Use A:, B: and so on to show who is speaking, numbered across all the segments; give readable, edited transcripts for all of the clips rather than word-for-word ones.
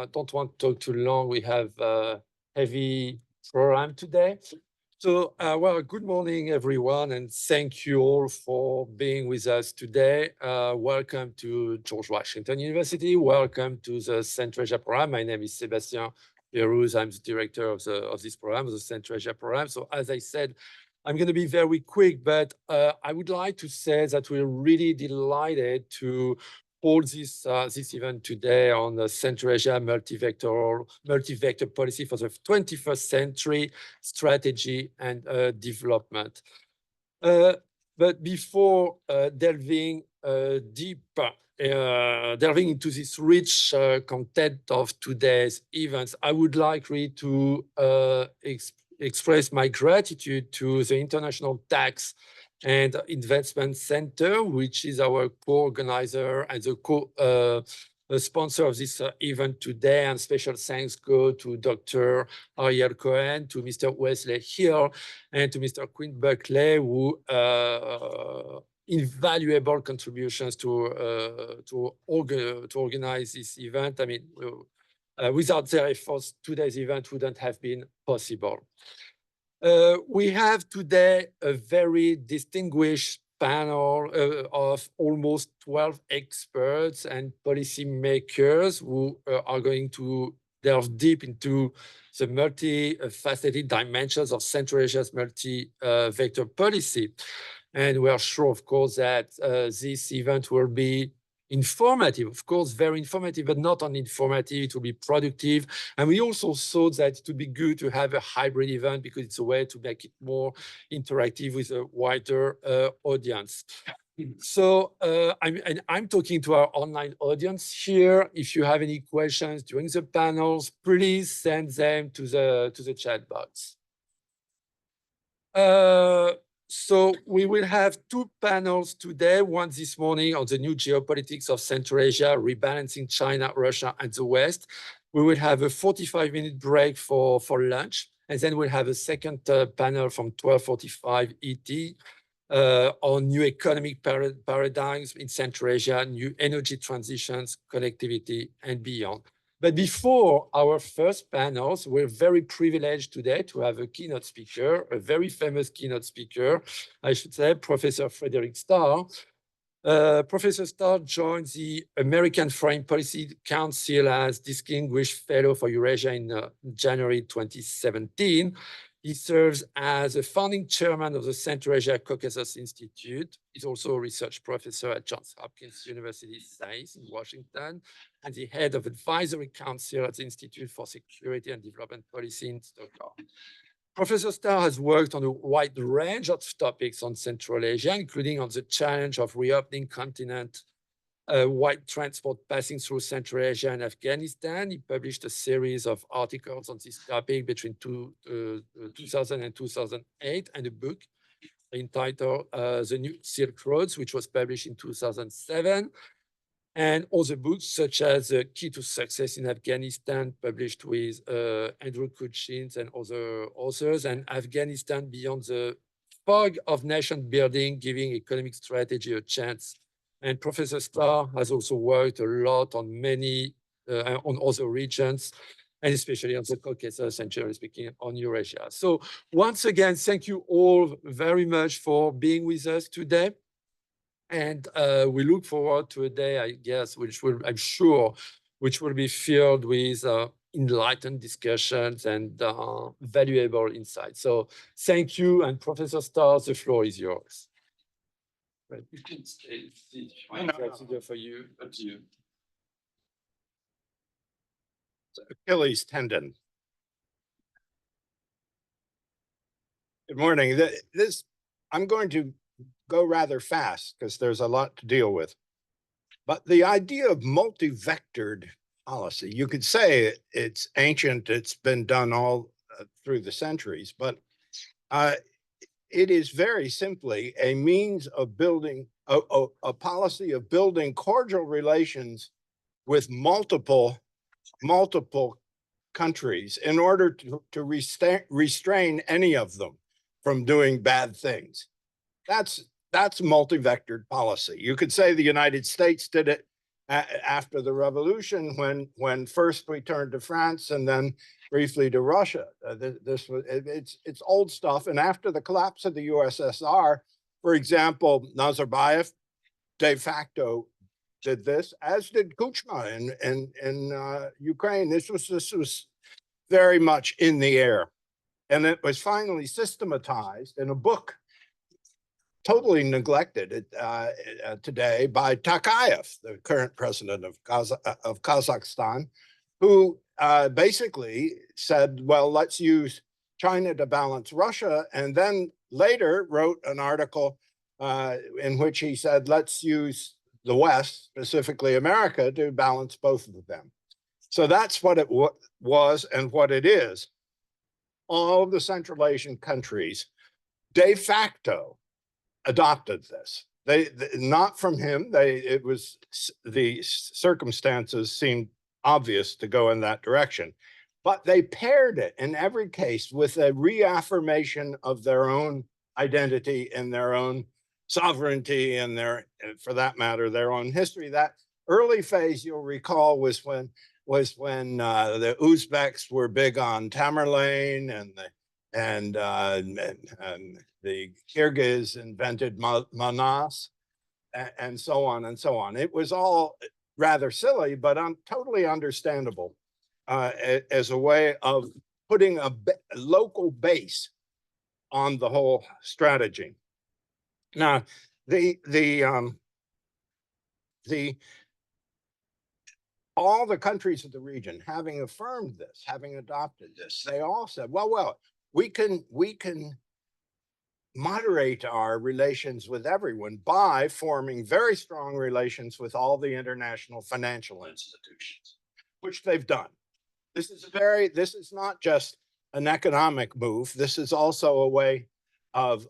A: don't want to talk too long. We have a heavy program today. So, well, good morning, everyone, and thank you all for being with us today. Welcome to George Washington University. Welcome to the Central Asia program. My name is Sébastien Pérouse. I'm the director of this program, of the Central Asia program. So, as I said, I'm going to be very quick, but I would like to say that we're really delighted to hold this event today on the Central Asia multi-vector policy for the 21st century strategy and development. But before delving into this rich content of today's events, I would like really to express my gratitude to the International Tax and Investment Center, which is our co-organizer and the sponsor of this event today. And special thanks go to Dr. Ariel Cohen, to Mr. Wesley Hill, and to Mr. Quinn Buckley, who invaluable contributions to organize this event. I mean, without their efforts, today's event wouldn't have been possible. We have today a very distinguished panel of almost 12 experts and policymakers who are going to delve deep into the multifaceted dimensions of Central Asia's multi-vector policy. And we are sure, of course, that this event will be informative, of course, very informative, but not only informative, it will be productive. And we also thought that it would be good to have a hybrid event because it's a way to make it more interactive with a wider audience. So I'm talking to our online audience here. If you have any questions during the panels, please send them to the chat box. So we will have two panels today, one this morning on the new geopolitics of Central Asia, rebalancing China, Russia, and the West. We will have a 45-minute break for lunch, and then we'll have a second panel from 12:45 ET on new economic paradigms in Central Asia, new energy transitions, connectivity, and beyond. But before our first panels, we're very privileged today to have a keynote speaker, a very famous keynote speaker, I should say, Professor Frederick Starr. Professor Starr joined the American Foreign Policy Council as Distinguished Fellow for Eurasia in January 2017. He serves as a founding chairman of the Central Asia Caucasus Institute. He's also a research professor at Johns Hopkins University SAIS in Washington, and the head of advisory council at the Institute for Security and Development Policy in Stockholm. Professor Starr has worked on a wide range of topics on Central Asia, including on the challenge of reopening continent-wide transport passing through Central Asia and Afghanistan. He published a series of articles on this topic between 2000 and 2008, and a book entitled The New Silk Roads, which was published in 2007. And other books, such as Key to Success in Afghanistan, published with Andrew Kuchins and other authors, and Afghanistan Beyond the Fog of Nation Building, Giving Economic Strategy a Chance. And Professor Starr has also worked a lot on on other regions, and especially on the Caucasus, and generally speaking, on Eurasia. So once again, thank you all very much for being with us today. And we look forward to a day, I guess, I'm sure, which will be filled with enlightened discussions and valuable insights. So thank you, and Professor Starr, the floor is yours. Right. You can stay. For you. Up to you.
B: Achilles tendon. Good morning. I'm going to go rather fast because there's a lot to deal with. But the idea of multi-vectored policy, you could say it's ancient, it's been done all through the centuries, but it is very simply a means of building a policy of building cordial relations with multiple countries in order to restrain any of them from doing bad things. That's multi-vectored policy. You could say the United States did it, after the revolution, when first we turned to France and then briefly to Russia. It's old stuff. And after the collapse of the USSR, for example, Nazarbayev de facto did this, as did Kuchma in Ukraine. This was very much in the air. And it was finally systematized in a book totally neglected today by Tokayev, the current president of Kazakhstan, who basically said, well, let's use China to balance Russia, and then later wrote an article in which he said, let's use the West, specifically America, to balance both of them. So that's what it was and what it is. All of the Central Asian countries de facto adopted this. They not from him. It was the circumstances seemed obvious to go in that direction, but they paired it in every case with a reaffirmation of their own identity and their own sovereignty and for that matter, their own history. That early phase, you'll recall, was when the Uzbeks were big on Tamerlane, and the Kyrgyz invented Manas, and so on and so on. It was all rather silly, but totally understandable as a way of putting a local base on the whole strategy. Now, all the countries of the region, having affirmed this, having adopted this, they all said, well, we can moderate our relations with everyone by forming very strong relations with all the international financial institutions, which they've done. This is not just an economic move. This is also a way of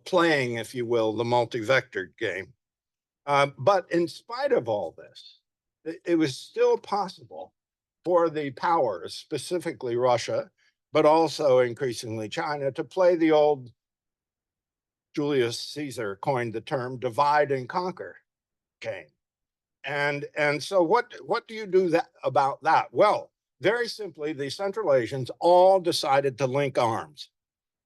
B: playing, if you will, the multi-vectored game. But in spite of all this, it was still possible for the powers, specifically Russia, but also increasingly China, to play the old, Julius Caesar coined the term, divide and conquer game. And so what do you do about that? Well, very simply, the Central Asians all decided to link arms.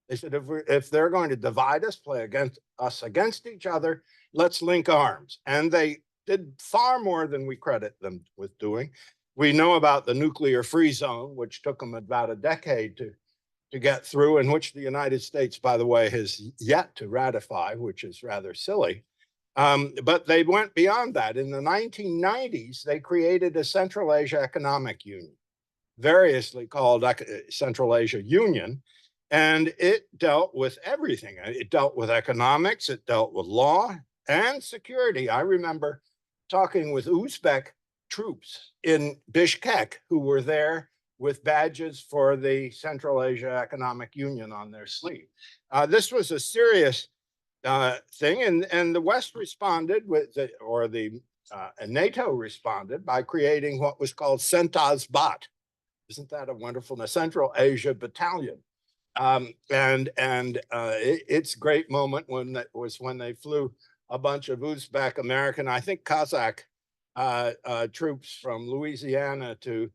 B: They said, if they're going to divide us, play against each other, let's link arms. And they did far more than we credit them with doing. We know about the nuclear-free zone, which took them about a decade to get through, and which the United States, by the way, has yet to ratify, which is rather silly. But they went beyond that. In the 1990s, they created a Central Asia Economic Union, variously called Central Asia Union, and it dealt with everything. It dealt with economics, it dealt with law and security. I remember talking with Uzbek troops in Bishkek who were there with badges for the Central Asia Economic Union on their sleeve. This was a serious thing, and the West responded NATO responded by creating what was called CENTAS-BAT. Isn't that a wonderful? The Central Asia Battalion. Its great moment was when they flew a bunch of Uzbek American, I think Kazakh troops from Louisiana to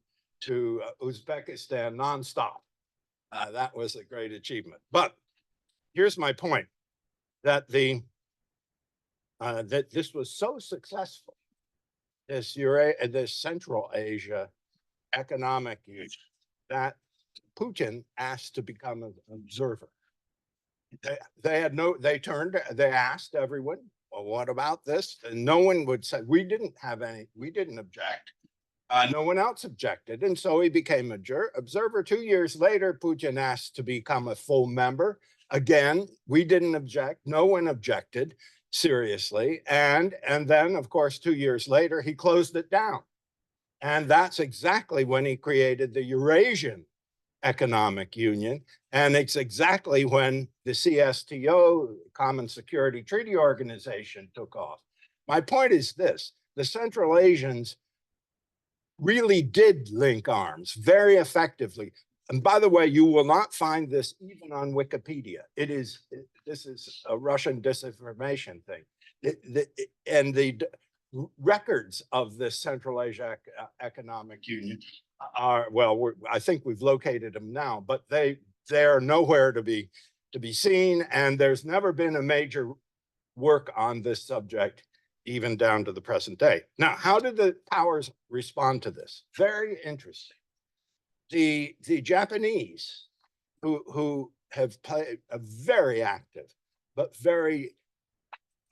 B: Uzbekistan nonstop. That was a great achievement. But here's my point: that that this was so successful, this Central Asia Economic Union, that Putin asked to become an observer. They asked everyone, well, what about this? And no one would say, we didn't object. No one else objected. And so he became an observer. 2 years later, Putin asked to become a full member. Again, we didn't object. No one objected seriously. And then, of course, 2 years later, he closed it down. And that's exactly when he created the Eurasian Economic Union. And it's exactly when the CSTO, Common Security Treaty Organization, took off. My point is this: the Central Asians really did link arms very effectively. And by the way, you will not find this even on Wikipedia. This is a Russian disinformation thing. records of this Central Asia Economic Union are, well, I think we've located them now, but they're nowhere to be seen, and there's never been a major work on this subject, even down to the present day. Now, how did the powers respond to this? Very interesting. The Japanese, who have played a very active but very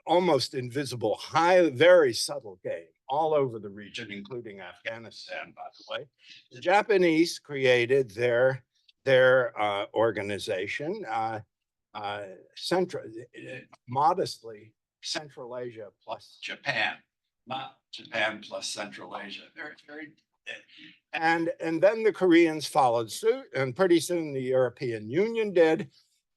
B: almost invisible, very subtle game all over the region, including Afghanistan, by the way. The Japanese created their organization, modestly Central Asia plus Japan, not Japan plus Central Asia. Very, and then the Koreans followed suit, and pretty soon the European Union did.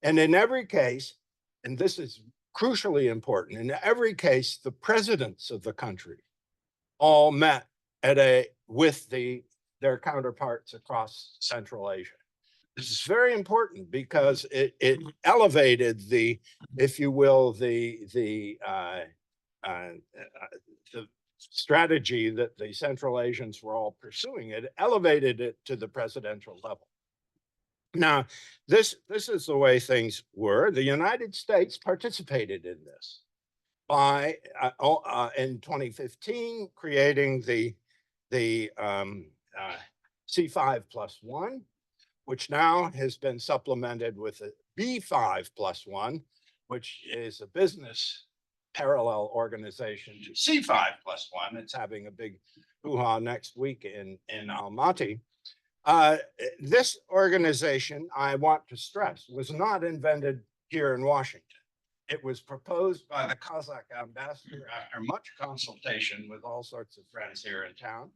B: And in every case, and this is crucially important, in every case, the presidents of the country all met with their counterparts across Central Asia. This is very important because it elevated the, if you will, the strategy that the Central Asians were all pursuing. It elevated it to the presidential level. Now, this is the way things were. The United States participated in this by in 2015 creating the C5+1, which now has been supplemented with a B5+1, which is a business parallel organization to C5+1. It's having a big hoo-ha next week in Almaty. This organization, I want to stress, was not invented here in Washington. It was proposed by the Kazakh ambassador after much consultation with all sorts of friends here in town.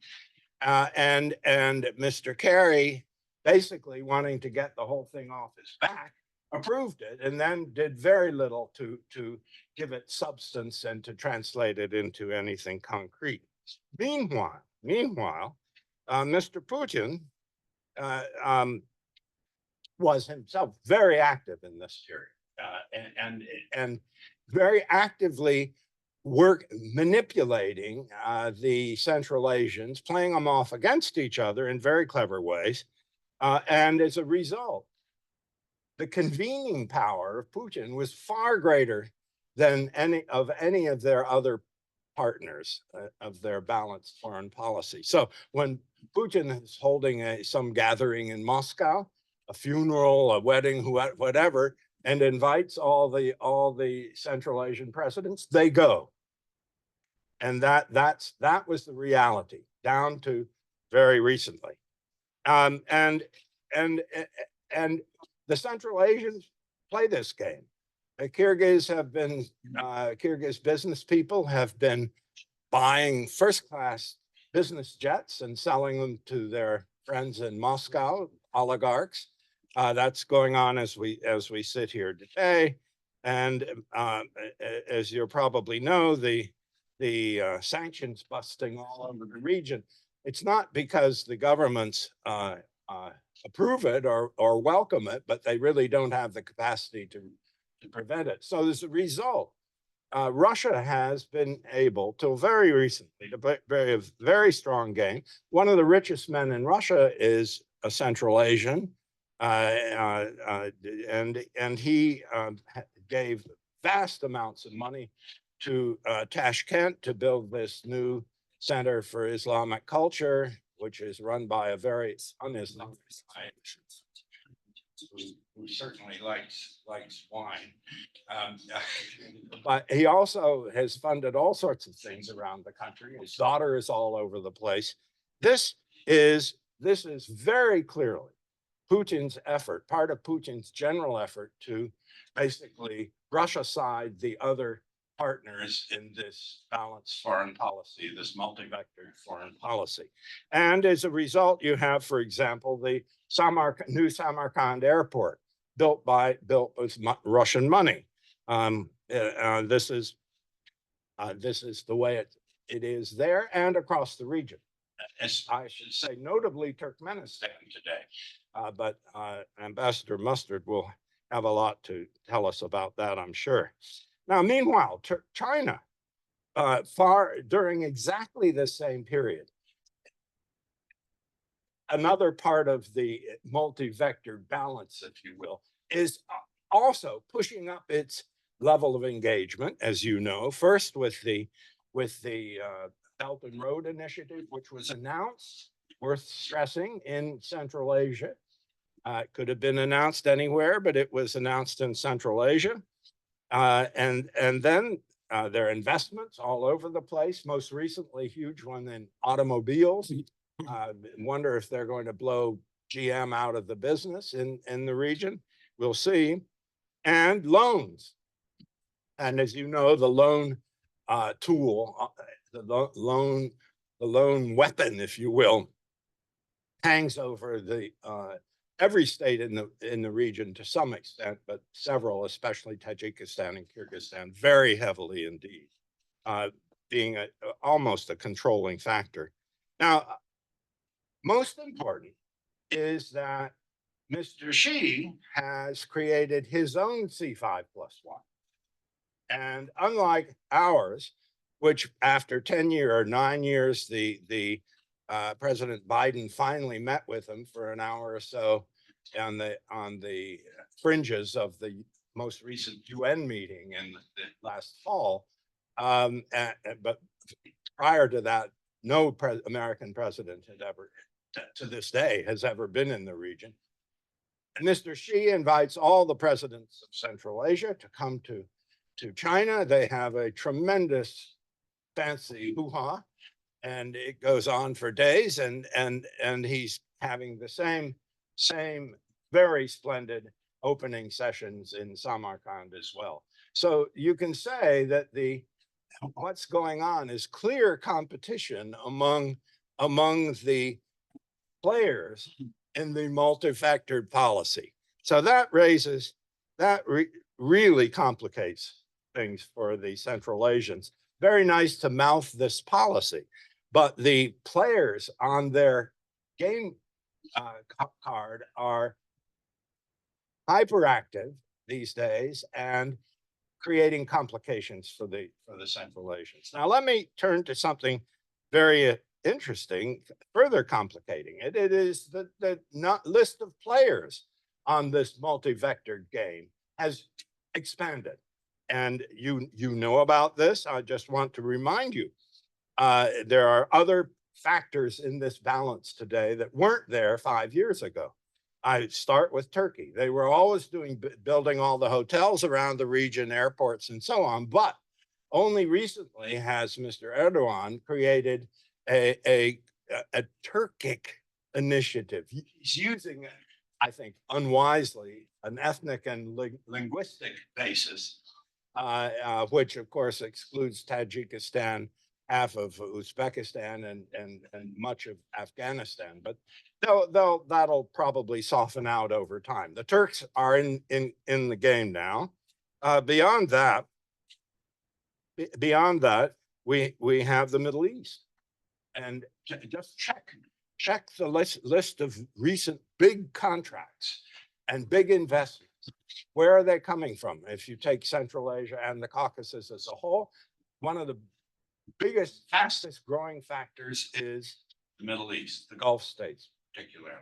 B: And Mr. Kerry, basically wanting to get the whole thing off his back, approved it, and then did very little to give it substance and to translate it into anything concrete. Meanwhile, Mr. Putin was himself very active in this period, and very actively manipulating the Central Asians, playing them off against each other in very clever ways. And as a result, the convening power of Putin was far greater than any of their other partners of their balanced foreign policy. So when Putin is holding some gathering in Moscow, a funeral, a wedding, whatever, and invites all the Central Asian presidents, they go. And that was the reality down to very recently. And the Central Asians play this game. The Kyrgyz business people have been buying first-class business jets and selling them to their friends in Moscow, oligarchs. That's going on as we sit here today. And as you probably know, the sanctions busting all over the region. It's not because the governments approve it or welcome it, but they really don't have the capacity to prevent it. So as a result, Russia has been able, till very recently, to play a very strong game. One of the richest men in Russia is a Central Asian, and he gave vast amounts of money to Tashkent to build this new Center for Islamic Culture, which is run by a very un-Islamic scientist who certainly likes wine. But he also has funded all sorts of things around the country. His daughter is all over the place. This is very clearly Putin's effort, part of Putin's general effort to basically brush aside the other partners in this balanced foreign policy, this multi-vector foreign policy. And as a result, you have, for example, the new Samarkand airport built with Russian money. This is the way it is there and across the region. As I should say, notably Turkmenistan today. But Ambassador Mustard will have a lot to tell us about that, I'm sure. Now, meanwhile, China during exactly the same period. Another part of the multi-vector balance, if you will, is also pushing up its level of engagement, as you know, first with the Belt and Road Initiative, which was announced, worth stressing, in Central Asia. It could have been announced anywhere, but it was announced in Central Asia. And then there are investments all over the place, most recently, huge one in automobiles. Wonder if they're going to blow GM out of the business in the region. We'll see. And loans. And as you know, the loan tool, the loan weapon, if you will, hangs over the every state in the region to some extent, but several, especially Tajikistan and Kyrgyzstan, very heavily indeed, being almost a controlling factor. Now, most important is that Mr. Xi has created his own C5+1. And unlike ours, which after 10 years or 9 years, President Biden finally met with him for an hour or so on the fringes of the most recent UN meeting in the last fall. But prior to that, no American president had ever, to this day, has ever been in the region. And Mr. Xi invites all the presidents of Central Asia to come to China. They have a tremendous fancy hoo-ha, and it goes on for days, and he's having the same very splendid opening sessions in Samarkand as well. So you can say that what's going on is clear competition among the players in the multi-factored policy. So that really complicates things for the Central Asians. Very nice to mouth this policy, but the players on their game card are hyperactive these days and creating complications for the Central Asians. Now, let me turn to something very interesting, further complicating it. It is the list of players on this multi-vectored game has expanded. And you know about this. I just want to remind you, there are other factors in this balance today that weren't there 5 years ago. I start with Turkey. They were always building all the hotels around the region, airports, and so on. But only recently has Mr. Erdogan created a Turkic initiative. He's using, I think, unwisely, an ethnic and linguistic basis, which of course excludes Tajikistan, half of Uzbekistan, and much of Afghanistan. But that'll probably soften out over time. The Turks are in the game now. Beyond that, we have the Middle East, and just check the list of recent big contracts and big investments. Where are they coming from? If you take Central Asia and the Caucasus as a whole, one of the biggest, fastest growing factors is the Middle East, the Gulf states particularly.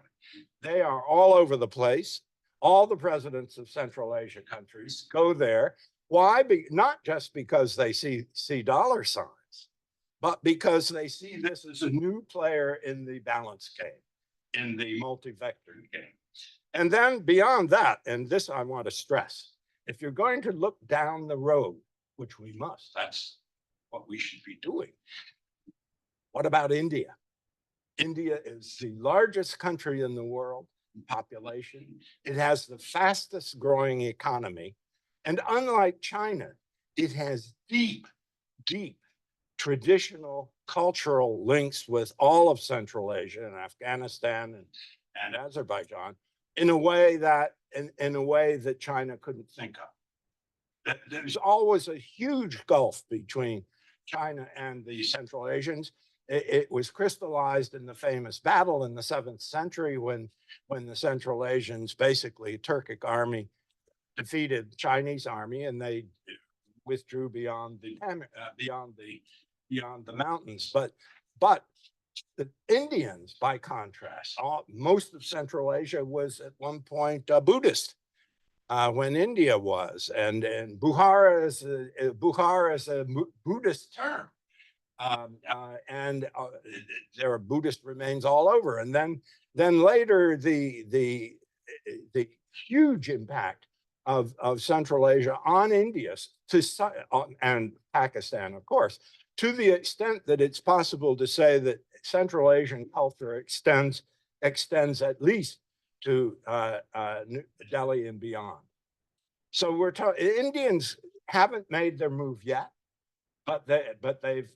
B: They are all over the place. All the presidents of Central Asia countries go there. Why? Not just because they see dollar signs, but because they see this as a new player in the balance game, in the multi-vector game. And then beyond that, and this I want to stress, if you're going to look down the road, which we must, that's what we should be doing. What about India? India is the largest country in the world in population. It has the fastest growing economy. And unlike China, it has deep traditional cultural links with all of Central Asia and Afghanistan and Azerbaijan in a way that China couldn't think of. There's always a huge gulf between China and the Central Asians. It was crystallized in the famous battle in the 7th century when the Central Asians, basically Turkic army, defeated Chinese army, and they withdrew beyond the mountains. But the Indians, by contrast, most of Central Asia was at one point Buddhist. When India was, and Bukhara is a Buddhist term, and there are Buddhist remains all over. And then later the huge impact of Central Asia on India and Pakistan, of course, to the extent that it's possible to say that Central Asian culture extends at least to Delhi and beyond. So we're talking, Indians haven't made their move yet, but they've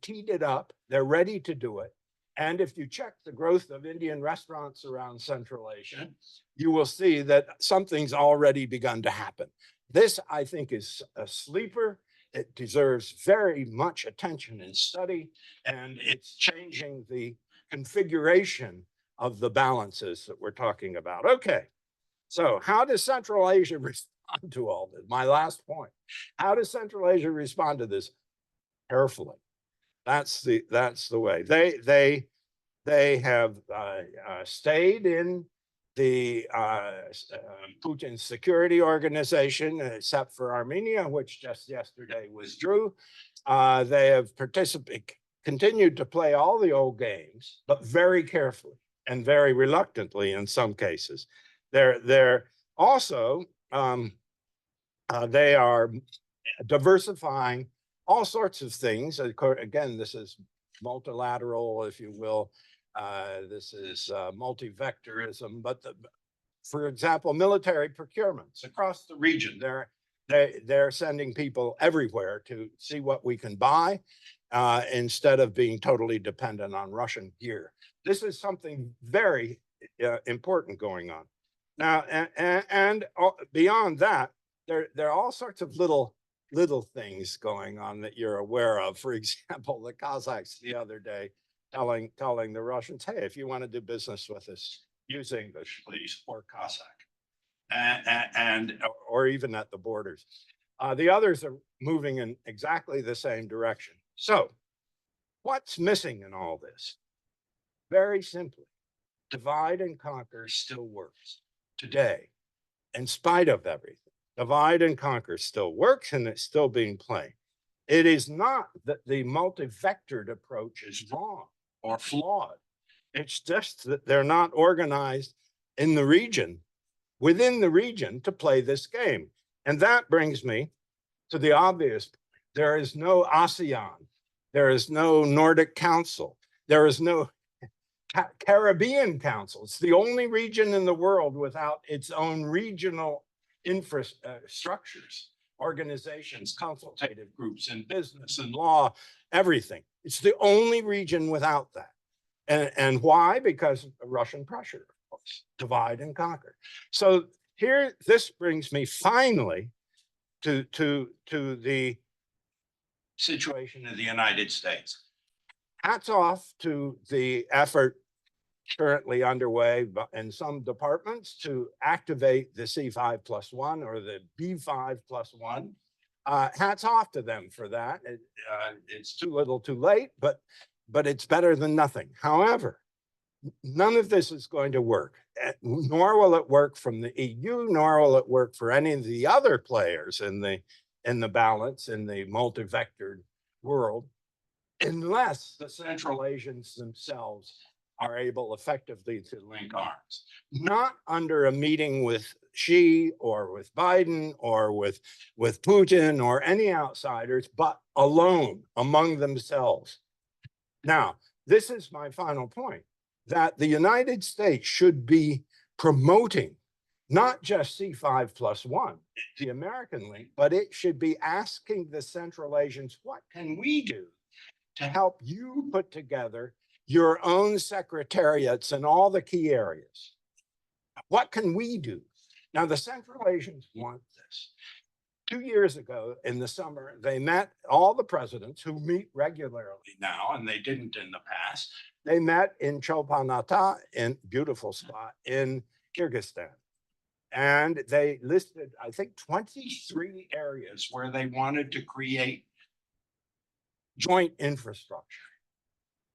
B: teed it up. They're ready to do it. And if you check the growth of Indian restaurants around Central Asia, you will see that something's already begun to happen. This, I think, is a sleeper. It deserves very much attention and study, and it's changing the configuration of the balances that we're talking about. Okay, so how does Central Asia respond to all this? My last point. How does Central Asia respond to this? Carefully. That's the way. They have stayed in the Putin's security organization, except for Armenia, which just yesterday withdrew. They have continued to play all the old games, but very carefully and very reluctantly in some cases. They're also they are diversifying all sorts of things. Again, this is multilateral, if you will. This is multi-vectorism, but for example, military procurements across the region. They're sending people everywhere to see what we can buy instead of being totally dependent on Russian gear. This is something very important going on. Now, and beyond that, there are all sorts of little things going on that you're aware of. For example, the Kazakhs the other day telling the Russians, hey, if you want to do business with us, use English, please, or Kazakh, or even at the borders. The others are moving in exactly the same direction. So what's missing in all this? Very simply, divide and conquer still works today, in spite of everything. Divide and conquer still works, and it's still being played. It is not that the multi-vectored approach is wrong or flawed. It's just that they're not organized in the region, within the region, to play this game. And that brings me to the obvious point. There is no ASEAN. There is no Nordic Council. There is no Caribbean Council. It's the only region in the world without its own regional infrastructures, organizations, consultative groups in business and law, everything. It's the only region without that. And why? Because of Russian pressure, of course. Divide and conquer. So here, this brings me finally to the situation in the United States. Hats off to the effort currently underway in some departments to activate the C5+1 or the B5+1. Hats off to them for that. It's too little too late, but it's better than nothing. However, none of this is going to work, nor will it work from the EU, nor will it work for any of the other players in the balance, in the multi-vectored world, unless the Central Asians themselves are able effectively to link arms. Not under a meeting with Xi or with Biden or with Putin or any outsiders, but alone among themselves. Now, this is my final point, that the United States should be promoting not just C5+1, the American link, but it should be asking the Central Asians, what can we do to help you put together your own secretariats in all the key areas? What can we do? Now, the Central Asians want this. 2 years ago in the summer, they met, all the presidents who meet regularly now, and they didn't in the past. They met in Chopanata, in beautiful spot in Kyrgyzstan. And they listed, I think, 23 areas where they wanted to create joint infrastructure.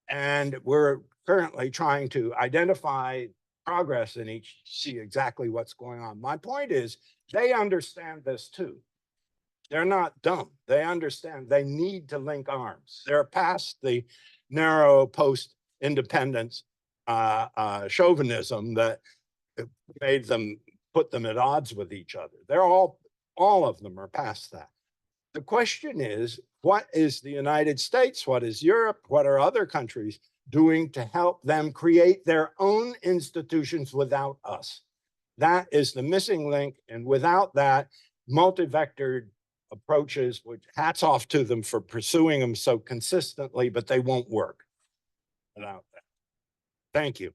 B: And we're currently trying to identify progress in each, see exactly what's going on. My point is, they understand this too. They're not dumb. They understand they need to link arms. They're past the narrow post-independence chauvinism that made them, put them at odds with each other. They're all of them are past that. The question is, what is the United States? What is Europe? What are other countries doing to help them create their own institutions without us? That is the missing link. And without that, multi-vectored approaches, which hats off to them for pursuing them so consistently, but they won't work without that. Thank you.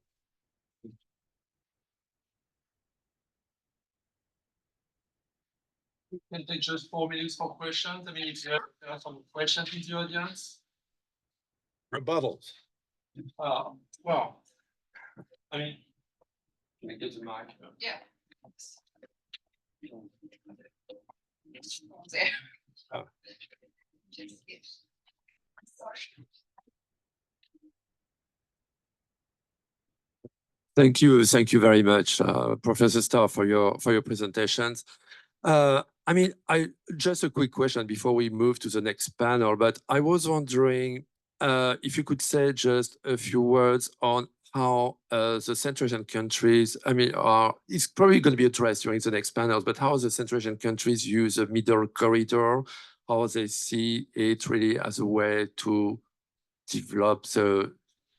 A: We can take just 4 minutes for questions. I mean, if there are some questions in the audience.
B: Rebuttals.
A: Well, I mean, can I get the mic?
C: Yeah.
B: Oh.
A: Thank you very much, Professor Starr, for your presentations. I mean, just a quick question before we move to the next panel, but I was wondering if you could say just a few words on how the Central Asian countries, I mean, it's probably going to be addressed during the next panels, but how the Central Asian countries use a middle corridor, how they see it really as a way to develop the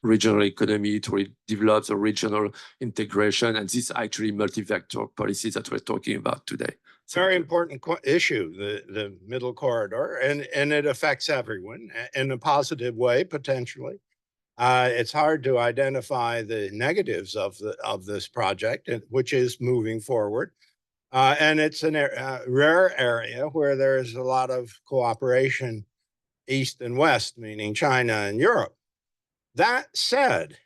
A: regional economy, to develop the regional integration, and this actually multi-vector policies that we're talking about today.
B: Very important issue, the middle corridor, and it affects everyone in a positive way, potentially. It's hard to identify the negatives of this project, which is moving forward. And it's a rare area where there's a lot of cooperation east and west, meaning China and Europe. That said,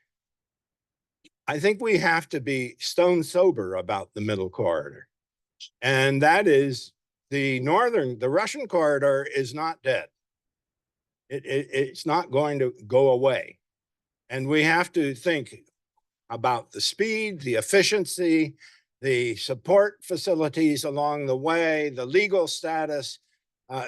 B: I think we have to be stone sober about the middle corridor. And that is the Russian corridor is not dead. It's not going to go away. And we have to think about the speed, the efficiency, the support facilities along the way, the legal status,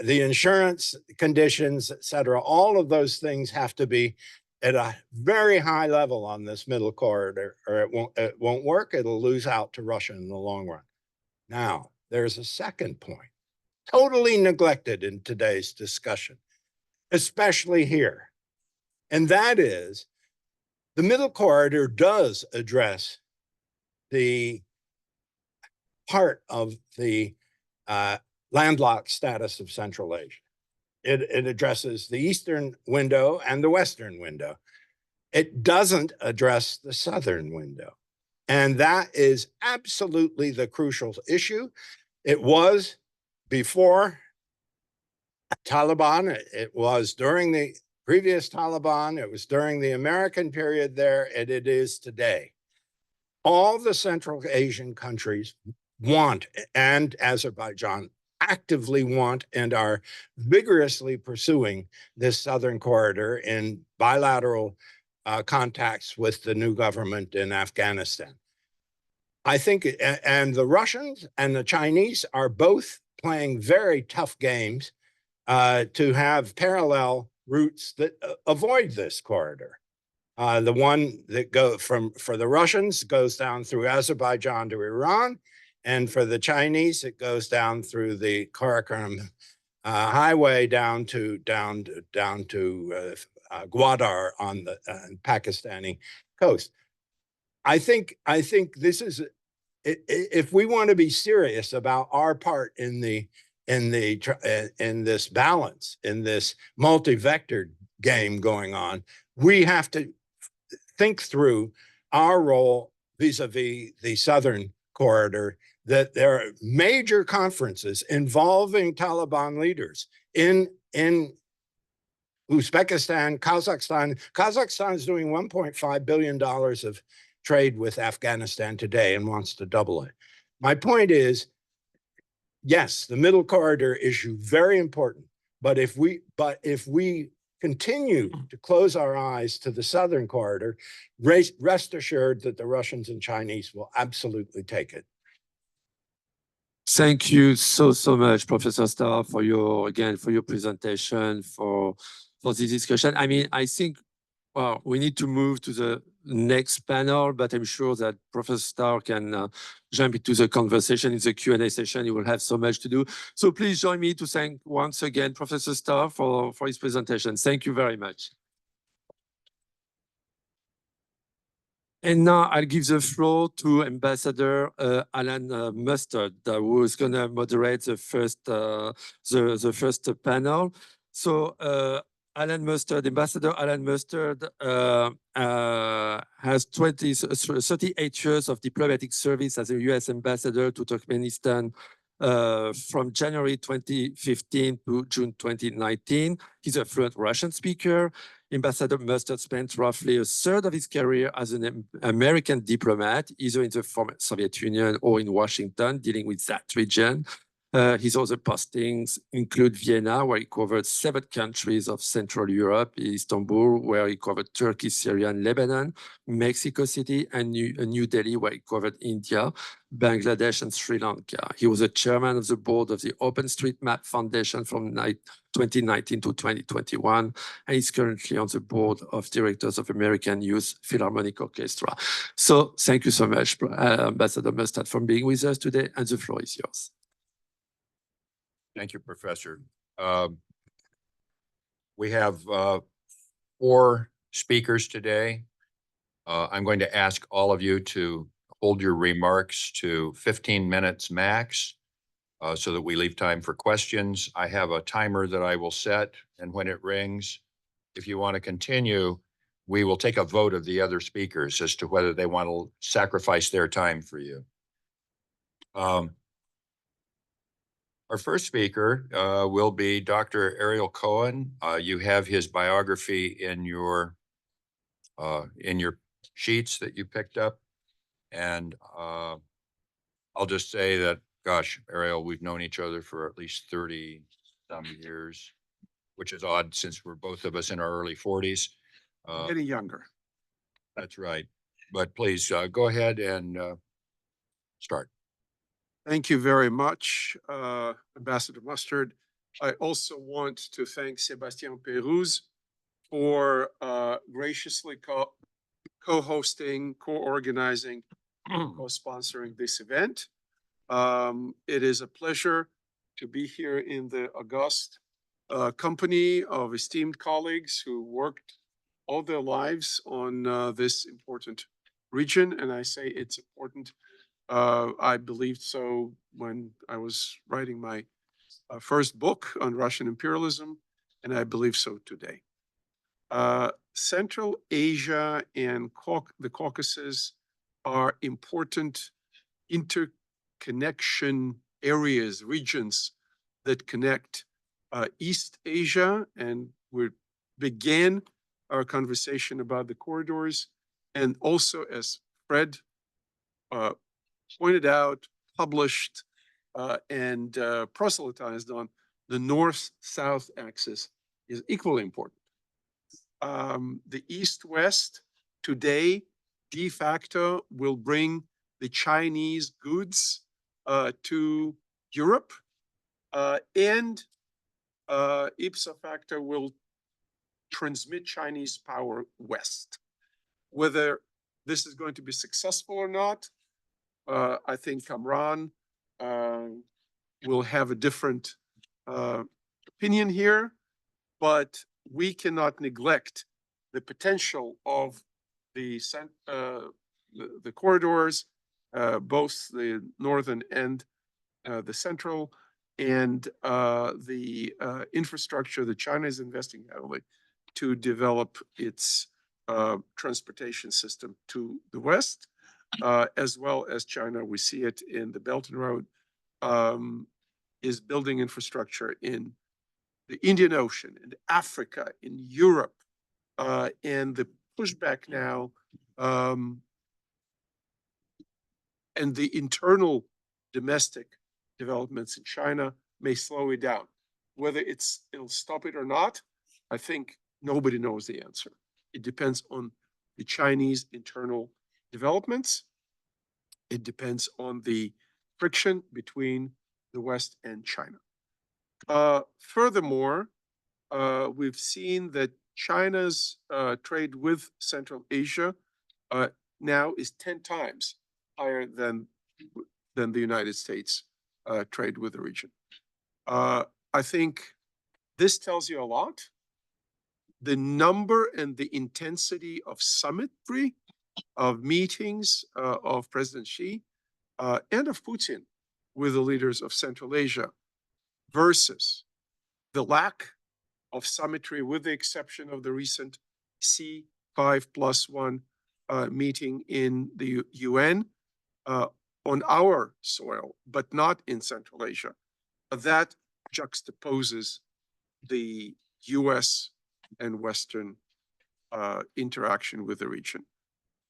B: the insurance conditions, et cetera. All of those things have to be at a very high level on this middle corridor, or it won't work. It'll lose out to Russia in the long run. Now, there's a second point, totally neglected in today's discussion, especially here. And that is, the middle corridor does address the part of the landlocked status of Central Asia. It addresses the eastern window and the western window. It doesn't address the southern window. And that is absolutely the crucial issue. It was before Taliban. It was during the previous Taliban. It was during the American period there, and it is today. All the Central Asian countries want, and Azerbaijan actively want, and are vigorously pursuing this southern corridor in bilateral contacts with the new government in Afghanistan. I think, and the Russians and the Chinese are both playing very tough games to have parallel routes that avoid this corridor. The one that for the Russians goes down through Azerbaijan to Iran, and for the Chinese, it goes down through the Karakoram highway down to Gwadar on the Pakistani coast. I think this is, if we want to be serious about our part in this balance, in this multi-vector game going on, we have to think through our role vis-a-vis the southern corridor, that there are major conferences involving Taliban leaders in Uzbekistan, Kazakhstan. Kazakhstan is doing $1.5 billion of trade with Afghanistan today and wants to double it. My point is, yes, the middle corridor issue, very important. But if we continue to close our eyes to the southern corridor, rest assured that the Russians and Chinese will absolutely take it.
A: Thank you so much, Professor Starr, for your presentation, for this discussion. I mean, I think, well, we need to move to the next panel, but I'm sure that Professor Starr can jump into the conversation in the Q&A session. He will have so much to do. So please join me to thank once again Professor Starr for his presentation. Thank you very much. And now I'll give the floor to Ambassador Alan Mustard, who is going to moderate the first panel. So Ambassador Alan Mustard has 38 years of diplomatic service as a U.S. ambassador to Turkmenistan from January 2015 to June 2019. He's a fluent Russian speaker. Ambassador Mustard spent roughly a third of his career as an American diplomat, either in the former Soviet Union or in Washington, dealing with that region. His other postings include Vienna, where he covered 7 countries of Central Europe, Istanbul, where he covered Turkey, Syria, and Lebanon, Mexico City, and New Delhi, where he covered India, Bangladesh, and Sri Lanka. He was a chairman of the board of the OpenStreetMap Foundation from 2019 to 2021, and he's currently on the board of directors of American Youth Philharmonic Orchestra. So thank you so much, Ambassador Mustard, for being with us today, and the floor is yours.
C: Thank you, Professor. We have 4 speakers today. I'm going to ask all of you to hold your remarks to 15 minutes max, so that we leave time for questions. I have a timer that I will set, and when it rings, if you want to continue, we will take a vote of the other speakers as to whether they want to sacrifice their time for you. Our first speaker will be Dr. Ariel Cohen. You have his biography in your sheets that you picked up. And I'll just say that, gosh, Ariel, we've known each other for at least 30 some years, which is odd since we're both of us in our early 40s.
D: Getting younger.
C: That's right. But please go ahead and start.
D: Thank you very much, Ambassador Mustard. I also want to thank Sébastien Pérouse for graciously co-hosting, co-organizing, co-sponsoring this event. It is a pleasure to be here in the august company of esteemed colleagues who worked all their lives on this important region. And I say it's important. I believed so when I was writing my first book on Russian imperialism, and I believe so today. Central Asia and the Caucasus are important interconnection areas, regions that connect East Asia, and we began our conversation about the corridors, and also, as Fred pointed out, published and proselytized on, the north-south axis is equally important. The east-west today de facto will bring the Chinese goods to Europe, and ipso facto will transmit Chinese power west. Whether this is going to be successful or not, I think Kamran will have a different opinion here, but we cannot neglect the potential of the corridors, both the northern and the central, and the infrastructure that China is investing heavily to develop its transportation system to the west. As well as China, we see it in the Belt and Road, is building infrastructure in the Indian Ocean, in Africa, in Europe, and the pushback now, and the internal domestic developments in China may slow it down. Whether it'll stop it or not, I think nobody knows the answer. It depends on the Chinese internal developments. It depends on the friction between the West and China. Furthermore, we've seen that China's trade with Central Asia now is 10 times higher than the United States trade with the region. I think this tells you a lot. The number and the intensity of summitry, of meetings of President Xi and of Putin with the leaders of Central Asia versus the lack of summitry, with the exception of the recent C5+1 meeting in the UN on our soil, but not in Central Asia. That juxtaposes the US and Western interaction with the region.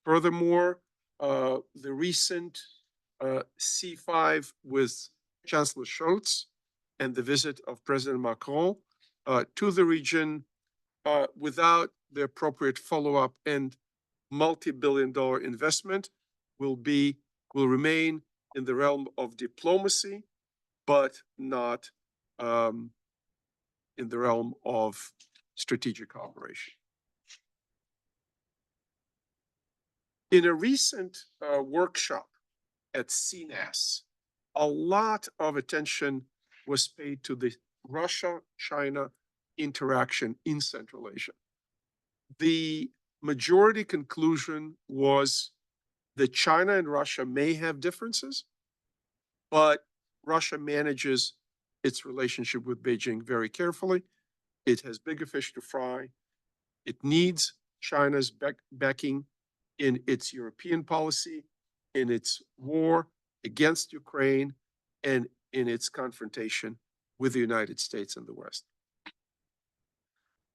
D: Furthermore, the recent C5 with Chancellor Scholz and the visit of President Macron to the region without the appropriate follow-up and multi-billion-dollar investment will remain in the realm of diplomacy, but not in the realm of strategic cooperation. In a recent workshop at CNAS, a lot of attention was paid to the Russia-China interaction in Central Asia. The majority conclusion was that China and Russia may have differences, but Russia manages its relationship with Beijing very carefully. It has bigger fish to fry. It needs China's backing in its European policy, in its war against Ukraine, and in its confrontation with the United States and the West.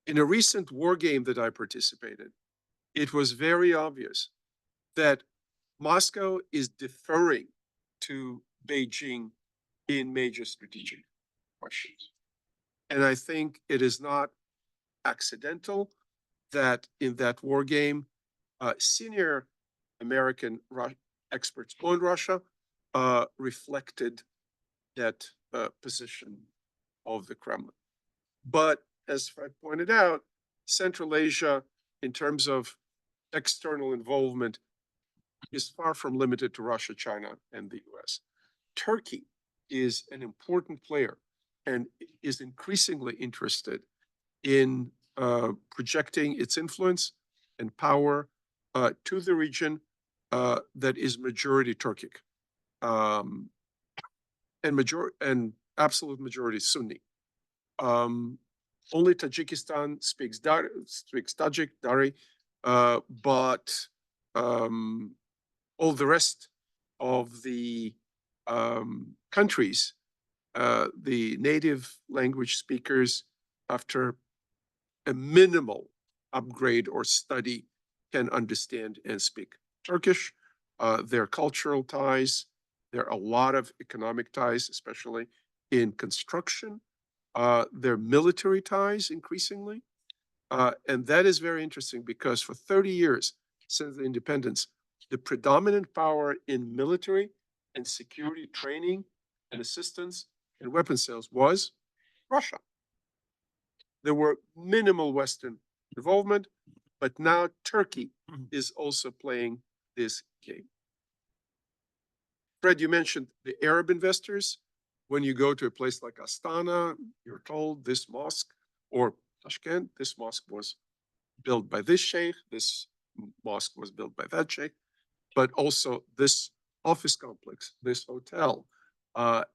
D: In a recent war game that I participated, it was very obvious that Moscow is deferring to Beijing in major strategic questions. And I think it is not accidental that in that war game, senior American experts on Russia reflected that position of the Kremlin. But as Fred pointed out, Central Asia, in terms of external involvement, is far from limited to Russia, China, and the US. Turkey is an important player and is increasingly interested in projecting its influence and power to the region that is majority Turkic and absolute majority Sunni. Only Tajikistan speaks Tajik, Dari, but all the rest of the countries, the native language speakers, after a minimal upgrade or study, can understand and speak Turkish. Their cultural ties, there are a lot of economic ties, especially in construction. Their military ties increasingly. And that is very interesting because for 30 years since the independence, the predominant power in military and security training and assistance and weapon sales was Russia. There were minimal Western involvement, but now Turkey is also playing this game. Fred, you mentioned the Arab investors. When you go to a place like Astana, you're told this mosque, or Tashkent, this mosque was built by this sheikh, this mosque was built by that sheikh, but also this office complex, this hotel,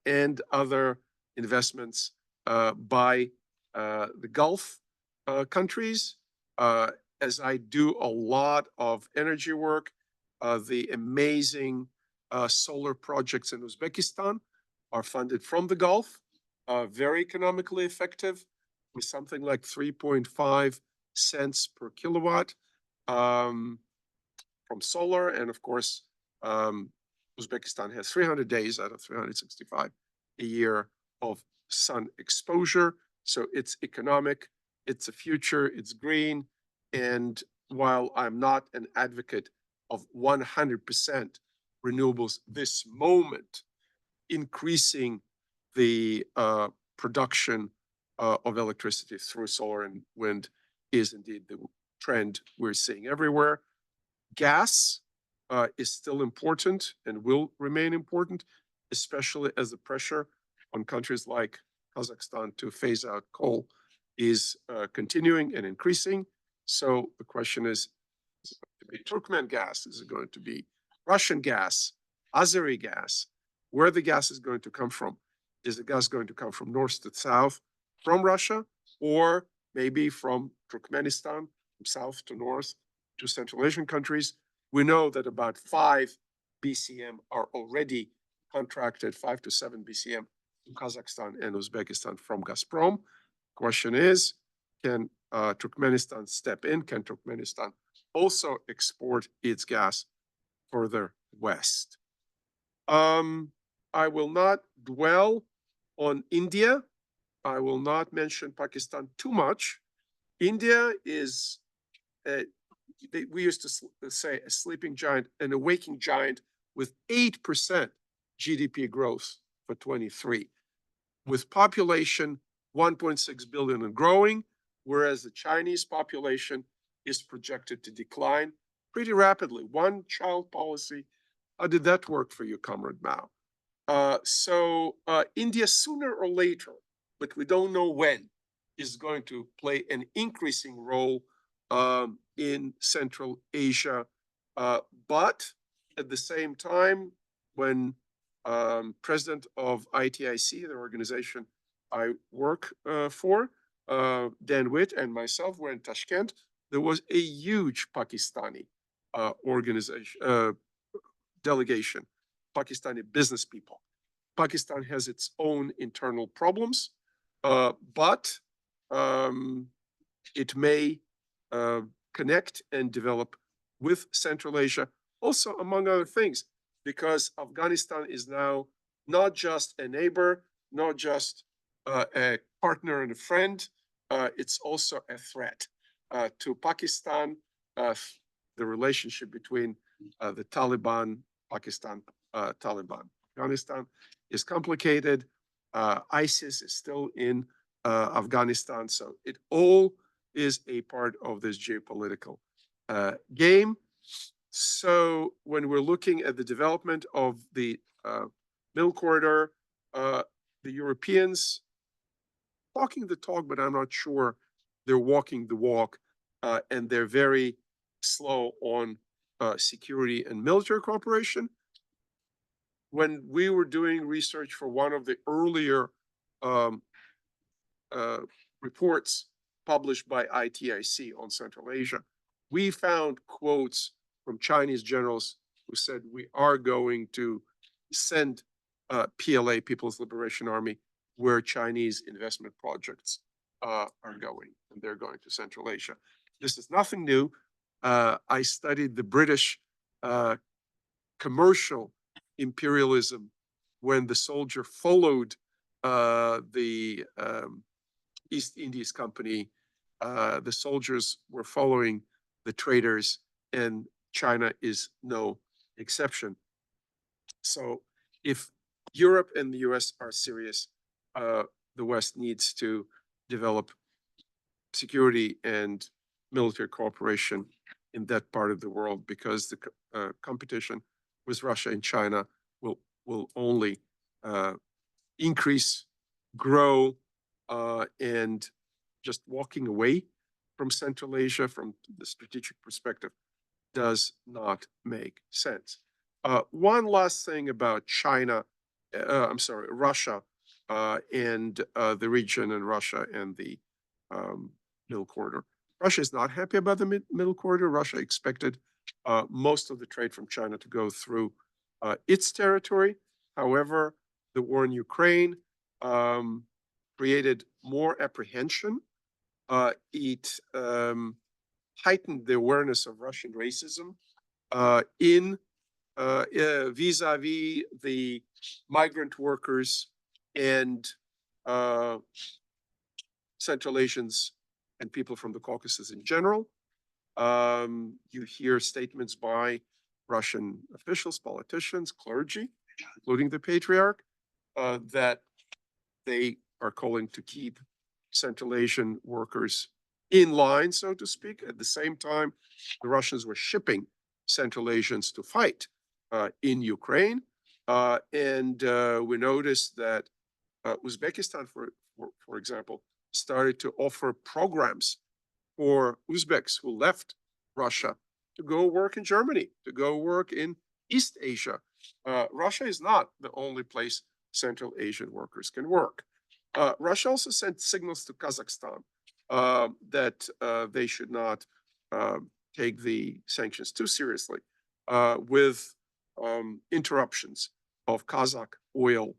D: and other investments by the Gulf countries. As I do a lot of energy work, the amazing solar projects in Uzbekistan are funded from the Gulf, very economically effective, with something like 3.5 cents per kilowatt from solar, and of course, Uzbekistan has 300 days out of 365 a year of sun exposure. So it's economic, it's a future, it's green. And while I'm not an advocate of 100% renewables this moment, increasing the production of electricity through solar and wind is indeed the trend we're seeing everywhere. Gas is still important and will remain important, especially as the pressure on countries like Kazakhstan to phase out coal is continuing and increasing. So the question is it going to be Turkmen gas? Is it going to be Russian gas, Azeri gas? Where the gas is going to come from? Is the gas going to come from north to south from Russia, or maybe from Turkmenistan, from south to north to Central Asian countries? We know that about 5 BCM are already contracted, 5 to 7 BCM to Kazakhstan and Uzbekistan from Gazprom. Question is, can Turkmenistan step in? Can Turkmenistan also export its gas further west? I will not dwell on India. I will not mention Pakistan too much. India is, we used to say, a sleeping giant, an awaking giant with 8% GDP growth for 23, with population 1.6 billion and growing, whereas the Chinese population is projected to decline pretty rapidly. One child policy. How did that work for you, Comrade Mao? India, sooner or later, but we don't know when, is going to play an increasing role in Central Asia. But at the same time, when president of ITIC, the organization I work for, Dan Witt and myself were in Tashkent, there was a huge Pakistani organization, delegation, Pakistani business people. Pakistan has its own internal problems, but it may connect and develop with Central Asia, also among other things, because Afghanistan is now not just a neighbor, not just a partner and a friend, it's also a threat to Pakistan. The relationship between the Taliban, Pakistan, Taliban, Afghanistan is complicated. ISIS is still in Afghanistan. So it all is a part of this geopolitical game. So when we're looking at the development of the Middle Corridor, the Europeans talking the talk, but I'm not sure they're walking the walk, and they're very slow on security and military cooperation. When we were doing research for one of the earlier reports published by ITIC on Central Asia, we found quotes from Chinese generals who said, we are going to send PLA, People's Liberation Army, where Chinese investment projects are going, and they're going to Central Asia. This is nothing new. I studied the British commercial imperialism when the soldier followed the East Indies Company. The soldiers were following the traders, and China is no exception. So if Europe and the US are serious, the West needs to develop security and military cooperation in that part of the world, because the competition with Russia and China will only increase, grow, and just walking away from Central Asia from the strategic perspective does not make sense. One last thing about China, Russia and the region, and Russia and the Middle Corridor. Russia is not happy about the Middle Corridor. Russia expected most of the trade from China to go through its territory. However, the war in Ukraine created more apprehension. It heightened the awareness of Russian racism in vis-a-vis the migrant workers and Central Asians and people from the Caucasus in general. You hear statements by Russian officials, politicians, clergy, including the patriarch, that they are calling to keep Central Asian workers in line, so to speak. At the same time, the Russians were shipping Central Asians to fight in Ukraine. And we noticed that Uzbekistan, for example, started to offer programs for Uzbeks who left Russia to go work in Germany, to go work in East Asia. Russia is not the only place Central Asian workers can work. Russia also sent signals to Kazakhstan that they should not take the sanctions too seriously with interruptions of Kazakh oil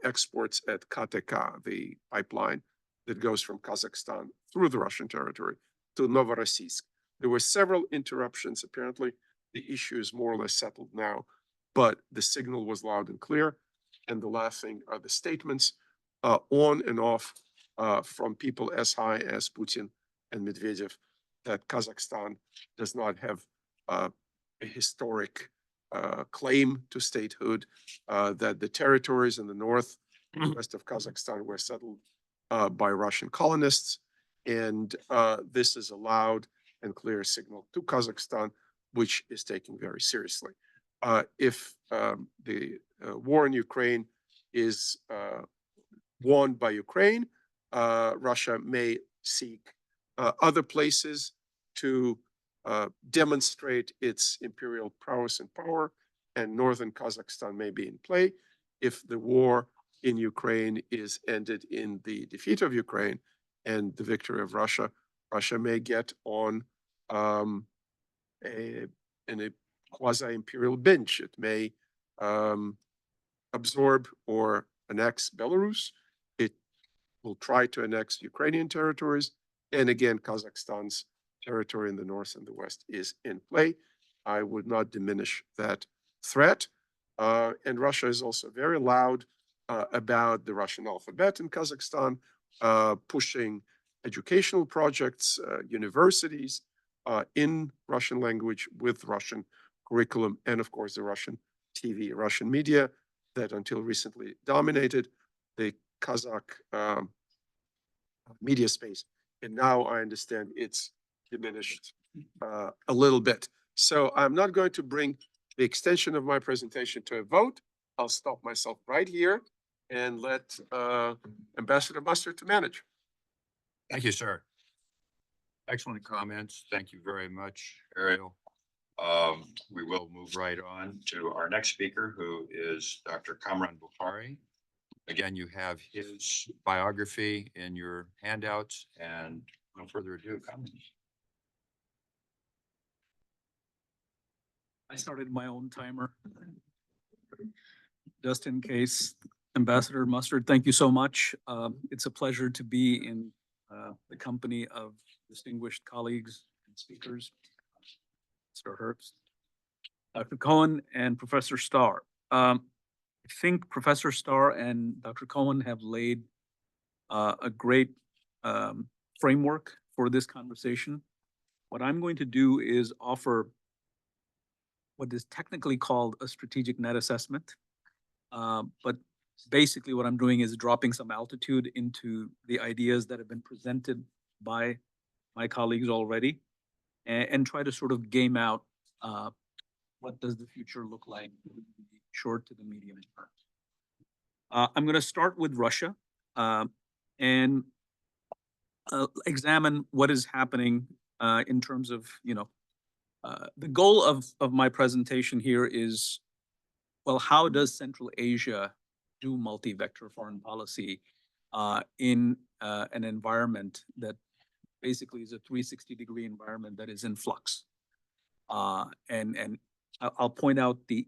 D: exports at KTK, the pipeline that goes from Kazakhstan through the Russian territory to Novorossiysk. There were several interruptions. Apparently, the issue is more or less settled now, but the signal was loud and clear. And the last thing are the statements on and off from people as high as Putin and Medvedev that Kazakhstan does not have a historic claim to statehood, that the territories in the north and west of Kazakhstan were settled by Russian colonists. And this is a loud and clear signal to Kazakhstan, which is taken very seriously. If the war in Ukraine is won by Ukraine, Russia may seek other places to demonstrate its imperial prowess and power, and northern Kazakhstan may be in play. If the war in Ukraine is ended in the defeat of Ukraine and the victory of Russia, Russia may get on in a quasi-imperial bench. It may absorb or annex Belarus. It will try to annex Ukrainian territories. And again, Kazakhstan's territory in the north and the west is in play. I would not diminish that threat. And Russia is also very loud about the Russian alphabet in Kazakhstan, pushing educational projects, universities in Russian language with Russian curriculum, and of course the Russian TV, Russian media that until recently dominated the Kazakh media space. And now I understand it's diminished a little bit. So I'm not going to bring the extension of my presentation to a vote. I'll stop myself right here and let Ambassador Mustard to manage.
C: Thank you, sir. Excellent comments. Thank you very much, Ariel. We will move right on to our next speaker, who is Dr. Kamran Bukhari. Again, you have his biography in your handouts, and no further ado, Kamran.
E: I started my own timer just in case. Ambassador Mustard, thank you so much. It's a pleasure to be in the company of distinguished colleagues and speakers, Mr. Herbst, Dr. Cohen, and Professor Starr. I think Professor Starr and Dr. Cohen have laid a great framework for this conversation. What I'm going to do is offer what is technically called a strategic net assessment. But basically what I'm doing is dropping some altitude into the ideas that have been presented by my colleagues already, and try to sort of game out what does the future look like in the short to the medium term. I'm going to start with Russia and examine what is happening in terms of, the goal of my presentation here is, well, how does Central Asia do multi-vector foreign policy in an environment that basically is a 360-degree environment that is in flux? And I'll point out the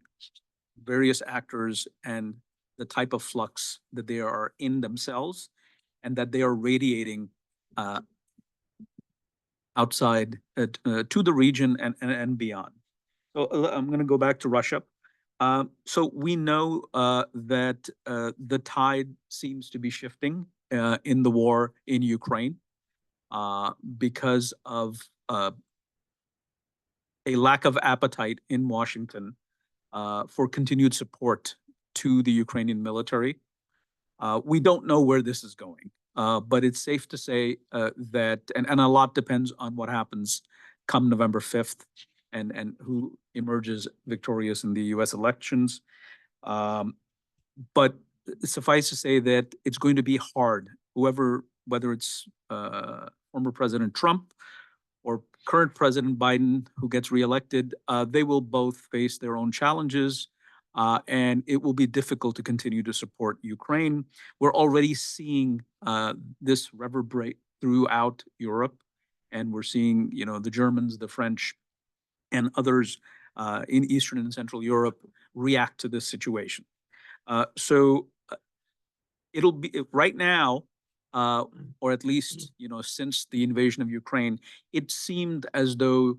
E: various actors and the type of flux that they are in themselves, and that they are radiating outside to the region and beyond. So I'm going to go back to Russia. So we know that the tide seems to be shifting in the war in Ukraine because of a lack of appetite in Washington for continued support to the Ukrainian military. We don't know where this is going, but it's safe to say that, and a lot depends on what happens come November 5th and who emerges victorious in the US elections. But suffice to say that it's going to be hard, whether it's former President Trump or current President Biden who gets reelected, they will both face their own challenges, and it will be difficult to continue to support Ukraine. We're already seeing this reverberate throughout Europe, and we're seeing, the Germans, the French, and others in Eastern and Central Europe react to this situation. So it'll be right now, or at least, since the invasion of Ukraine, it seemed as though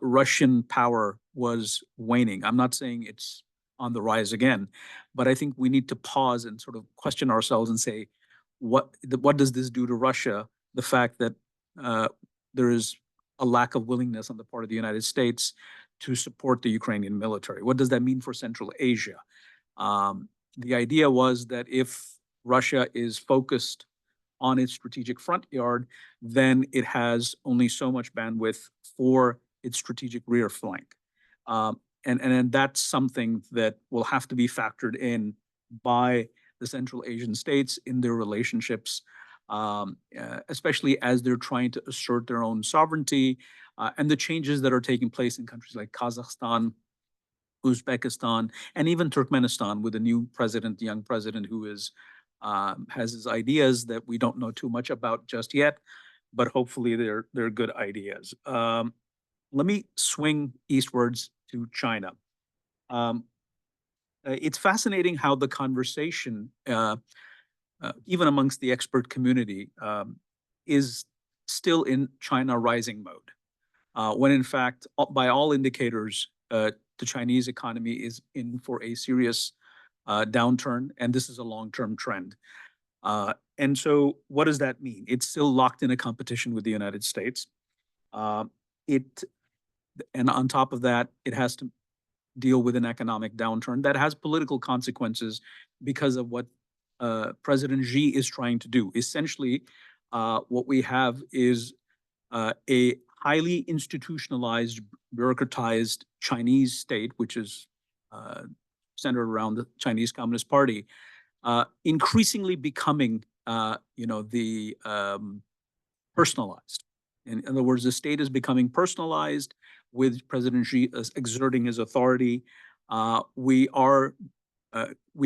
E: Russian power was waning. I'm not saying it's on the rise again, but I think we need to pause and sort of question ourselves and say, what does this do to Russia? The fact that there is a lack of willingness on the part of the United States to support the Ukrainian military. What does that mean for Central Asia? The idea was that if Russia is focused on its strategic front yard, then it has only so much bandwidth for its strategic rear flank. And that's something that will have to be factored in by the Central Asian states in their relationships, especially as they're trying to assert their own sovereignty, and the changes that are taking place in countries like Kazakhstan, Uzbekistan, and even Turkmenistan with a new president, young president who has his ideas that we don't know too much about just yet, but hopefully they're good ideas. Let me swing eastwards to China. It's fascinating how the conversation, even amongst the expert community, is still in China rising mode, when in fact, by all indicators, the Chinese economy is in for a serious downturn, and this is a long-term trend. And so what does that mean? It's still locked in a competition with the United States. And on top of that, it has to deal with an economic downturn that has political consequences because of what President Xi is trying to do. Essentially, what we have is a highly institutionalized, bureaucratized Chinese state, which is centered around the Chinese Communist Party, increasingly becoming, personalized. In other words, the state is becoming personalized with President Xi exerting his authority. We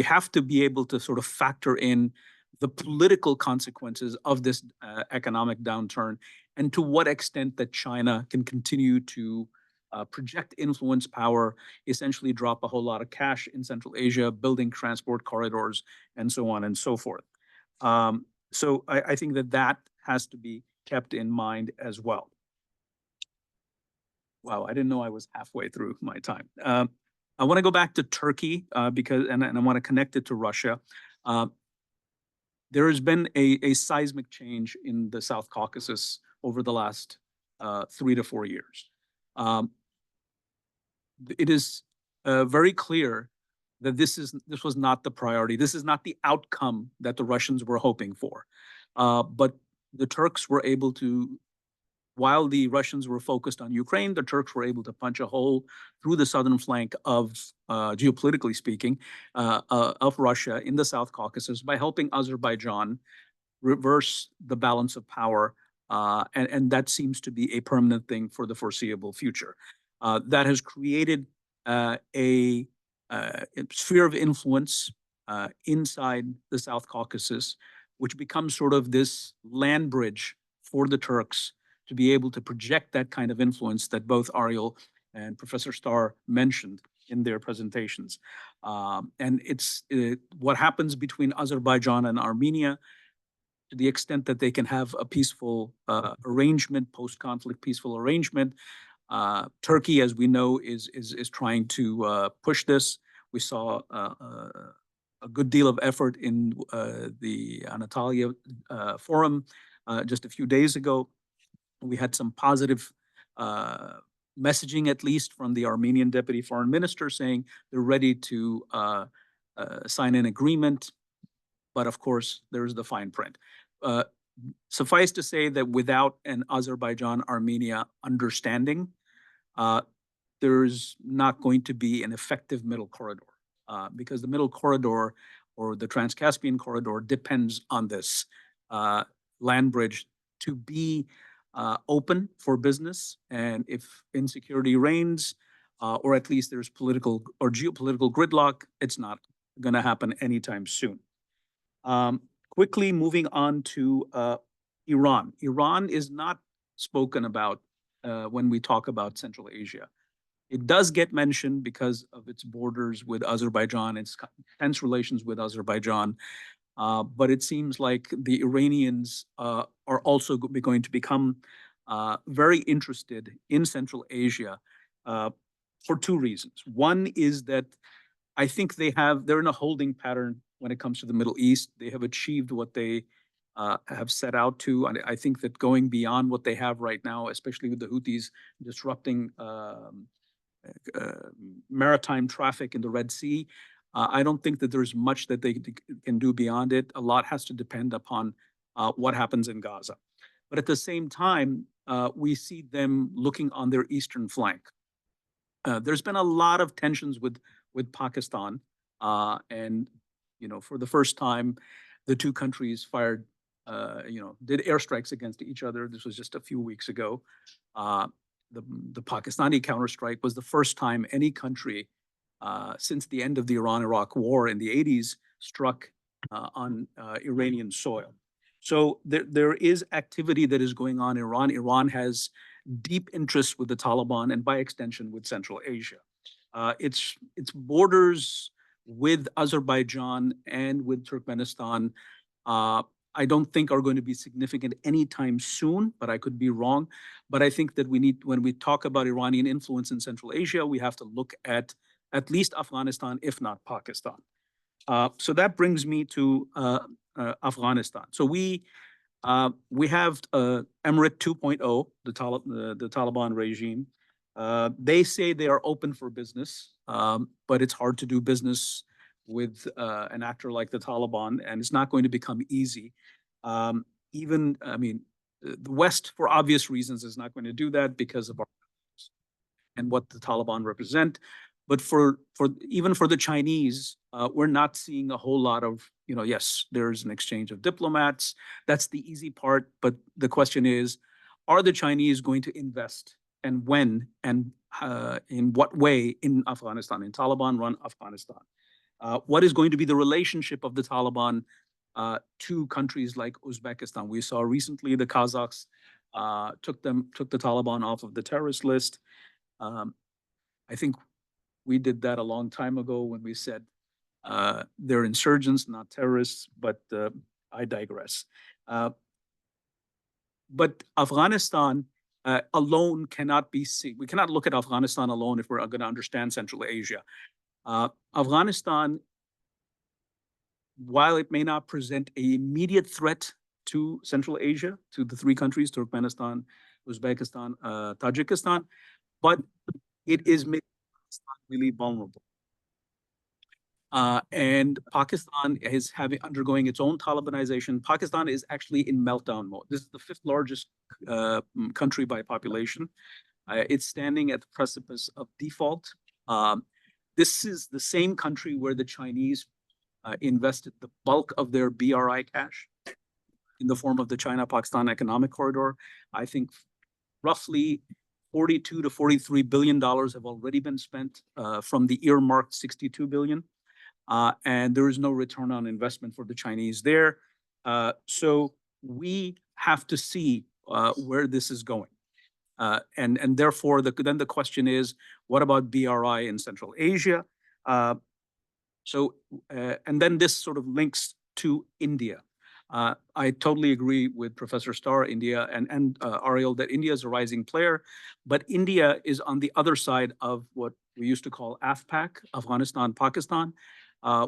E: have to be able to sort of factor in the political consequences of this economic downturn, and to what extent that China can continue to project influence, power, essentially drop a whole lot of cash in Central Asia, building transport corridors, and so on and so forth. So I think that has to be kept in mind as well. Wow, I didn't know I was halfway through my time. I want to go back to Turkey because I want to connect it to Russia. There has been a seismic change in the South Caucasus over the last 3 to 4 years. It is very clear that this was not the priority. This is not the outcome that the Russians were hoping for. But the Turks were able to, while the Russians were focused on Ukraine, the Turks were able to punch a hole through the southern flank of, geopolitically speaking, of Russia in the South Caucasus by helping Azerbaijan reverse the balance of power. And that seems to be a permanent thing for the foreseeable future. That has created a sphere of influence inside the South Caucasus, which becomes sort of this land bridge for the Turks to be able to project that kind of influence that both Ariel and Professor Starr mentioned in their presentations. And it's what happens between Azerbaijan and Armenia, to the extent that they can have a peaceful arrangement, post-conflict peaceful arrangement. Turkey, as we know, is trying to push this. We saw a good deal of effort in the Anatolia Forum just a few days ago. We had some positive messaging, at least from the Armenian Deputy Foreign Minister, saying they're ready to sign an agreement. But of course, there's the fine print. Suffice to say that without an Azerbaijan-Armenia understanding, there's not going to be an effective middle corridor, because the middle corridor or the Trans-Caspian corridor depends on this land bridge to be open for business. And if insecurity reigns, or at least there's political or geopolitical gridlock, it's not going to happen anytime soon. Quickly moving on to Iran. Iran is not spoken about when we talk about Central Asia. It does get mentioned because of its borders with Azerbaijan, its tense relations with Azerbaijan, but it seems like the Iranians are also going to become very interested in Central Asia for two reasons. One is that I think they're in a holding pattern when it comes to the Middle East. They have achieved what they have set out to. And I think that going beyond what they have right now, especially with the Houthis disrupting maritime traffic in the Red Sea, I don't think that there's much that they can do beyond it. A lot has to depend upon what happens in Gaza. But at the same time, we see them looking on their eastern flank. There's been a lot of tensions with Pakistan, and for the first time, the two countries fired, did airstrikes against each other. This was just a few weeks ago. The Pakistani counterstrike was the first time any country since the end of the Iran-Iraq War in the 80s struck on Iranian soil. So there is activity that is going on in Iran. Iran has deep interests with the Taliban and by extension with Central Asia. Its borders with Azerbaijan and with Turkmenistan, I don't think are going to be significant anytime soon, but I could be wrong. But I think that when we talk about Iranian influence in Central Asia, we have to look at least Afghanistan, if not Pakistan. So that brings me to Afghanistan. So we have Emirate 2.0, the Taliban regime. They say they are open for business, but it's hard to do business with an actor like the Taliban, and it's not going to become easy. The West, for obvious reasons, is not going to do that because of our and what the Taliban represent. But even for the Chinese, we're not seeing a whole lot of, yes, there's an exchange of diplomats. That's the easy part. But the question is, are the Chinese going to invest, and when, and in what way in Afghanistan, in Taliban-run Afghanistan? What is going to be the relationship of the Taliban to countries like Uzbekistan? We saw recently the Kazakhs took the Taliban off of the terrorist list. I think we did that a long time ago when we said they're insurgents, not terrorists, but I digress. But Afghanistan alone cannot be seen. We cannot look at Afghanistan alone if we're going to understand Central Asia. Afghanistan, while it may not present an immediate threat to Central Asia, to the three countries, Turkmenistan, Uzbekistan, Tajikistan, but it is really vulnerable. And Pakistan is undergoing its own Talibanization. Pakistan is actually in meltdown mode. This is the fifth largest country by population. It's standing at the precipice of default. This is the same country where the Chinese invested the bulk of their BRI cash in the form of the China-Pakistan Economic Corridor. I think roughly $42 to $43 billion have already been spent from the earmarked $62 billion. And there is no return on investment for the Chinese there. So we have to see where this is going. And therefore, then the question is, what about BRI in Central Asia? And then this sort of links to India. I totally agree with Professor Starr, India, and Ariel, that India is a rising player, but India is on the other side of what we used to call AFPAC, Afghanistan, Pakistan,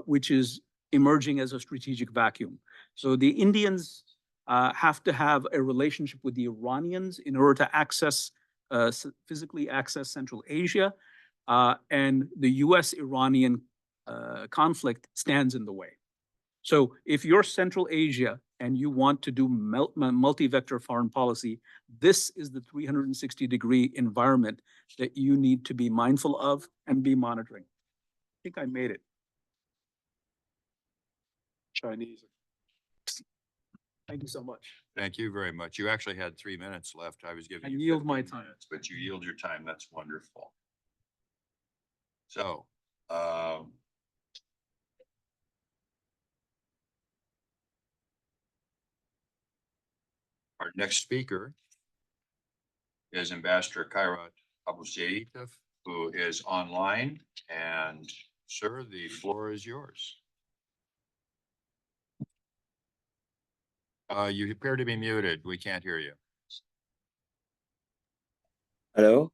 E: which is emerging as a strategic vacuum. So the Indians have to have a relationship with the Iranians in order to access, physically access Central Asia, and the US-Iranian conflict stands in the way. So if you're Central Asia and you want to do multi-vector foreign policy, this is the 360-degree environment that you need to be mindful of and be monitoring. I think I made it.
D: Chinese.
E: Thank you so much.
C: Thank you very much. You actually had 3 minutes left. I was giving
E: I
C: you
E: yield my
C: 15
E: time.
C: minutes, but you yield your time. That's wonderful. So, our next speaker is Ambassador Kairat Abouzeitov, who is online. And sir, the floor is yours. You appear to be muted. We can't hear you.
F: Hello,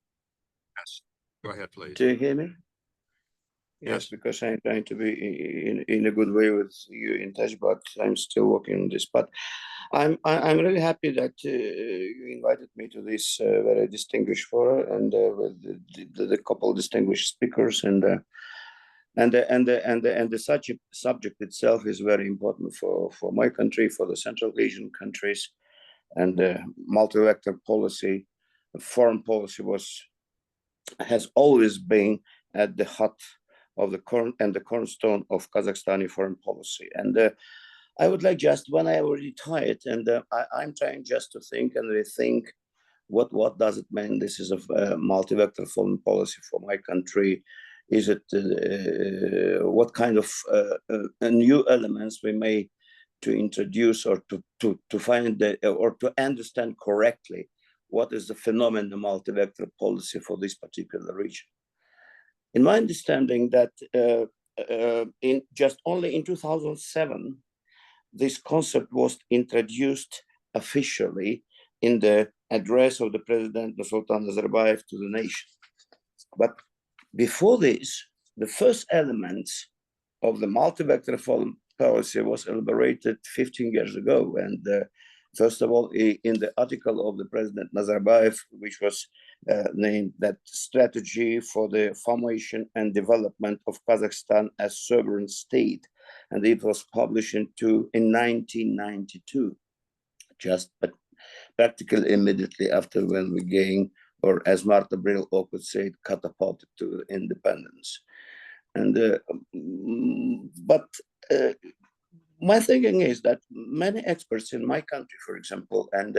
C: Yes. Go ahead, please.
F: do you hear me?
C: Yes.
F: Because I'm trying to be in a good way with you in touch, but I'm still working on this. But I'm really happy that you invited me to this very distinguished forum and with the couple distinguished speakers and the subject itself is very important for my country, for the Central Asian countries, and multi-vector policy, foreign policy has always been at the heart of the cornerstone of Kazakhstani foreign policy. And I would like just, when I already retired, and I'm trying just to think and rethink what does it mean? This is a multi-vector foreign policy for my country. Is it what kind of new elements we may to introduce or to find or to understand correctly what is the phenomenon of multi-vector policy for this particular region? In my understanding that in just only in 2007, this concept was introduced officially in the address of the President Nursultan Nazarbayev to the nation. But before this, the first elements of the multi-vector foreign policy was elaborated 15 years ago. And first of all, in the article of the President Nazarbayev, which was named that strategy for the formation and development of Kazakhstan as sovereign state. And it was published in 1992, just practically immediately after when we gained, or as Marta Brillo could say, catapulted to independence. And my thinking is that many experts in my country, for example, and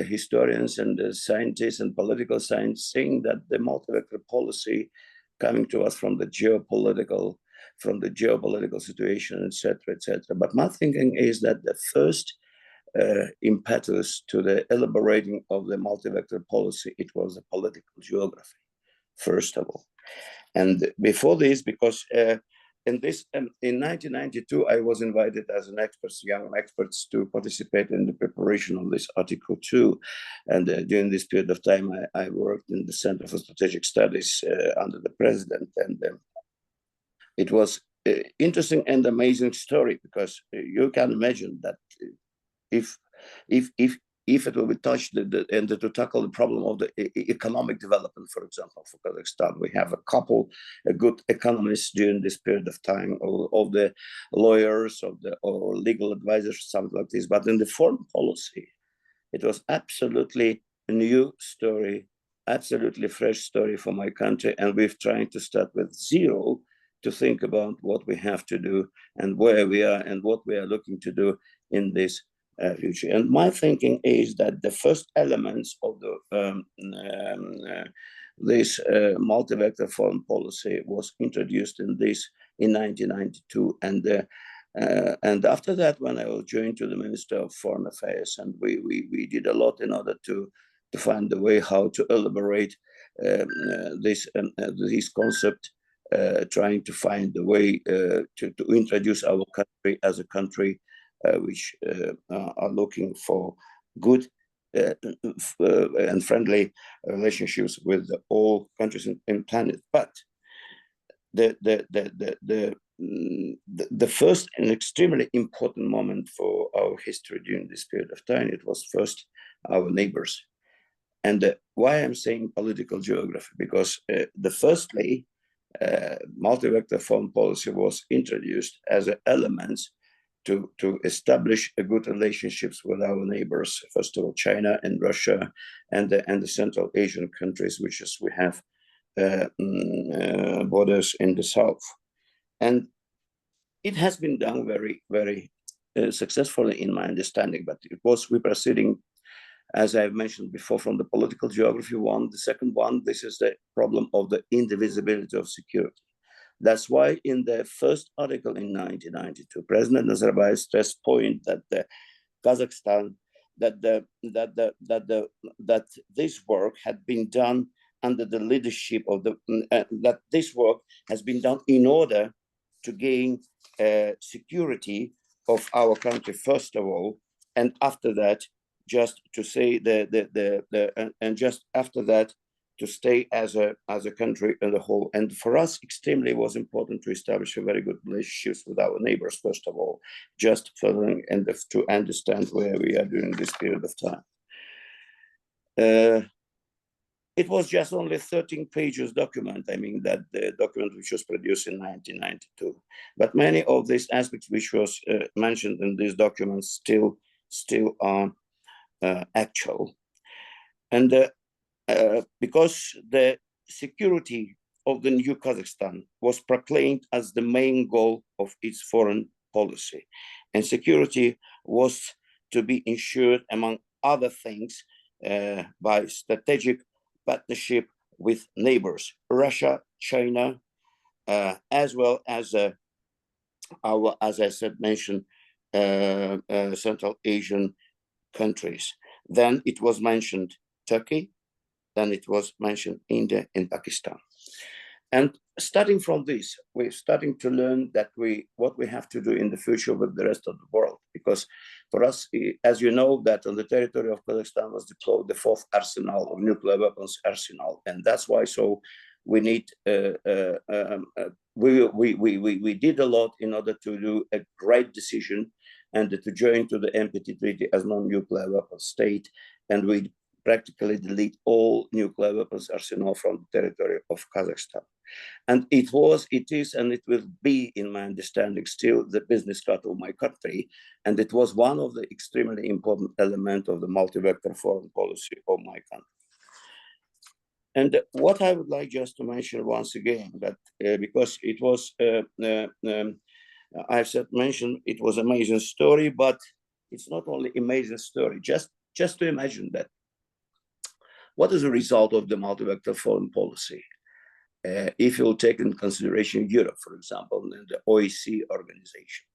F: historians and scientists and political science saying that the multi-vector policy coming to us from the geopolitical situation, etc., etc. But my thinking is that the first impetus to the elaborating of the multi-vector policy, it was the political geography, first of all. And before this, because in 1992, I was invited as an expert, young experts, to participate in the preparation of this Article 2. And during this period of time, I worked in the Center for Strategic Studies under the president. And it was an interesting and amazing story, because you can imagine that if it will be touched and to tackle the problem of the economic development, for example, for Kazakhstan, we have a good economists during this period of time, of the lawyers, or legal advisors, something like this. But in the foreign policy, it was absolutely a new story, absolutely fresh story for my country. And we're trying to start with zero to think about what we have to do and where we are and what we are looking to do in this future. And my thinking is that the first elements of this multi-vector foreign policy was introduced in 1992, and after that, when I was joined to the Minister of Foreign Affairs, and we did a lot in order to find the way how to elaborate this concept, trying to find the way to introduce our country as a country which are looking for good and friendly relationships with all countries in planet. But the first and extremely important moment for our history during this period of time, it was first our neighbors. And why I'm saying political geography, because the firstly, multi-vector foreign policy was introduced as an element to establish a good relationships with our neighbors, first of all, China and Russia and the Central Asian countries, which is we have borders in the south. And it has been done very, very successfully in my understanding, but it was we proceeding, as I've mentioned before, from the political geography one. The second one, this is the problem of the indivisibility of security. That's why in the first article in 1992, President Nazarbayev stressed point that the Kazakhstan, that this work had been done under the leadership of that this work has been done in order to gain security of our country first of all, and after that, just to say and just after that, to stay as a country as a whole. And for us, extremely was important to establish a very good relationships with our neighbors, first of all, just following and to understand where we are during this period of time. It was just only 13 pages document. I mean, that the document which was produced in 1992. But many of these aspects which was mentioned in these documents still are actual. And because the security of the new Kazakhstan was proclaimed as the main goal of its foreign policy. And security was to be ensured, among other things, by strategic partnership with neighbors, Russia, China, as well as our, as I said, mentioned, Central Asian countries. Then it was mentioned Turkey, then it was mentioned India and Pakistan. And starting from this, we're starting to learn that what we have to do in the future with the rest of the world. Because for us, as you know, that on the territory of Kazakhstan was deployed the fourth arsenal of nuclear weapons arsenal. And that's why we need, we did a lot in order to do a great decision and to join to the NPT treaty as non-nuclear weapon state. And we practically delete all nuclear weapons arsenal from the territory of Kazakhstan. And it is, and it will be, in my understanding, still the business card of my country. And it was one of the extremely important elements of the multi-vector foreign policy of my country. And what I would like just to mention once again, that because it was, I've mentioned it was an amazing story, but it's not only amazing story. Just to imagine that. What is the result of the multi-vector foreign policy? If you'll take in consideration Europe, for example, and the OEC organization.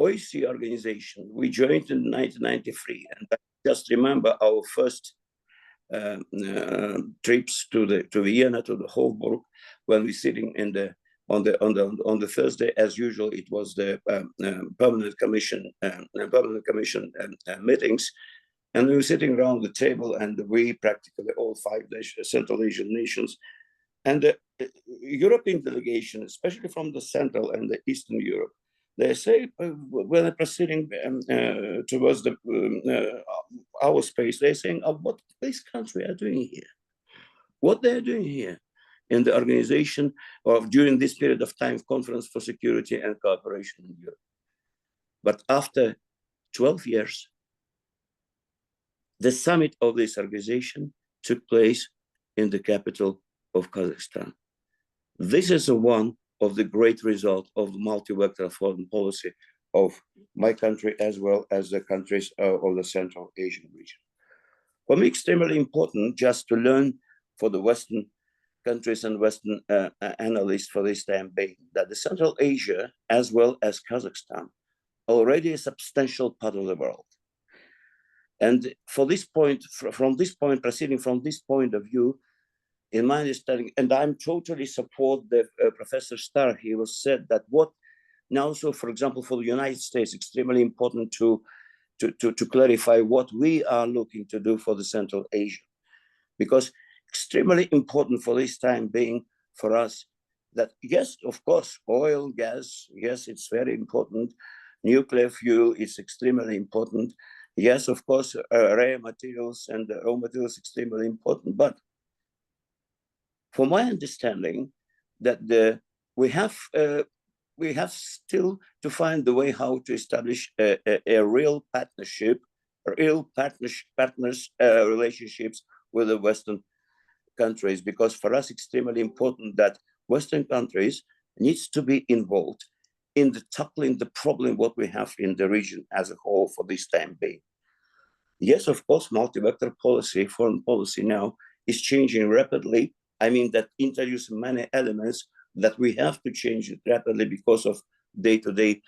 F: OEC organization, we joined in 1993, and I just remember our first trips to Vienna, to the Hofburg, when we're sitting on the Thursday, as usual, it was the permanent commission meetings. And we were sitting around the table, and we practically all 5 Central Asian nations, and the European delegation, especially from the Central and the Eastern Europe, they say when they're proceeding towards our space, they're saying, "What this country are doing here? What they're doing here in the organization of during this period of time, Conference for Security and Cooperation in Europe." But after 12 years. The summit of this organization took place in the capital of Kazakhstan. This is one of the great results of the multi-vector foreign policy of my country, as well as the countries of the Central Asian region. For me, extremely important just to learn for the Western countries and Western analysts for this time being that the Central Asia, as well as Kazakhstan, already a substantial part of the world. And for this point, proceeding from this point of view, in my understanding, and I'm totally support the Professor Starr, he was said that what now, so for example, for the United States, extremely important to to clarify what we are looking to do for the Central Asia, because extremely important for this time being for us that, yes, of course, oil, gas, yes, it's very important. Nuclear fuel is extremely important. Yes, of course, rare materials and raw materials extremely important. But for my understanding, that we have still to find the way how to establish a real partnership, partners relationships with the Western countries, because for us extremely important that Western countries needs to be involved in the tackling the problem what we have in the region as a whole for this time being. Yes, of course, multi-vector policy, foreign policy now is changing rapidly. I mean, that introduces many elements that we have to change it rapidly because of day-to-day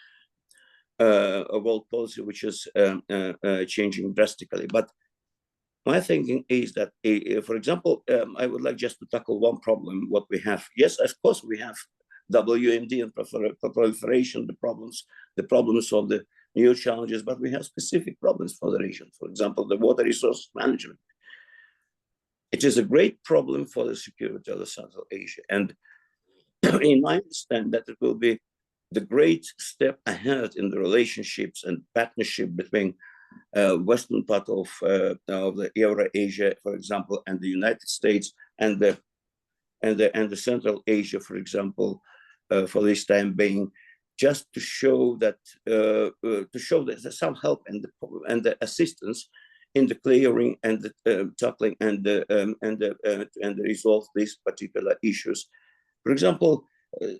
F: world policy, which is changing drastically. But my thinking is that, for example, I would like just to tackle one problem, what we have. Yes, of course, we have WMD and proliferation, the problems of the new challenges, but we have specific problems for the region. For example, the water resource management. It is a great problem for the security of the Central Asia. And in my understanding, that it will be the great step ahead in the relationships and partnership between western part of the Eurasia, for example, and the United States and the Central Asia, for example, for this time being, just to show that there's some help and the assistance in the clearing and the tackling and the resolve these particular issues. For example,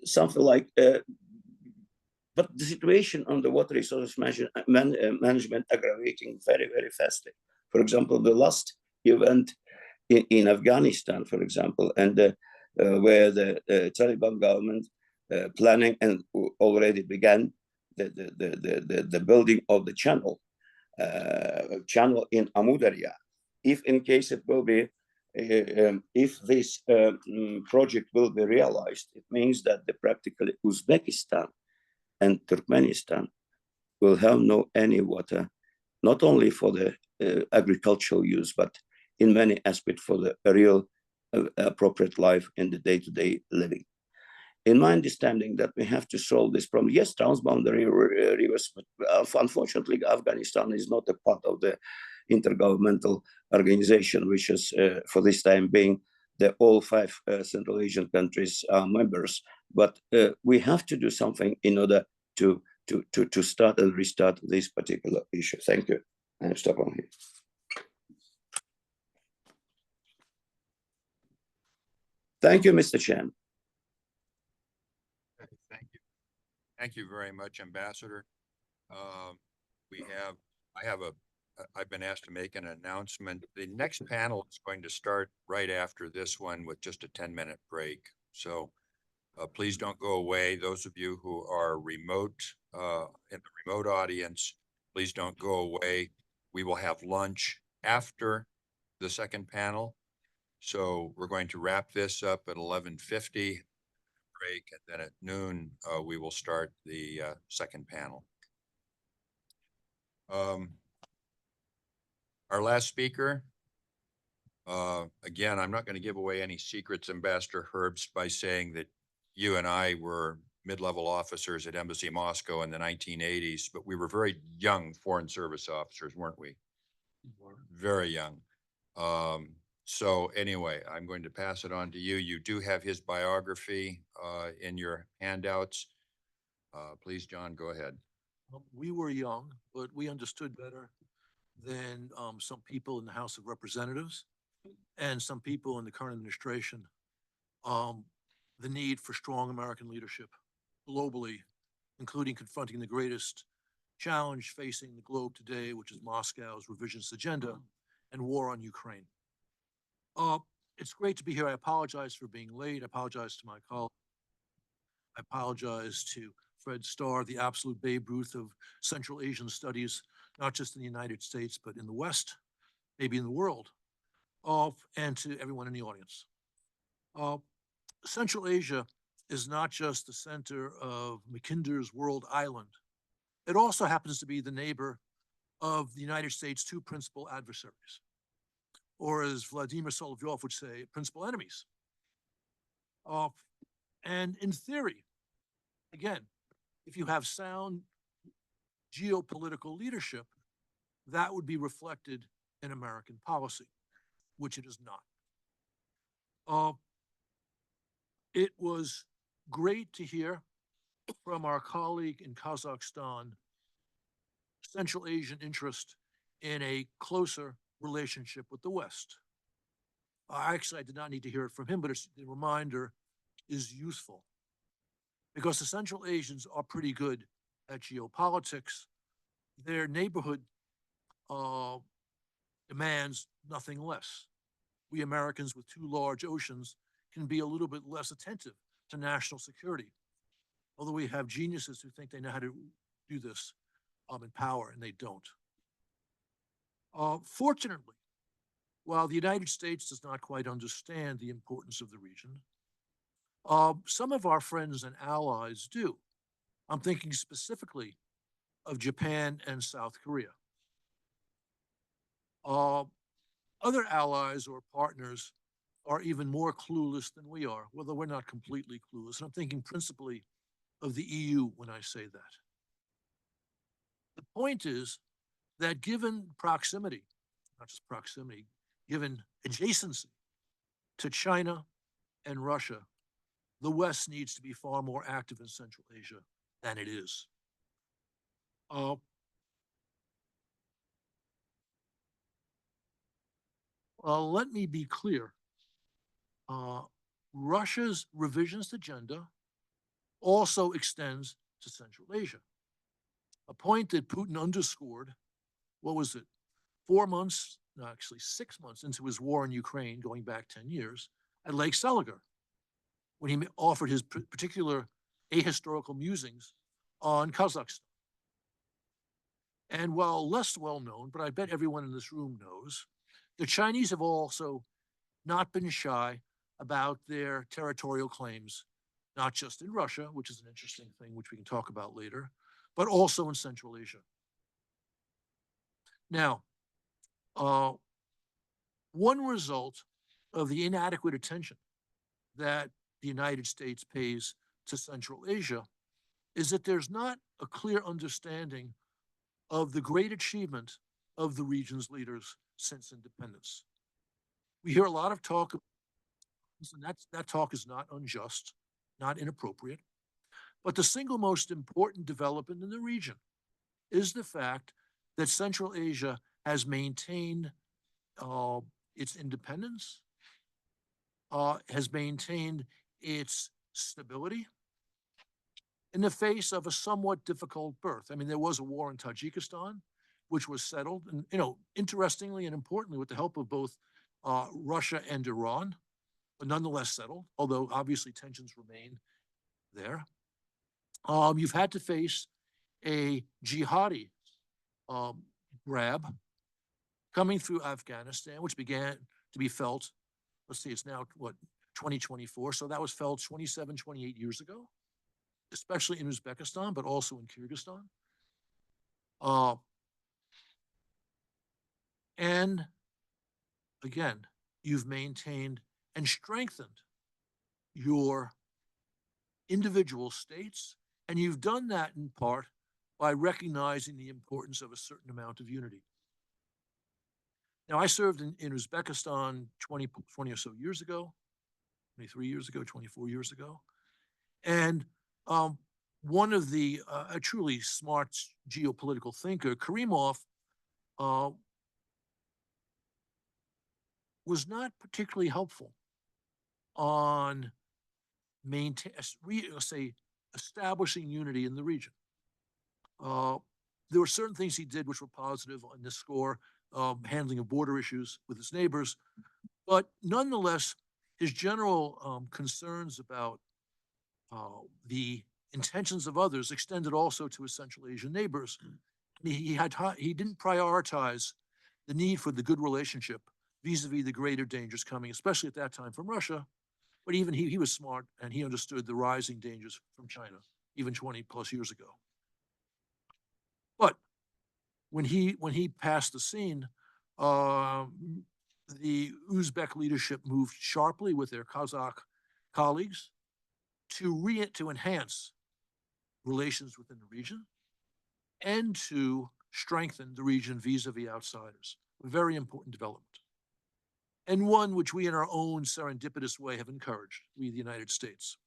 F: something like. But the situation on the water resources management aggravating very, very fastly. For example, the last event in Afghanistan, for example, and where the Taliban government planning and already began the building of the channel in Amu Darya. If in case it will be, if this project will be realized, it means that practically Uzbekistan and Turkmenistan will have no any water, not only for the agricultural use, but in many aspects for the real appropriate life in the day-to-day living. In my understanding that we have to solve this problem. Yes, transboundary rivers, but unfortunately, Afghanistan is not a part of the intergovernmental organization, which is for this time being the all 5 Central Asian countries are members. But we have to do something in order to start and restart this particular issue. Thank you. I'll stop on here. Thank you, Mr. Chairman.
C: Thank you. Thank you very much, Ambassador. I've been asked to make an announcement. The next panel is going to start right after this one with just a 10-minute break. So please don't go away. Those of you who are remote, in the remote audience, please don't go away. We will have lunch after the second panel. So we're going to wrap this up at 11:50 break, and then at noon, we will start the second panel. Our last speaker, again, I'm not going to give away any secrets, Ambassador Herbst, by saying that you and I were mid-level officers at Embassy Moscow in the 1980s, but we were very young Foreign Service officers, weren't we? Very young. So anyway, I'm going to pass it on to you. You do have his biography in your handouts. Please, John, go ahead.
G: We were young, but we understood better than some people in the House of Representatives and some people in the current administration the need for strong American leadership globally, including confronting the greatest challenge facing the globe today, which is Moscow's revisionist agenda and war on Ukraine. It's great to be here. I apologize for being late. I apologize to my colleagues. I apologize to Fred Starr, the absolute Babe Ruth of Central Asian studies, not just in the United States, but in the West, maybe in the world, and to everyone in the audience. Central Asia is not just the center of Mackinder's world island. It also happens to be the neighbor of the United States' two principal adversaries, or as Vladimir Solovyov would say, principal enemies. And in theory, again, if you have sound geopolitical leadership, that would be reflected in American policy, which it is not. It was great to hear from our colleague in Kazakhstan Central Asian interest in a closer relationship with the West. Actually, I did not need to hear it from him, but the reminder is useful because the Central Asians are pretty good at geopolitics. Their neighborhood demands nothing less. We Americans with two large oceans can be a little bit less attentive to national security, although we have geniuses who think they know how to do this in power, and they don't. Fortunately, while the United States does not quite understand the importance of the region, some of our friends and allies do. I'm thinking specifically of Japan and South Korea. Other allies or partners are even more clueless than we are, although we're not completely clueless. And I'm thinking principally of the EU when I say that. The point is that given proximity, not just proximity, given adjacency to China and Russia, the West needs to be far more active in Central Asia than it is. Let me be clear. Russia's revisionist agenda also extends to Central Asia, a point that Putin underscored, what was it, 4 months, no, actually 6 months into his war in Ukraine, going back 10 years, at Lake Seliger, when he offered his particular ahistorical musings on Kazakhstan. And while less well known, but I bet everyone in this room knows, the Chinese have also not been shy about their territorial claims, not just in Russia, which is an interesting thing, which we can talk about later, but also in Central Asia. Now, one result of the inadequate attention that the United States pays to Central Asia is that there's not a clear understanding of the great achievement of the region's leaders since independence. We hear a lot of talk, and that talk is not unjust, not inappropriate, but the single most important development in the region is the fact that Central Asia has maintained its independence, has maintained its stability in the face of a somewhat difficult birth. I mean, there was a war in Tajikistan, which was settled, and interestingly and importantly, with the help of both Russia and Iran, but nonetheless settled, although obviously tensions remain there. You've had to face a jihadi grab coming through Afghanistan, which began to be felt, let's see, it's now, 2024. So that was felt 27, 28 years ago, especially in Uzbekistan, but also in Kyrgyzstan. And again, you've maintained and strengthened your individual states, and you've done that in part by recognizing the importance of a certain amount of unity. Now, I served in Uzbekistan 20 or so years ago, 23 years ago, 24 years ago. And one of the, a truly smart geopolitical thinker, Karimov, was not particularly helpful on establishing unity in the region. There were certain things he did which were positive on this score, handling of border issues with his neighbors, but nonetheless, his general concerns about the intentions of others extended also to his Central Asian neighbors. He didn't prioritize the need for the good relationship vis-a-vis the greater dangers coming, especially at that time from Russia. But even he was smart, and he understood the rising dangers from China, even 20 plus years ago. But when he passed the scene, the Uzbek leadership moved sharply with their Kazakh colleagues to enhance relations within the region and to strengthen the region vis-a-vis outsiders. A very important development. And one which we in our own serendipitous way have encouraged, we the United States.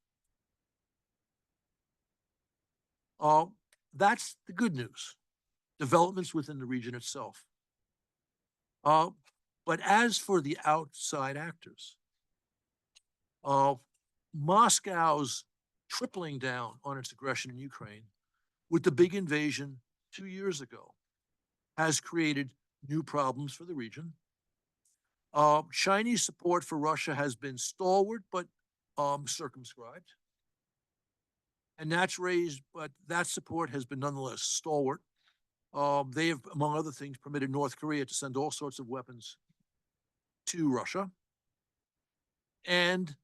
G: That's the good news, developments within the region itself. But as for the outside actors, Moscow's tripling down on its aggression in Ukraine with the big invasion 2 years ago has created new problems for the region. Chinese support for Russia has been stalwart but circumscribed. And that's raised, but that support has been nonetheless stalwart. They have, among other things, permitted North Korea to send all sorts of weapons to Russia. And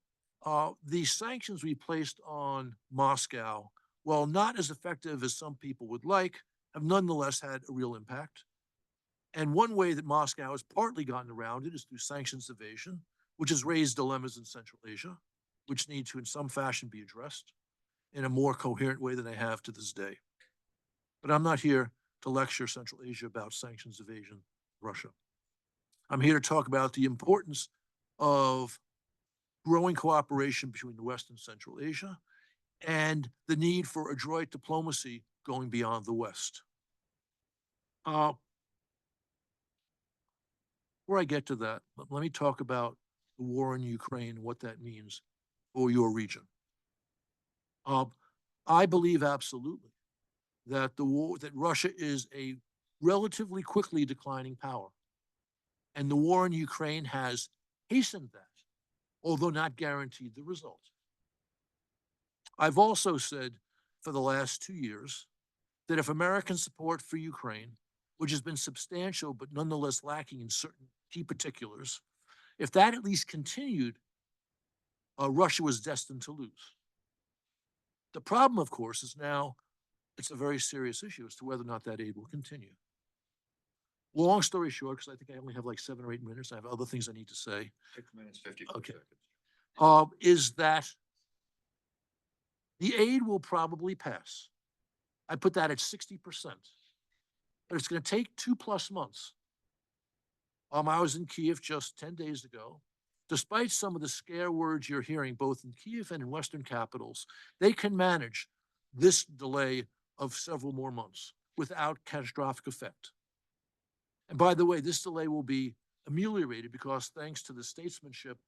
G: the sanctions we placed on Moscow, while not as effective as some people would like, have nonetheless had a real impact. And one way that Moscow has partly gotten around it is through sanctions evasion, which has raised dilemmas in Central Asia, which need to, in some fashion, be addressed in a more coherent way than they have to this day. But I'm not here to lecture Central Asia about sanctions evasion, Russia. I'm here to talk about the importance of growing cooperation between the West and Central Asia and the need for adroit diplomacy going beyond the West. Before I get to that, let me talk about the war in Ukraine and what that means for your region. I believe absolutely that that Russia is a relatively quickly declining power. And the war in Ukraine has hastened that, although not guaranteed the result. I've also said for the last 2 years that if American support for Ukraine, which has been substantial but nonetheless lacking in certain key particulars, if that at least continued, Russia was destined to lose. The problem, of course, is now it's a very serious issue as to whether or not that aid will continue. Long story short, because I think I only have like 7 or 8 minutes, I have other things I need to say.
C: 6 minutes, 50
G: Okay.
C: seconds.
G: Is that the aid will probably pass. I put that at 60%, but it's going to take 2+ months. I was in Kiev just 10 days ago. Despite some of the scare words you're hearing, both in Kiev and in Western capitals, they can manage this delay of several more months without catastrophic effect. And by the way, this delay will be ameliorated because thanks to the statesmanship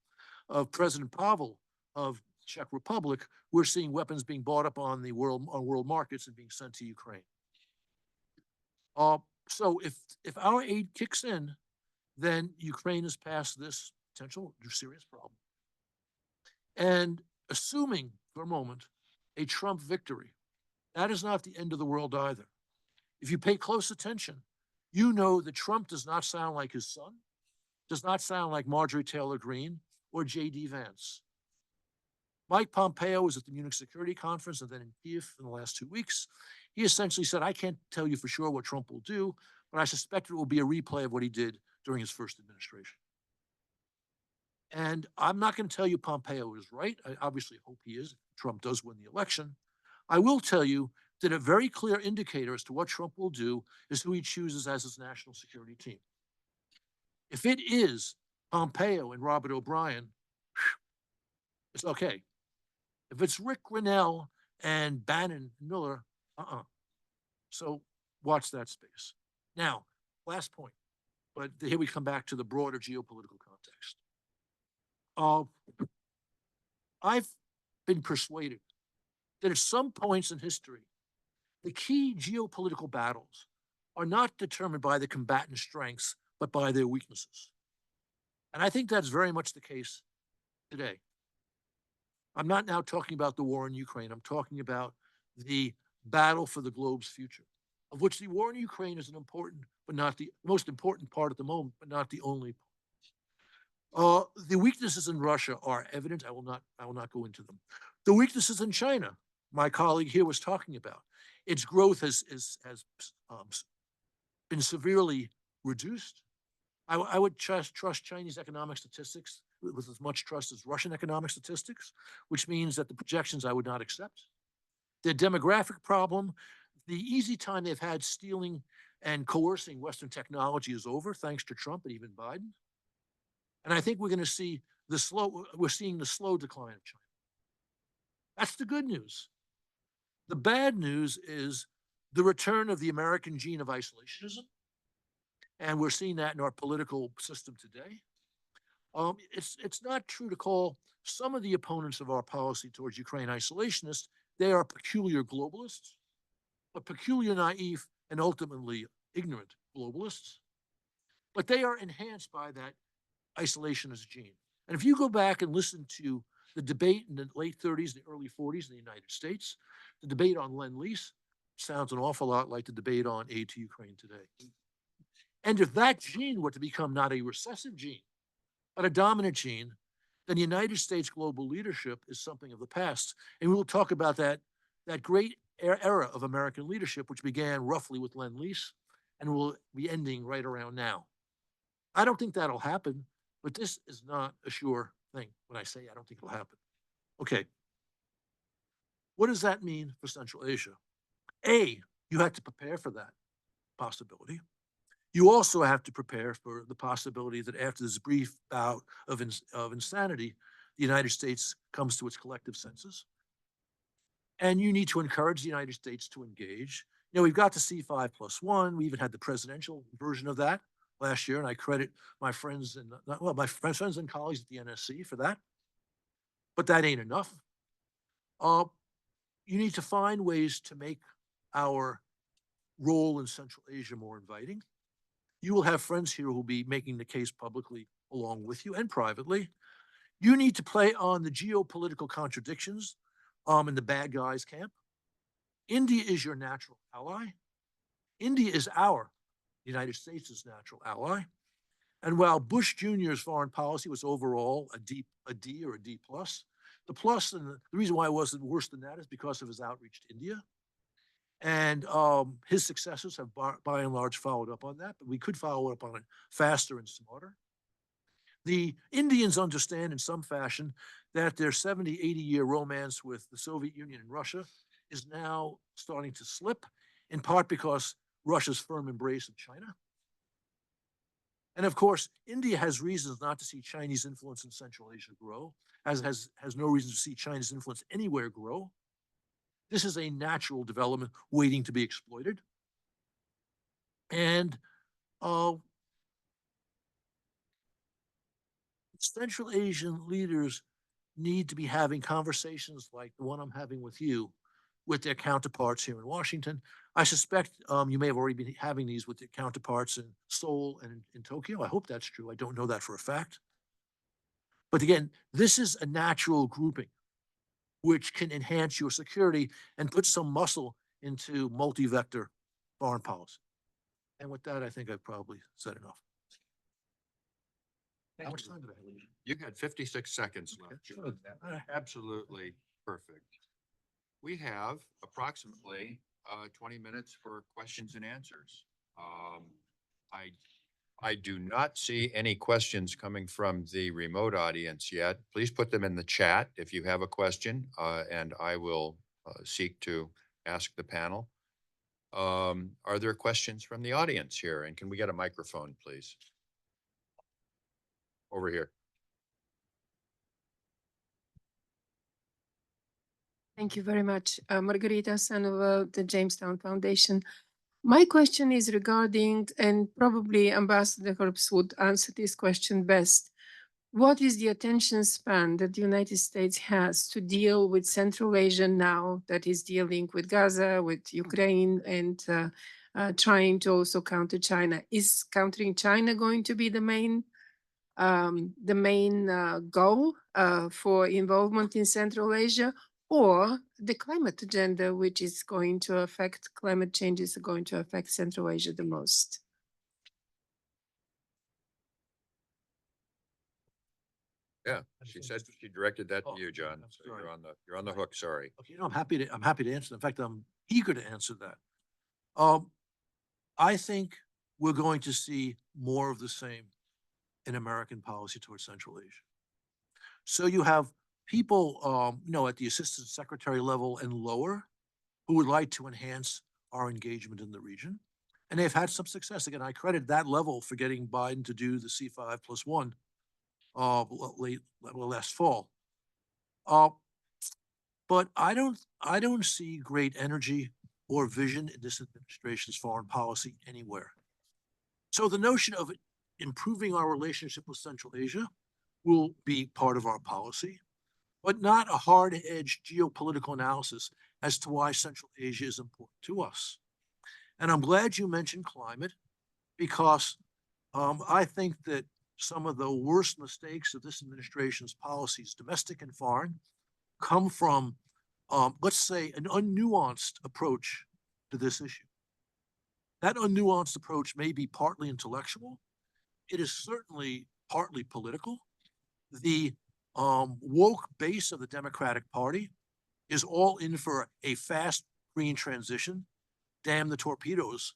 G: of President Pavel of Czech Republic, we're seeing weapons being bought up on the world markets and being sent to Ukraine. So if our aid kicks in, then Ukraine has passed this potential serious problem. And assuming for a moment a Trump victory, that is not the end of the world either. If you pay close attention, you know that Trump does not sound like his son, does not sound like Marjorie Taylor Greene or J.D. Vance. Mike Pompeo was at the Munich Security Conference and then in Kiev in the last 2 weeks. He essentially said, I can't tell you for sure what Trump will do, but I suspect it will be a replay of what he did during his first administration. And I'm not going to tell you Pompeo is right. I obviously hope he is. Trump does win the election. I will tell you that a very clear indicator as to what Trump will do is who he chooses as his national security team. If it is Pompeo and Robert O'Brien, it's okay. If it's Rick Grinnell and Bannon and Miller, So watch that space. Now, last point, but here we come back to the broader geopolitical context. I've been persuaded that at some points in history, the key geopolitical battles are not determined by the combatant strengths, but by their weaknesses. And I think that's very much the case today. I'm not now talking about the war in Ukraine. I'm talking about the battle for the globe's future, of which the war in Ukraine is an important, but not the most important part at the moment, but not the only part. The weaknesses in Russia are evident. I will not go into them. The weaknesses in China, my colleague here was talking about. Its growth has been severely reduced. I would trust Chinese economic statistics with as much trust as Russian economic statistics, which means that the projections I would not accept. Their demographic problem, the easy time they've had stealing and coercing Western technology is over, thanks to Trump and even Biden. And I think we're going to see we're seeing the slow decline of China. That's the good news. The bad news is the return of the American gene of isolationism. And we're seeing that in our political system today. It's not true to call some of the opponents of our policy towards Ukraine isolationists. They are peculiar globalists, but peculiar, naive, and ultimately ignorant globalists. But they are enhanced by that isolationist gene. And if you go back and listen to the debate in the late 30s, the early 40s in the United States, the debate on Lend-Lease sounds an awful lot like the debate on aid to Ukraine today. And if that gene were to become not a recessive gene, but a dominant gene, then the United States global leadership is something of the past. And we will talk about that great era of American leadership, which began roughly with Lend-Lease and will be ending right around now. I don't think that'll happen, but this is not a sure thing when I say I don't think it'll happen. Okay. What does that mean for Central Asia? A, you have to prepare for that possibility. You also have to prepare for the possibility that after this brief bout of insanity, the United States comes to its collective senses. And you need to encourage the United States to engage. You know, we've got the C5+1. We even had the presidential version of that last year, and I credit my friends and my friends and colleagues at the NSC for that. But that ain't enough. You need to find ways to make our role in Central Asia more inviting. You will have friends here who will be making the case publicly along with you and privately. You need to play on the geopolitical contradictions in the bad guys camp. India is your natural ally. India is our United States' natural ally. And while Bush Jr.'s foreign policy was overall a D or a D plus, the plus and the reason why it wasn't worse than that is because of his outreach to India. And his successors have by and large followed up on that, but we could follow up on it faster and smarter. The Indians understand in some fashion that their 70, 80-year romance with the Soviet Union and Russia is now starting to slip, in part because Russia's firm embrace of China. And of course, India has reasons not to see Chinese influence in Central Asia grow, has no reason to see China's influence anywhere grow. This is a natural development waiting to be exploited. And Central Asian leaders need to be having conversations like the one I'm having with you with their counterparts here in Washington. I suspect you may have already been having these with your counterparts in Seoul and in Tokyo. I hope that's true. I don't know that for a fact. But again, this is a natural grouping which can enhance your security and put some muscle into multi-vector foreign policy. And with that, I think I've probably said enough. How much time did I leave?
C: You had 56 seconds left.
G: Sure.
C: Absolutely perfect. We have approximately 20 minutes for questions and answers. I do not see any questions coming from the remote audience yet. Please put them in the chat if you have a question, and I will seek to ask the panel. Are there questions from the audience here? And can we get a microphone, please? Over here.
H: Thank you very much. Margarita Sanova, the Jamestown Foundation. My question is regarding, and probably Ambassador Herbst would answer this question best. What is the attention span that the United States has to deal with Central Asia now that is dealing with Gaza, with Ukraine, and trying to also counter China? Is countering China going to be the main goal for involvement in Central Asia, or the climate agenda, which is going to affect climate changes, are going to affect Central Asia the most?
C: Yeah, she said she directed that to
G: Oh,
C: you, John.
G: I'm
C: So
G: sorry.
C: you're on the hook. Sorry.
G: Okay, no, I'm happy to answer. In fact, I'm eager to answer that. I think we're going to see more of the same in American policy towards Central Asia. So you have people, at the assistant secretary level and lower who would like to enhance our engagement in the region. And they've had some success. Again, I credit that level for getting Biden to do the C5+1 last fall. But I don't see great energy or vision in this administration's foreign policy anywhere. So the notion of improving our relationship with Central Asia will be part of our policy, but not a hard-edged geopolitical analysis as to why Central Asia is important to us. And I'm glad you mentioned climate, because I think that some of the worst mistakes of this administration's policies, domestic and foreign, come from, let's say, an unnuanced approach to this issue. That unnuanced approach may be partly intellectual. It is certainly partly political. The woke base of the Democratic Party is all in for a fast green transition, damn the torpedoes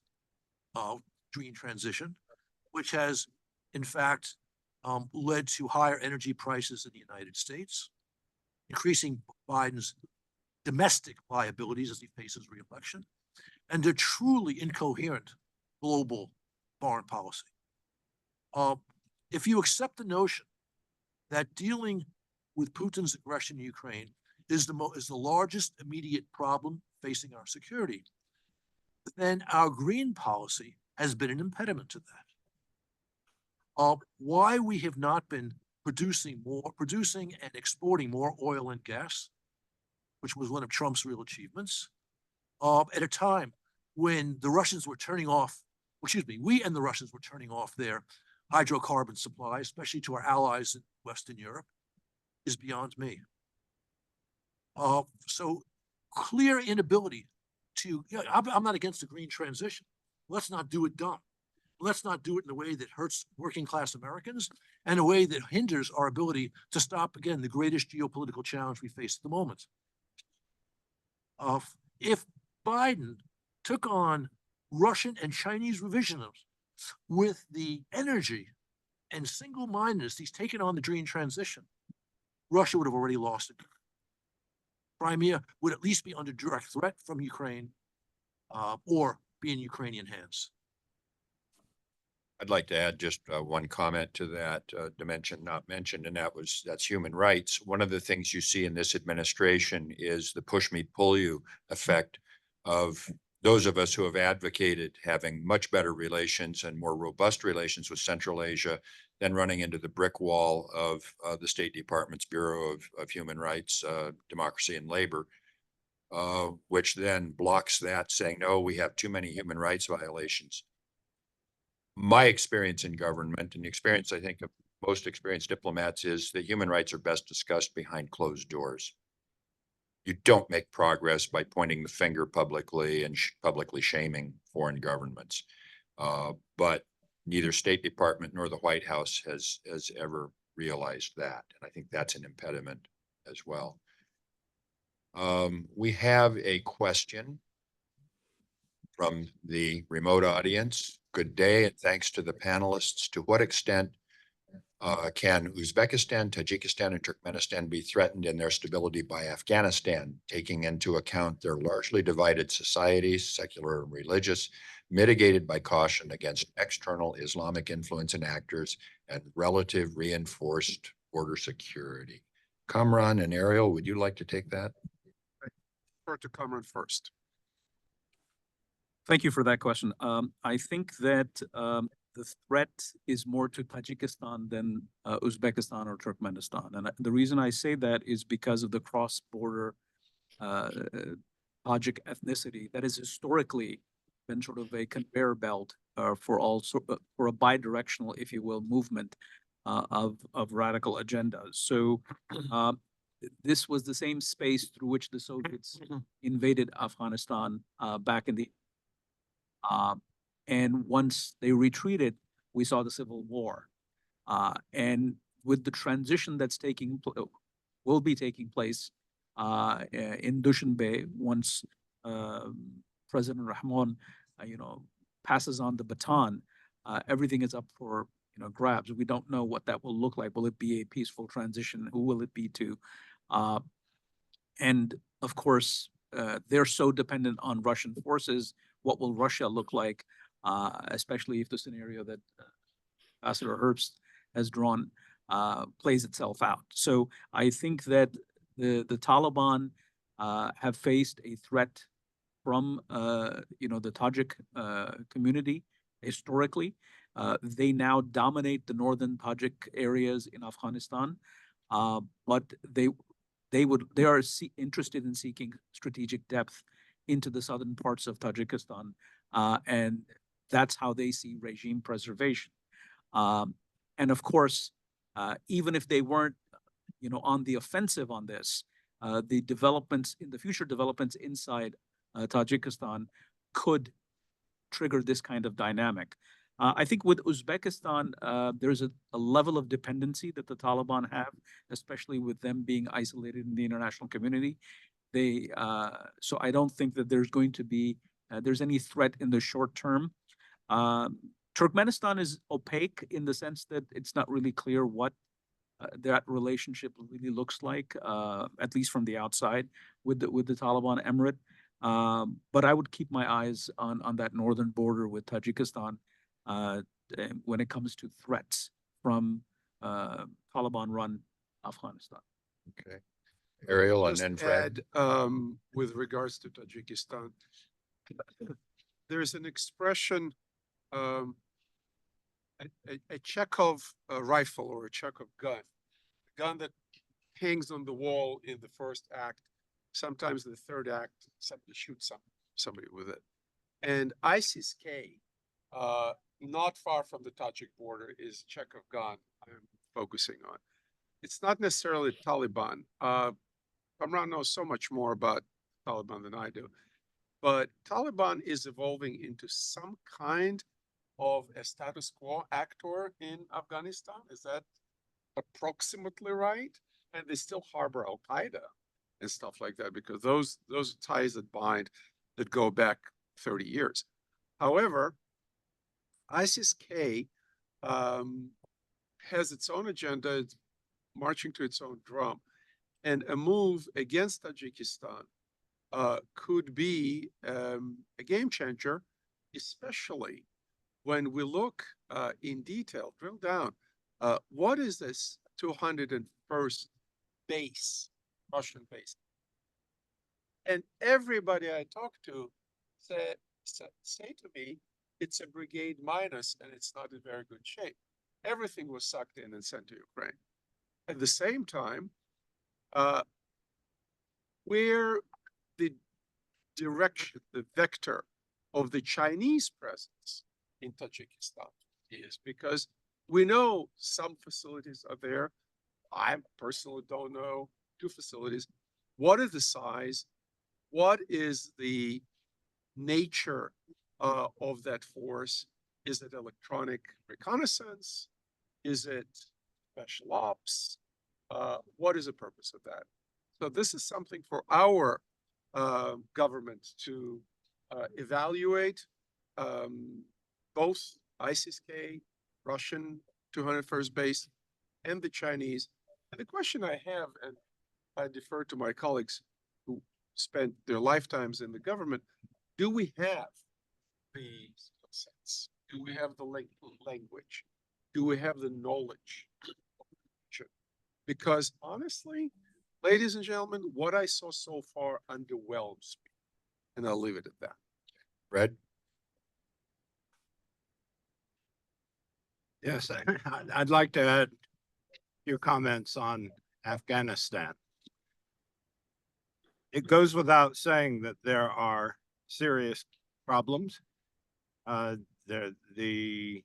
G: green transition, which has, in fact, led to higher energy prices in the United States, increasing Biden's domestic liabilities as he faces re-election, and a truly incoherent global foreign policy. If you accept the notion that dealing with Putin's aggression in Ukraine is the largest immediate problem facing our security, then our green policy has been an impediment to that. Why we have not been producing and exporting more oil and gas, which was one of Trump's real achievements, at a time when the Russians were turning off, we and the Russians were turning off their hydrocarbon supply, especially to our allies in Western Europe, is beyond me. So clear inability to, I'm not against the green transition. Let's not do it dumb. Let's not do it in a way that hurts working class Americans and a way that hinders our ability to stop, again, the greatest geopolitical challenge we face at the moment. If Biden took on Russian and Chinese revisionism with the energy and single-mindedness he's taken on the green transition, Russia would have already lost it. Crimea would at least be under direct threat from Ukraine or be in Ukrainian hands.
C: I'd like to add just one comment to that dimension not mentioned, and that's human rights. One of the things you see in this administration is the push me, pull you effect of those of us who have advocated having much better relations and more robust relations with Central Asia than running into the brick wall of the State Department's Bureau of Human Rights, Democracy and Labor, which then blocks that, saying, no, we have too many human rights violations. My experience in government and the experience, I think, of most experienced diplomats is that human rights are best discussed behind closed doors. You don't make progress by pointing the finger publicly and publicly shaming foreign governments. But neither State Department nor the White House has ever realized that. And I think that's an impediment as well. We have a question from the remote audience. Good day, and thanks to the panelists. To what extent can Uzbekistan, Tajikistan, and Turkmenistan be threatened in their stability by Afghanistan, taking into account their largely divided societies, secular and religious, mitigated by caution against external Islamic influence and actors, and relative reinforced border security? Kamran and Ariel, would you like to take that?
D: Refer to Kamran first.
E: Thank you for that question. I think that the threat is more to Tajikistan than Uzbekistan or Turkmenistan. And the reason I say that is because of the cross-border Tajik ethnicity that has historically been sort of a conveyor belt for a bidirectional, if you will, movement of radical agendas. So this was the same space through which the Soviets invaded Afghanistan back in the and once they retreated, we saw the civil war. And with the transition that's will be taking place in Dushanbe, once President Rahman, passes on the baton, everything is up for, grabs. We don't know what that will look like. Will it be a peaceful transition? Who will it be to? And of course, they're so dependent on Russian forces. What will Russia look like, especially if the scenario that Ambassador Herbst has drawn plays itself out? So I think that the Taliban have faced a threat from the Tajik community historically. They now dominate the northern Tajik areas in Afghanistan, but they are interested in seeking strategic depth into the southern parts of Tajikistan, and that's how they see regime preservation. And of course, even if they weren't, on the offensive on this, the future developments inside Tajikistan could trigger this kind of dynamic. I think with Uzbekistan, there's a level of dependency that the Taliban have, especially with them being isolated in the international community. So I don't think that there's going to be there's any threat in the short term. Turkmenistan is opaque in the sense that it's not really clear what that relationship really looks like, at least from the outside, with the Taliban emirate. But I would keep my eyes on that northern border with Tajikistan when it comes to threats from Taliban-run Afghanistan.
C: Okay. Ariel and
D: Just
C: then Fred.
D: add, with regards to Tajikistan, there's an expression, a Chekhov rifle or a Chekhov gun, a gun that hangs on the wall in the first act. Sometimes in the third act, somebody shoots somebody with it. And ISIS-K, not far from the Tajik border, is Chekhov gun I'm focusing on. It's not necessarily Taliban. Kamran knows so much more about Taliban than I do. But Taliban is evolving into some kind of a status quo actor in Afghanistan. Is that approximately right? And they still harbor Al-Qaeda and stuff like that, because those ties that bind that go back 30 years. However, ISIS-K has its own agenda, it's marching to its own drum, and a move against Tajikistan could be a game changer, especially when we look in detail, drill down, what is this 201st base, Russian base? And everybody I talk to say to me, it's a brigade minus and it's not in very good shape. Everything was sucked in and sent to Ukraine. At the same time, where the direction, the vector of the Chinese presence in Tajikistan is, because we know some facilities are there. I personally don't know 2 facilities. What is the size? What is the nature of that force? Is it electronic reconnaissance? Is it special ops? What is the purpose of that? So this is something for our government to evaluate, both ISIS-K, Russian 201st base, and the Chinese. And the question I have, and I defer to my colleagues who spent their lifetimes in the government, do we have the skill sets? Do we have the language? Do we have the knowledge? Because honestly, ladies and gentlemen, what I saw so far underwhelms me. And I'll leave it at that.
C: Fred.
B: Yes, I'd like to add a few comments on Afghanistan. It goes without saying that there are serious problems. The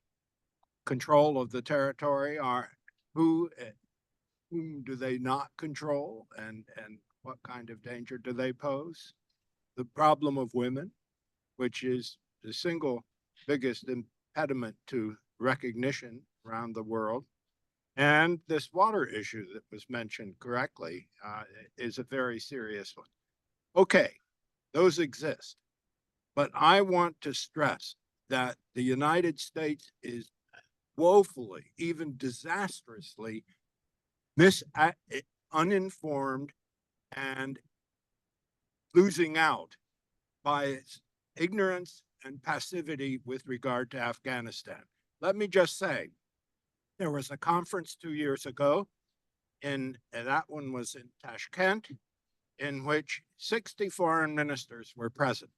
B: control of the territory are whom do they not control, and what kind of danger do they pose? The problem of women, which is the single biggest impediment to recognition around the world. And this water issue that was mentioned correctly is a very serious one. Okay, those exist. But I want to stress that the United States is woefully, even disastrously uninformed and losing out by its ignorance and passivity with regard to Afghanistan. Let me just say, there was a conference 2 years ago, and that one was in Tashkent, in which 60 foreign ministers were present.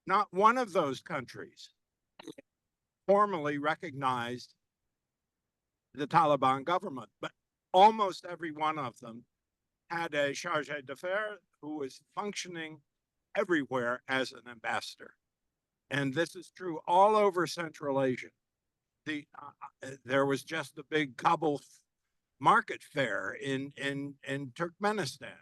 B: Not one of those countries formally recognized the Taliban government, but almost every one of them had a charge d'affaires who was functioning everywhere as an ambassador. And this is true all over Central Asia. There was just a big Kabul market fair in Turkmenistan.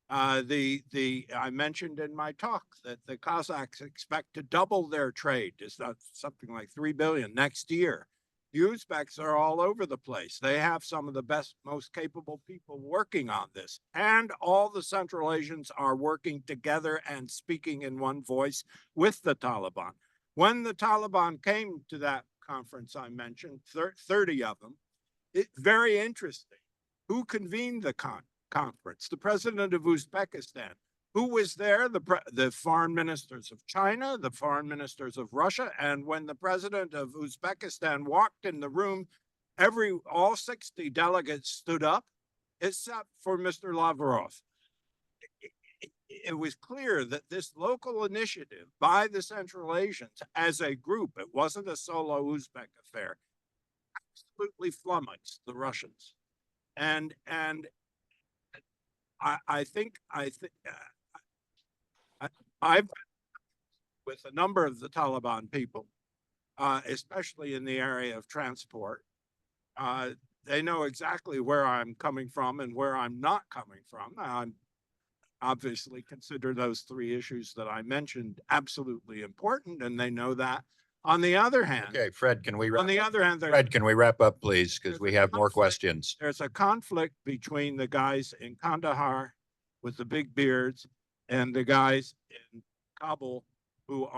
B: I mentioned in my talk that the Kazakhs expect to double their trade. It's something like 3 billion next year. The Uzbeks are all over the place. They have some of the best, most capable people working on this. And all the Central Asians are working together and speaking in one voice with the Taliban. When the Taliban came to that conference I mentioned, 30 of them, very interesting. Who convened the conference? The president of Uzbekistan. Who was there? The foreign ministers of China, the foreign ministers of Russia. And when the president of Uzbekistan walked in the room, all 60 delegates stood up, except for Mr. Lavrov. It was clear that this local initiative by the Central Asians as a group, it wasn't a solo Uzbek affair, absolutely flummoxed the Russians. And I think I've been with a number of the Taliban people, especially in the area of transport. They know exactly where I'm coming from and where I'm not coming from. I'm obviously consider those 3 issues that I mentioned absolutely important, and they know that. On the other hand,
C: Okay, Fred, can we wrap
B: on the
C: up?
B: other hand,
C: Fred, can we wrap up, please? Because
B: there's
C: we
B: a
C: have more
B: conflict.
C: questions.
B: There's a conflict between the guys in Kandahar with the big beards and the guys in Kabul who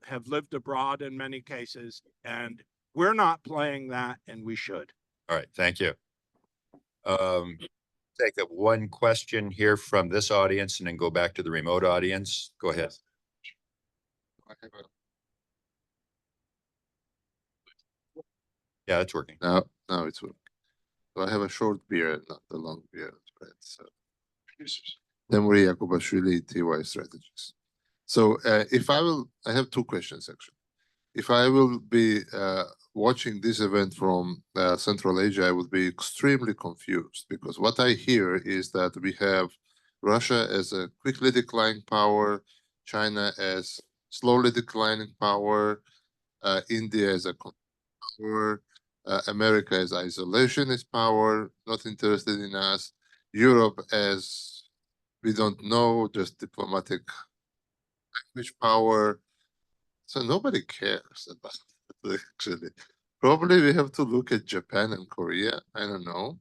B: have lived abroad in many cases, and we're not playing that, and we should.
C: All right, thank you. Take up one question here from this audience and then go back to the remote audience. Go ahead. Yeah, it's working.
I: Now it's working. So I have a short beard, not the long beard, right? So, Temuri Yakubashvili, TY Strategies. So I have 2 questions actually. If I will be watching this event from Central Asia, I would be extremely confused because what I hear is that we have Russia as a quickly declining power, China as slowly declining power, India as a power, America as isolationist power, not interested in us, Europe as we don't know, just diplomatic language power. So nobody cares about it, actually. Probably we have to look at Japan and Korea. I don't know.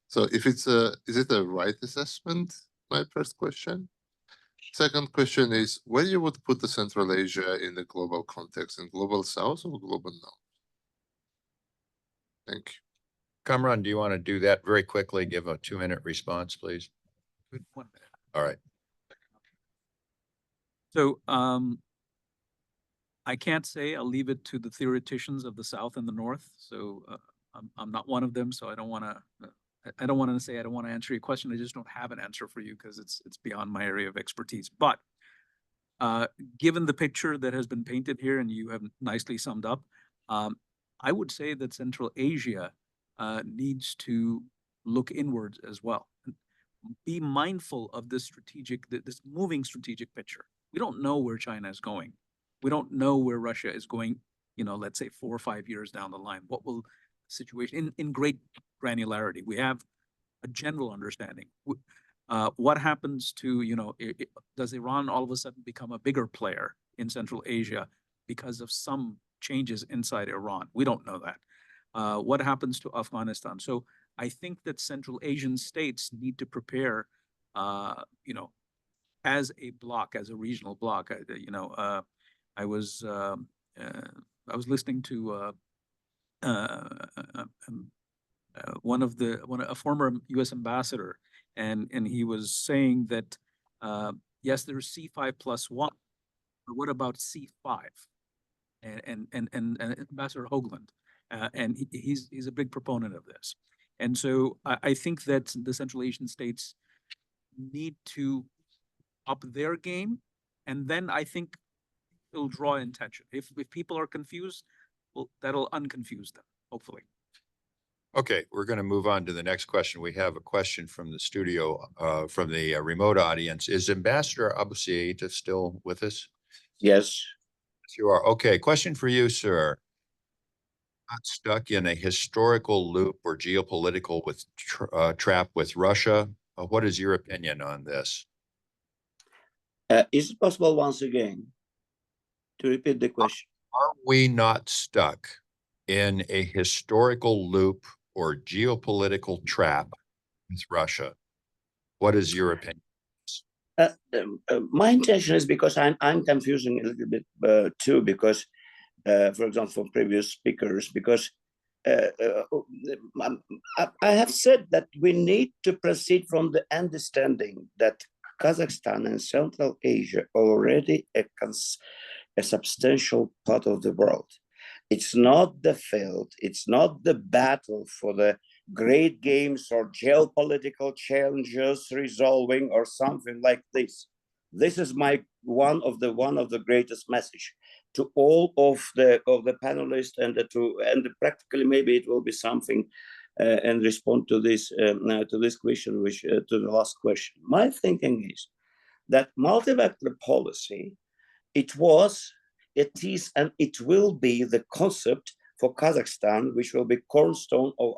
I: So if is it a right assessment? My first question. Second question is, where you would put the Central Asia in the global context, in global South or global North? Thank you.
C: Kamran, do you want to do that very quickly? Give a 2-minute response, please.
E: 1 minute.
C: All right.
E: So I can't say. I'll leave it to the theoreticians of the South and the North. So I'm not one of them. So I don't want to. I don't want to say I don't want to answer your question. I just don't have an answer for you because it's beyond my area of expertise. But given the picture that has been painted here, and you have nicely summed up, I would say that Central Asia needs to look inwards as well. Be mindful of this moving strategic picture. We don't know where China is going. We don't know where Russia is going, let's say 4 or 5 years down the line. What will the situation in great granularity? We have a general understanding. What happens to, does Iran all of a sudden become a bigger player in Central Asia because of some changes inside Iran? We don't know that. What happens to Afghanistan? So I think that Central Asian states need to prepare, as a block, as a regional block. I was listening to a former U.S. ambassador, and he was saying that yes, there's C5+1, but what about C5? And Ambassador Hoagland, and he's a big proponent of this. And so I think that the Central Asian states need to up their game, and then I think it'll draw attention. If people are confused, well, that'll unconfuse them, hopefully.
C: Okay, we're going to move on to the next question. We have a question from the studio, from the remote audience. Is Ambassador Abusiaita still with us?
F: Yes.
C: Yes, you are. Okay, question for you, sir. Not stuck in a historical loop or geopolitical trap with Russia. What is your opinion on this?
F: Is it possible once again to repeat the question?
C: Are we not stuck in a historical loop or geopolitical trap with Russia? What is your opinion?
F: My intention is, because I'm confusing a little bit too, because for example, from previous speakers, because I have said that we need to proceed from the understanding that Kazakhstan and Central Asia are already a substantial part of the world. It's not the field, it's not the battle for the great games or geopolitical challenges resolving or something like this. This is one of the greatest message to all of the panelists, and practically maybe it will be something and respond to this question, which to the last question. My thinking is that multi-vector policy, it is, and it will be the concept for Kazakhstan, which will be cornerstone of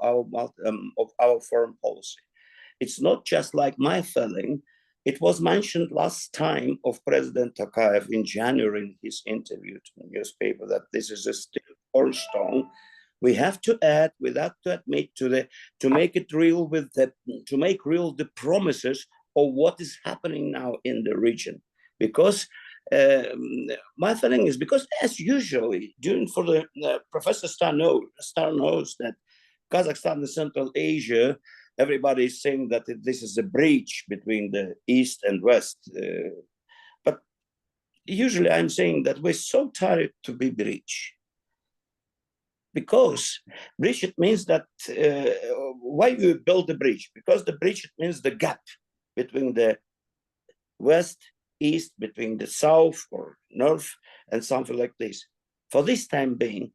F: our foreign policy. It's not just like my feeling. It was mentioned last time of President Tokayev in January in his interview to the newspaper that this is a still cornerstone. We have to add, we have to admit to make it real to make real the promises of what is happening now in the region. Because my feeling is, because as usually Professor Starr knows that Kazakhstan and Central Asia, everybody is saying that this is a breach between the East and West. But usually I'm saying that we're so tired to be breach. Because breach, it means that, why you build a breach? Because the breach, it means the gap between the West, East, between the South or North, and something like this. For this time being,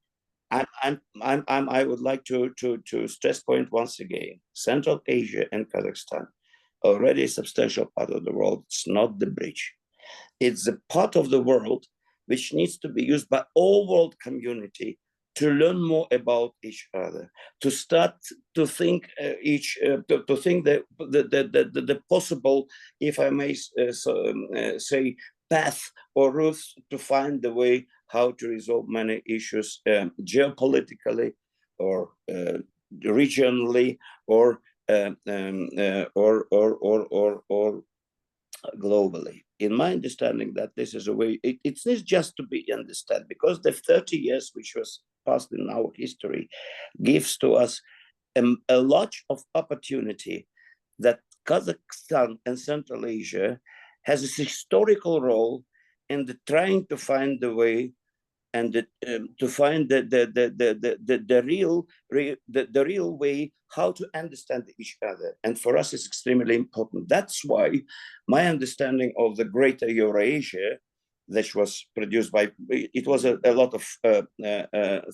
F: I would like to stress point once again: Central Asia and Kazakhstan already a substantial part of the world. It's not the bridge. It's a part of the world which needs to be used by all world community to learn more about each other, to start to think to think the possible, if I may say, path or routes to find the way how to resolve many issues geopolitically or regionally or globally. In my understanding, that this is a way, it needs just to be understood, because the 30 years which was passed in our history gives to us a lot of opportunity that Kazakhstan and Central Asia has a historical role in trying to find the way and to find the real way how to understand each other. And for us, it's extremely important. That's why my understanding of the Greater Eurasia, that was produced by, it was a lot of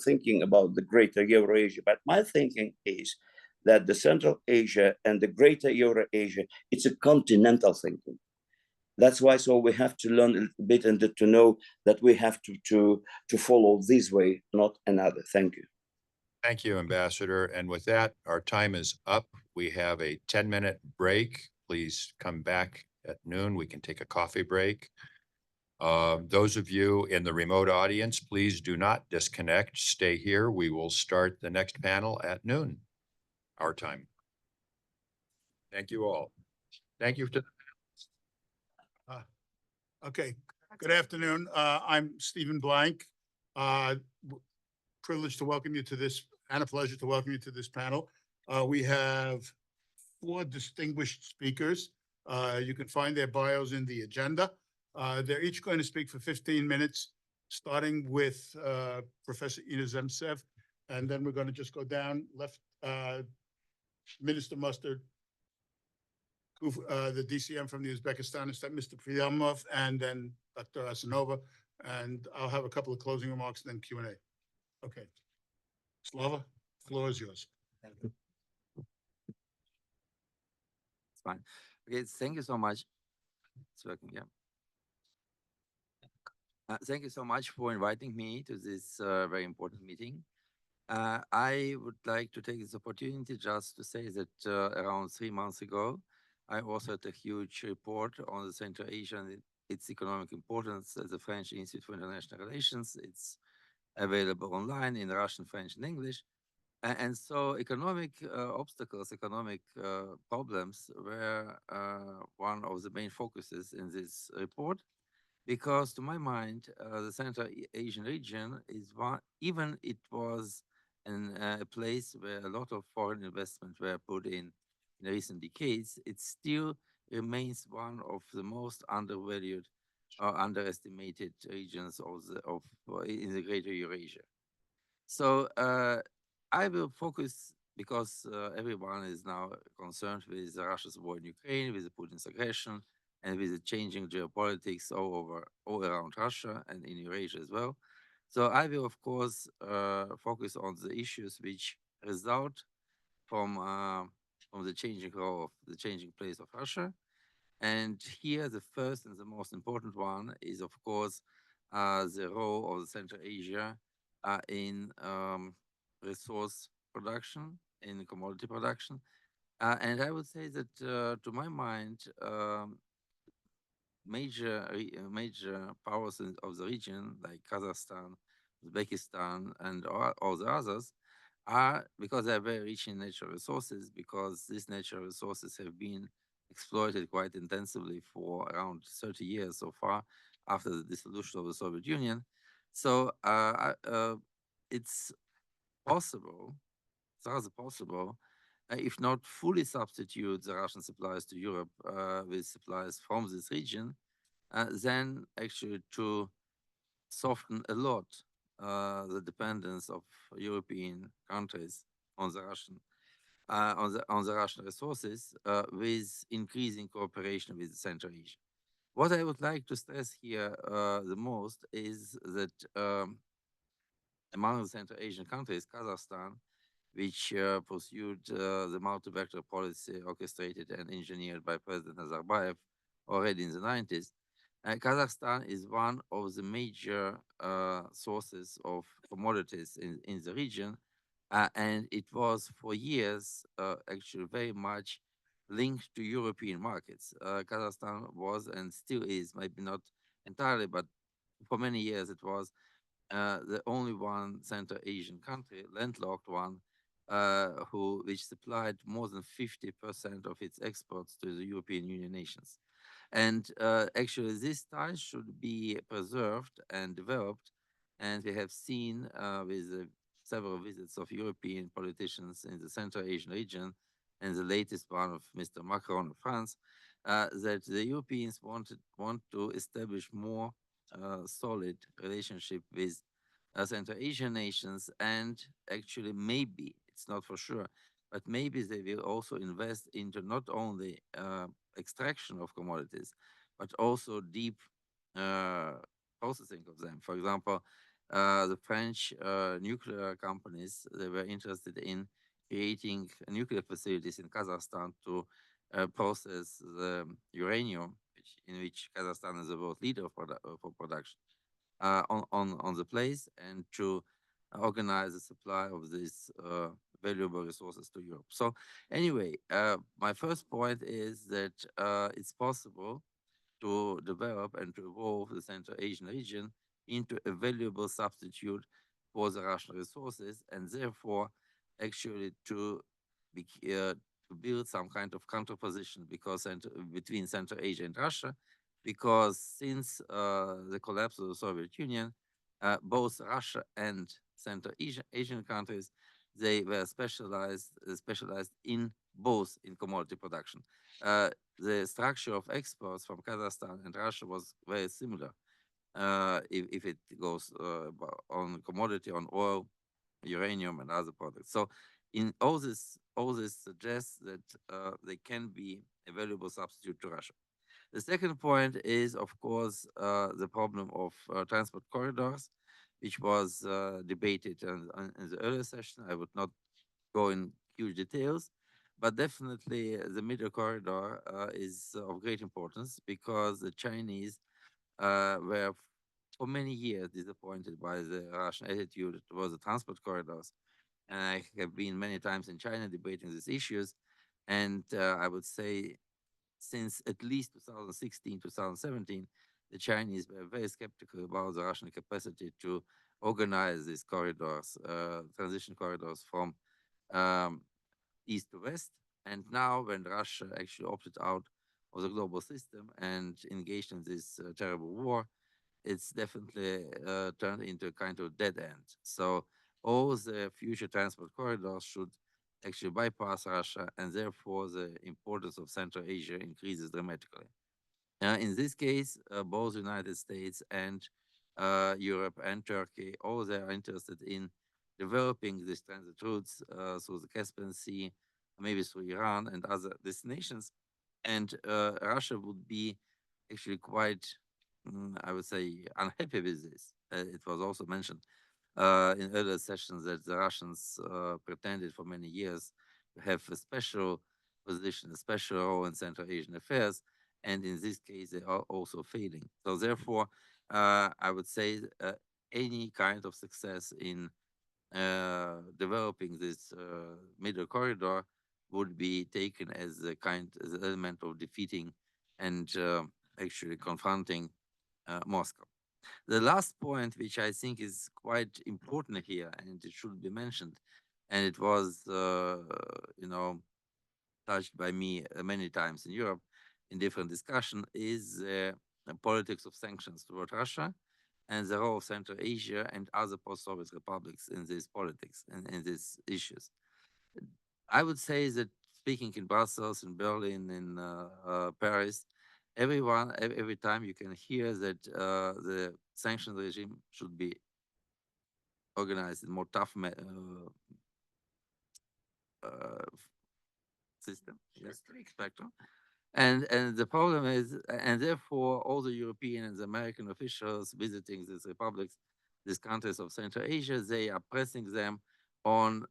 F: thinking about the Greater Eurasia, but my thinking is that the Central Asia and the Greater Eurasia, it's a continental thinking. That's why, so we have to learn a little bit and to know that we have to follow this way, not another. Thank you.
C: Thank you, Ambassador. And with that, our time is up. We have a 10-minute break. Please come back at noon. We can take a coffee break. Those of you in the remote audience, please do not disconnect. Stay here. We will start the next panel at noon, our time. Thank you all. Thank you to
J: Okay, good afternoon. I'm Stephen Blank. Privileged to welcome you to this, and a pleasure to welcome you to this panel. We have 4 distinguished speakers. You can find their bios in the agenda. They're each going to speak for 15 minutes, starting with Professor Ina Zemtsev, and then we're going to just go down left, Minister Mustard, the DCM from the Uzbekistan, is that Mr. Priyamov, and then Dr. Asanova, and I'll have a couple of closing remarks, and then Q&A. Okay. Slava, floor is yours.
K: It's fine. Okay, thank you so much. It's working, yeah. Thank you so much for inviting me to this very important meeting. I would like to take this opportunity just to say that around 3 months ago, I authored a huge report on the Central Asia and its economic importance at the French Institute for International Relations. It's available online in Russian, French, and English. And so economic obstacles, economic problems were one of the main focuses in this report, because to my mind, the Central Asian region is one, even it was a place where a lot of foreign investment were put in recent decades, it still remains one of the most undervalued or underestimated regions in the greater Eurasia. So I will focus, because everyone is now concerned with Russia's war in Ukraine, with Putin's aggression, and with the changing geopolitics all around Russia and in Eurasia as well. So I will, of course, focus on the issues which result from the changing role of the changing place of Russia. And here, the first and the most important one is, of course, the role of Central Asia in resource production, in commodity production. And I would say that, to my mind, major powers of the region, like Kazakhstan, Uzbekistan, and all the others, are, because they are very rich in natural resources, because these natural resources have been exploited quite intensively for around 30 years so far after the dissolution of the Soviet Union. So it's possible, it's rather possible, if not fully substitute the Russian supplies to Europe with supplies from this region, then actually to soften a lot the dependence of European countries on the Russian resources with increasing cooperation with Central Asia. What I would like to stress here the most is that among the Central Asian countries, Kazakhstan, which pursued the multi-vector policy orchestrated and engineered by President Nazarbayev already in the 90s, Kazakhstan is one of the major sources of commodities in the region, and it was for years actually very much linked to European markets. Kazakhstan was and still is, maybe not entirely, but for many years it was the only one Central Asian country, landlocked one, which supplied more than 50% of its exports to the European Union nations. And actually, these ties should be preserved and developed. And we have seen with several visits of European politicians in the Central Asian region, and the latest one of Mr. Macron of France, that the Europeans want to establish more solid relationship with Central Asian nations, and actually maybe, it's not for sure, but maybe they will also invest into not only extraction of commodities, but also deep processing of them. For example, the French nuclear companies, they were interested in creating nuclear facilities in Kazakhstan to process the uranium, in which Kazakhstan is the world leader for production, on the place, and to organize the supply of these valuable resources to Europe. So anyway, my first point is that it's possible to develop and to evolve the Central Asian region into a valuable substitute for the Russian resources, and therefore actually to build some kind of counterposition, because between Central Asia and Russia, because since the collapse of the Soviet Union, both Russia and Central Asian countries, they were specialized in both in commodity production. The structure of exports from Kazakhstan and Russia was very similar. If it goes on commodity, on oil, uranium, and other products. So, in all this suggests that they can be a valuable substitute to Russia. The second point is, of course, the problem of transport corridors, which was debated in the earlier session. I would not go in huge details, but definitely the middle corridor is of great importance because the Chinese were for many years disappointed by the Russian attitude towards the transport corridors. And I have been many times in China debating these issues. And I would say since at least 2016, 2017, the Chinese were very skeptical about the Russian capacity to organize these corridors, transition corridors from um, east to west. And now, when Russia actually opted out of the global system and engaged in this terrible war, it's definitely turned into a kind of dead end. So all the future transport corridors should actually bypass Russia, and therefore the importance of Central Asia increases dramatically. In this case, both United States and Europe and Turkey, all they are interested in developing these transit routes through the Caspian Sea, maybe through Iran and other destinations. And Russia would be actually quite, I would say, unhappy with this. It was also mentioned in earlier sessions that the Russians pretended for many years to have a special position, a special role in Central Asian affairs, and in this case, they are also failing. So, therefore, I would say any kind of success in developing this middle corridor would be taken as as an element of defeating and actually confronting Moscow. The last point, which I think is quite important here, and it should be mentioned, and it was, touched by me many times in Europe in different discussion, is the politics of sanctions toward Russia and the role of Central Asia and other post-Soviet republics in these politics and in these issues. I would say that speaking in Brussels, in Berlin, in Paris, every time you can hear that the sanctions regime should be organized in more tough system, yes, spectrum. And the problem is, and therefore all the European and the American officials visiting these republics, these countries of Central Asia, they are pressing them on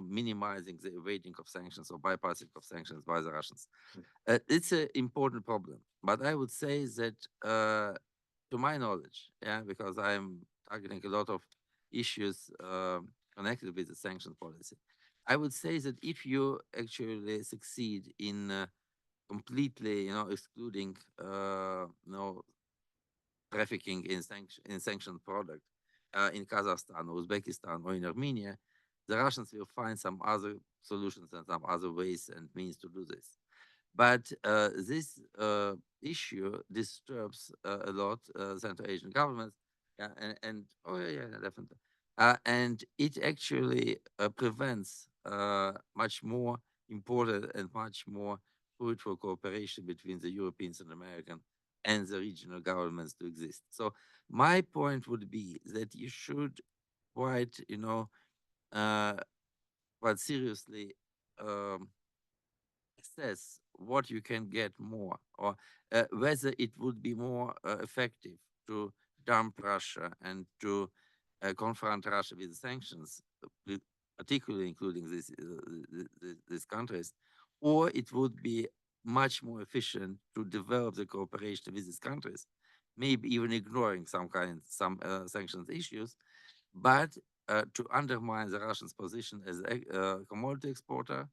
K: minimizing the evading of sanctions or bypassing of sanctions by the Russians. It's an important problem, but I would say that to my knowledge, yeah, because I'm targeting a lot of issues connected with the sanctions policy, I would say that if you actually succeed in completely, excluding, trafficking in sanctioned product in Kazakhstan, or Uzbekistan, or in Armenia, the Russians will find some other solutions and some other ways and means to do this. But this issue disturbs a lot Central Asian governments, yeah, and oh yeah, definitely, and it actually prevents much more important and much more fruitful cooperation between the Europeans and American and the regional governments to exist. So my point would be that you should quite, quite seriously assess what you can get more, or whether it would be more effective to dump Russia and to confront Russia with sanctions, particularly including these countries, or it would be much more efficient to develop the cooperation with these countries, maybe even ignoring some sanctions issues, but to undermine the Russians' position as a commodity exporter,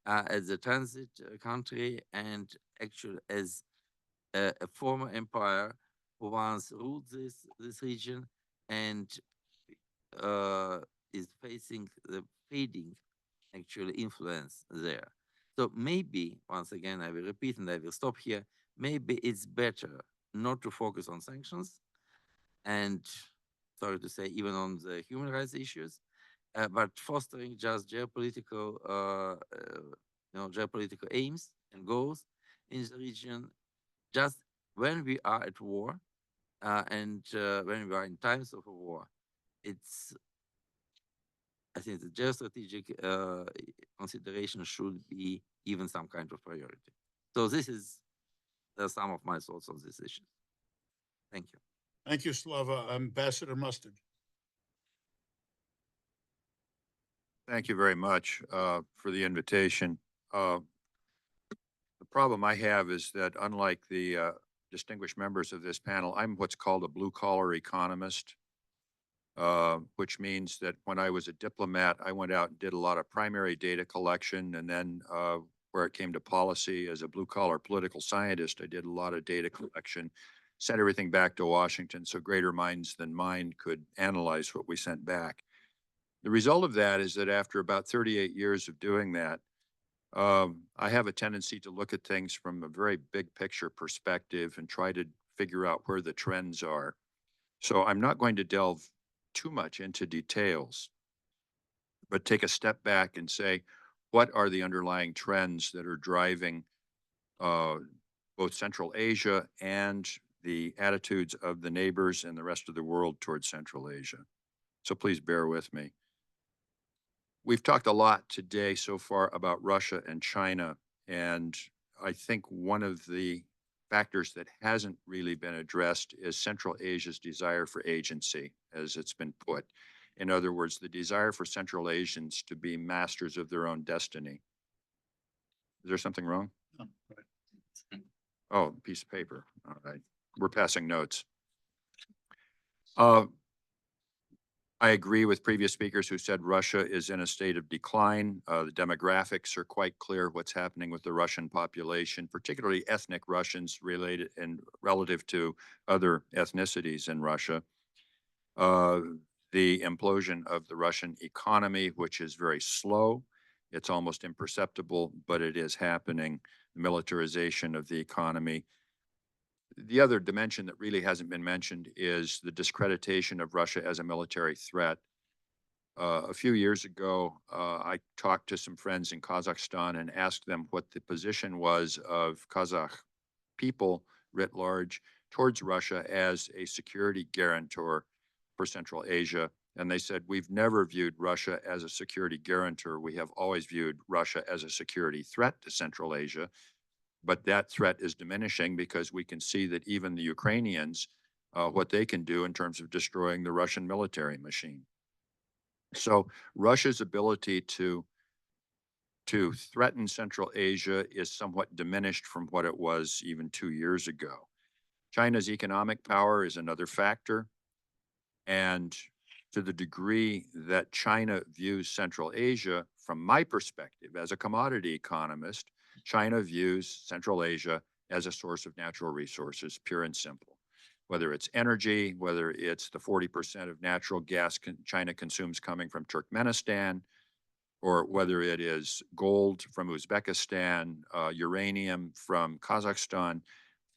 K: as a transit country, and actually as a former empire who once ruled this region and is facing the fading actually influence there. So maybe, once again, I will repeat and I will stop here. maybe it's better not to focus on sanctions and, sorry to say, even on the human rights issues, but fostering just geopolitical aims and goals in the region. Just when we are at war, and when we are in times of a war, I think the geostrategic consideration should be even some kind of priority. So this is some of my thoughts on this issue. Thank you.
J: Thank you, Slava. Ambassador Mustard.
C: Thank you very much for the invitation. The problem I have is that unlike the distinguished members of this panel, I'm what's called a blue-collar economist, which means that when I was a diplomat, I went out and did a lot of primary data collection, and then where it came to policy as a blue-collar political scientist, I did a lot of data collection, sent everything back to Washington so greater minds than mine could analyze what we sent back. The result of that is that after about 38 years of doing that, I have a tendency to look at things from a very big picture perspective and try to figure out where the trends are. So I'm not going to delve too much into details, but take a step back and say, what are the underlying trends that are driving both Central Asia and the attitudes of the neighbors and the rest of the world towards Central Asia? So please bear with me. We've talked a lot today so far about Russia and China, and I think one of the factors that hasn't really been addressed is Central Asia's desire for agency, as it's been put. In other words, the desire for Central Asians to be masters of their own destiny. Is there something wrong?
J: No,
C: Oh, piece of paper. All right. We're passing notes. I agree with previous speakers who said Russia is in a state of decline. The demographics are quite clear what's happening with the Russian population, particularly ethnic Russians related and relative to other ethnicities in Russia. The implosion of the Russian economy, which is very slow. It's almost imperceptible, but it is happening. The militarization of the economy. The other dimension that really hasn't been mentioned is the discreditation of Russia as a military threat. A few years ago, I talked to some friends in Kazakhstan and asked them what the position was of Kazakh people writ large towards Russia as a security guarantor for Central Asia. And they said, we've never viewed Russia as a security guarantor. We have always viewed Russia as a security threat to Central Asia. But that threat is diminishing because we can see that even the Ukrainians, what they can do in terms of destroying the Russian military machine. So Russia's ability to threaten Central Asia is somewhat diminished from what it was even 2 years ago. China's economic power is another factor. And to the degree that China views Central Asia, from my perspective as a commodity economist, China views Central Asia as a source of natural resources, pure and simple. Whether it's energy, whether it's the 40% of natural gas China consumes coming from Turkmenistan, or whether it is gold from Uzbekistan, uranium from Kazakhstan,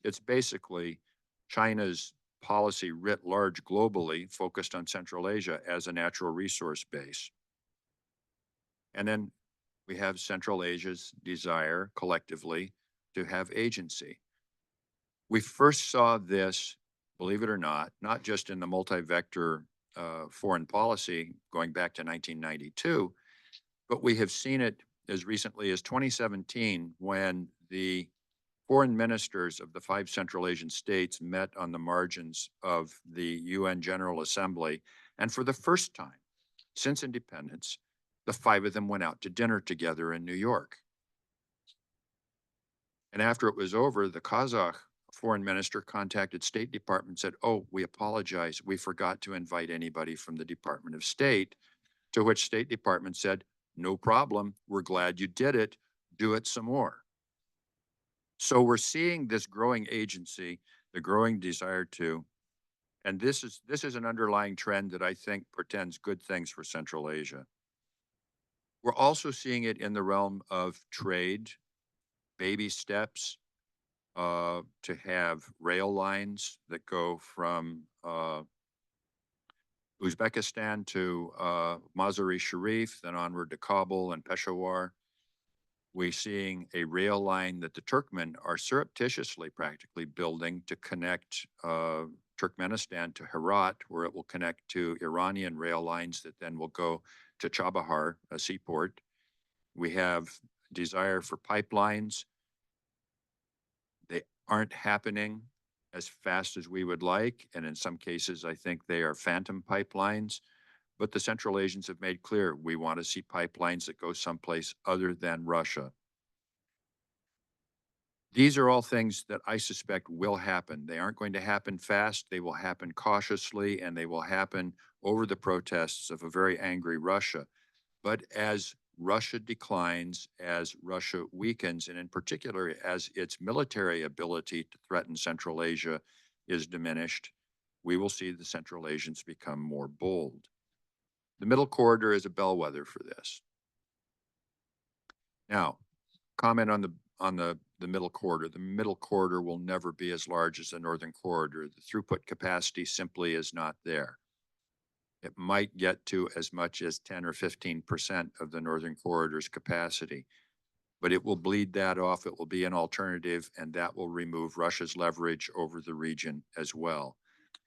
C: it's basically China's policy writ large globally focused on Central Asia as a natural resource base. And then we have Central Asia's desire collectively to have agency. We first saw this, believe it or not just in the multi-vector foreign policy going back to 1992, but we have seen it as recently as 2017 when the foreign ministers of the 5 Central Asian states met on the margins of the UN General Assembly. And for the first time since independence, the 5 of them went out to dinner together in New York. And after it was over, the Kazakh foreign minister contacted State Department and said, oh, we apologize. We forgot to invite anybody from the Department of State, to which State Department said, no problem. We're glad you did it. Do it some more. So we're seeing this growing agency, the growing desire to, and this is an underlying trend that I think portends good things for Central Asia. We're also seeing it in the realm of trade, baby steps. to have rail lines that go from Uzbekistan to Mazar-e-Sharif, then onward to Kabul and Peshawar. We're seeing a rail line that the Turkmen are surreptitiously practically building to connect Turkmenistan to Herat, where it will connect to Iranian rail lines that then will go to Chabahar, a seaport. We have desire for pipelines. They aren't happening as fast as we would like, and in some cases, I think they are phantom pipelines. But the Central Asians have made clear, we want to see pipelines that go someplace other than Russia. These are all things that I suspect will happen. They aren't going to happen fast. They will happen cautiously, and they will happen over the protests of a very angry Russia. But as Russia declines, as Russia weakens, and in particular, as its military ability to threaten Central Asia is diminished, we will see the Central Asians become more bold. The middle corridor is a bellwether for this. Now, comment on the middle corridor. The middle corridor will never be as large as the northern corridor. The throughput capacity simply is not there. It might get to as much as 10 or 15% of the northern corridor's capacity, but it will bleed that off. It will be an alternative, and that will remove Russia's leverage over the region as well.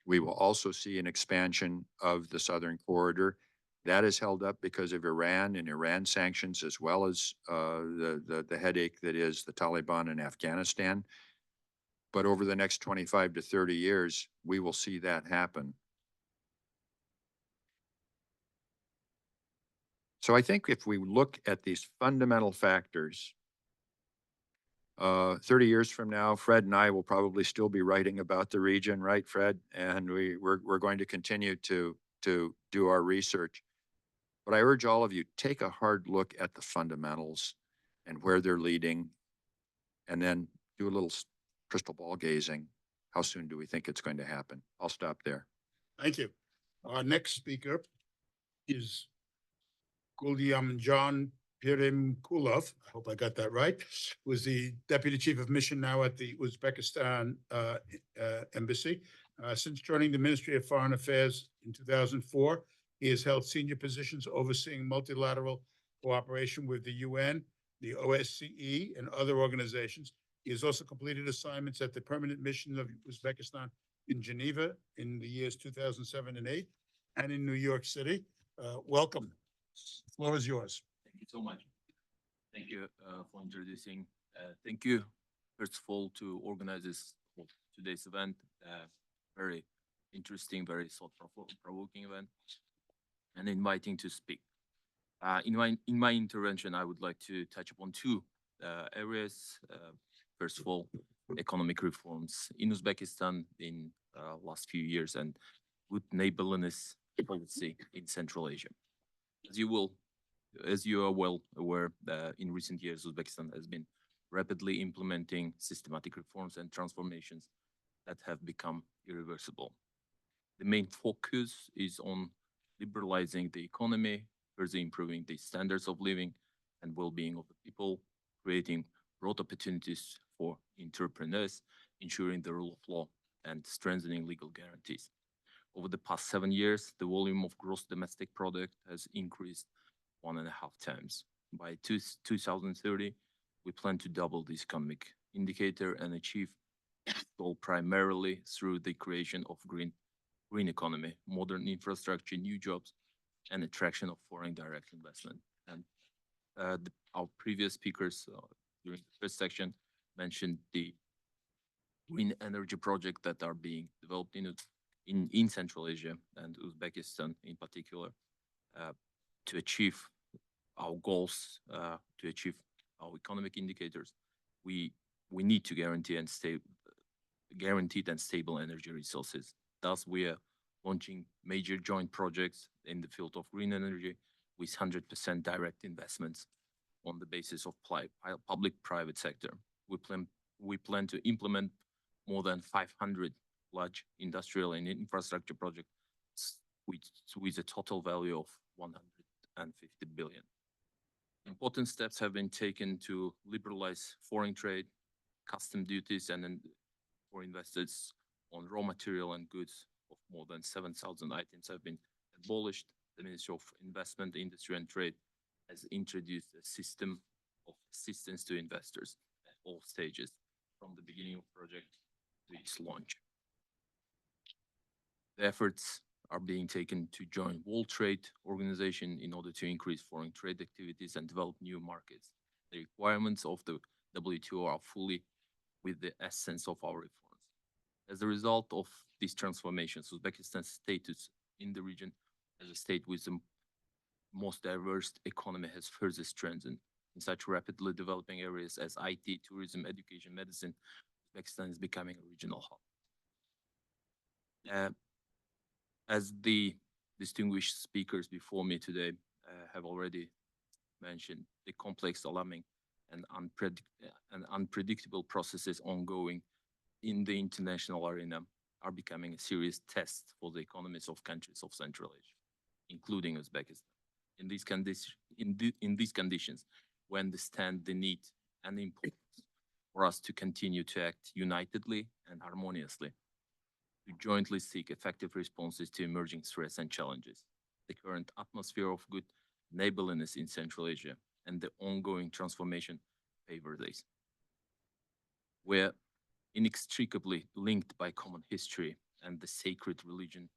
C: We will also see an expansion of the southern corridor. That is held up because of Iran and Iran sanctions, as well as the headache that is the Taliban in Afghanistan. But over the next 25 to 30 years, we will see that happen. So I think if we look at these fundamental factors, 30 years from now, Fred and I will probably still be writing about the region, right, Fred? And we're going to continue to do our research. But I urge all of you, take a hard look at the fundamentals and where they're leading, and then do a little crystal ball gazing. How soon do we think it's going to happen? I'll stop there.
J: Thank you. Our next speaker is Gulyamjan Pirimkulov. I hope I got that right. Who is the Deputy Chief of Mission now at the Uzbekistan Embassy. Since joining the Ministry of Foreign Affairs in 2004, he has held senior positions overseeing multilateral cooperation with the UN, the OSCE, and other organizations. He has also completed assignments at the Permanent Mission of Uzbekistan in Geneva in the years 2007 and 2008, and in New York City. Welcome. The floor is yours.
L: Thank you so much. Thank you for introducing. Thank you, first of all, to organize today's event. Very interesting, very thought-provoking event, and inviting to speak. In my intervention, I would like to touch upon two areas. First of all, economic reforms in Uzbekistan in last few years, and good neighborliness policy in Central Asia. As you are well aware, in recent years, Uzbekistan has been rapidly implementing systematic reforms and transformations that have become irreversible. The main focus is on liberalizing the economy, further improving the standards of living and well-being of the people, creating broad opportunities for entrepreneurs, ensuring the rule of law, and strengthening legal guarantees. Over the past 7 years, the volume of gross domestic product has increased 1.5 times. By 2030, we plan to double this economic indicator and achieve this goal primarily through the creation of green economy, modern infrastructure, new jobs, and attraction of foreign direct investment. And our previous speakers during the first section mentioned the green energy projects that are being developed in Central Asia and Uzbekistan in particular, to achieve our goals, to achieve our economic indicators. We need to guaranteed and stable energy resources. Thus, we are launching major joint projects in the field of green energy with 100% direct investments on the basis of public-private sector. We plan to implement more than 500 large industrial and infrastructure projects with a total value of 150 billion. Important steps have been taken to liberalize foreign trade, custom duties and then for investors on raw material and goods of more than 7,000 items have been abolished. The Ministry of Investment, Industry and Trade has introduced a system of assistance to investors at all stages from the beginning of project to its launch. The efforts are being taken to join World Trade Organization in order to increase foreign trade activities and develop new markets. The requirements of the WTO are fully with the essence of our reforms. As a result of these transformations, Uzbekistan's status in the region as a state with the most diverse economy has further strengthened. In such rapidly developing areas as IT, tourism, education, medicine, Uzbekistan is becoming a regional hub. As the distinguished speakers before me today have already mentioned, the complex, alarming, and unpredictable processes ongoing in the international arena are becoming a serious test for the economies of countries of Central Asia, including Uzbekistan. In these conditions, we understand the need and the importance for us to continue to act unitedly and harmoniously to jointly seek effective responses to emerging threats and challenges. The current atmosphere of good neighborliness in Central Asia and the ongoing transformation favor this. We're inextricably linked by common history and the sacred religion,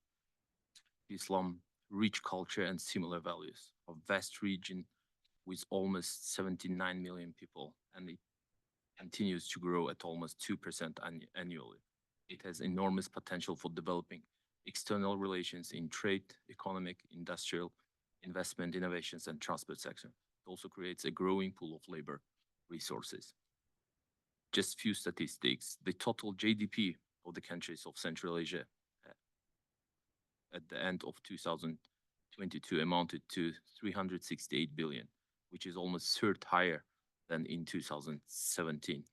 L: Islam, rich culture and similar values. A vast region with almost 79 million people, and it continues to grow at almost 2% annually. It has enormous potential for developing external relations in trade, economic, industrial, investment, innovations, and transport sector. It also creates a growing pool of labor resources. Just few statistics. The total GDP of the countries of Central Asia at the end of 2022 amounted to 368 billion, which is almost third higher than in 2017.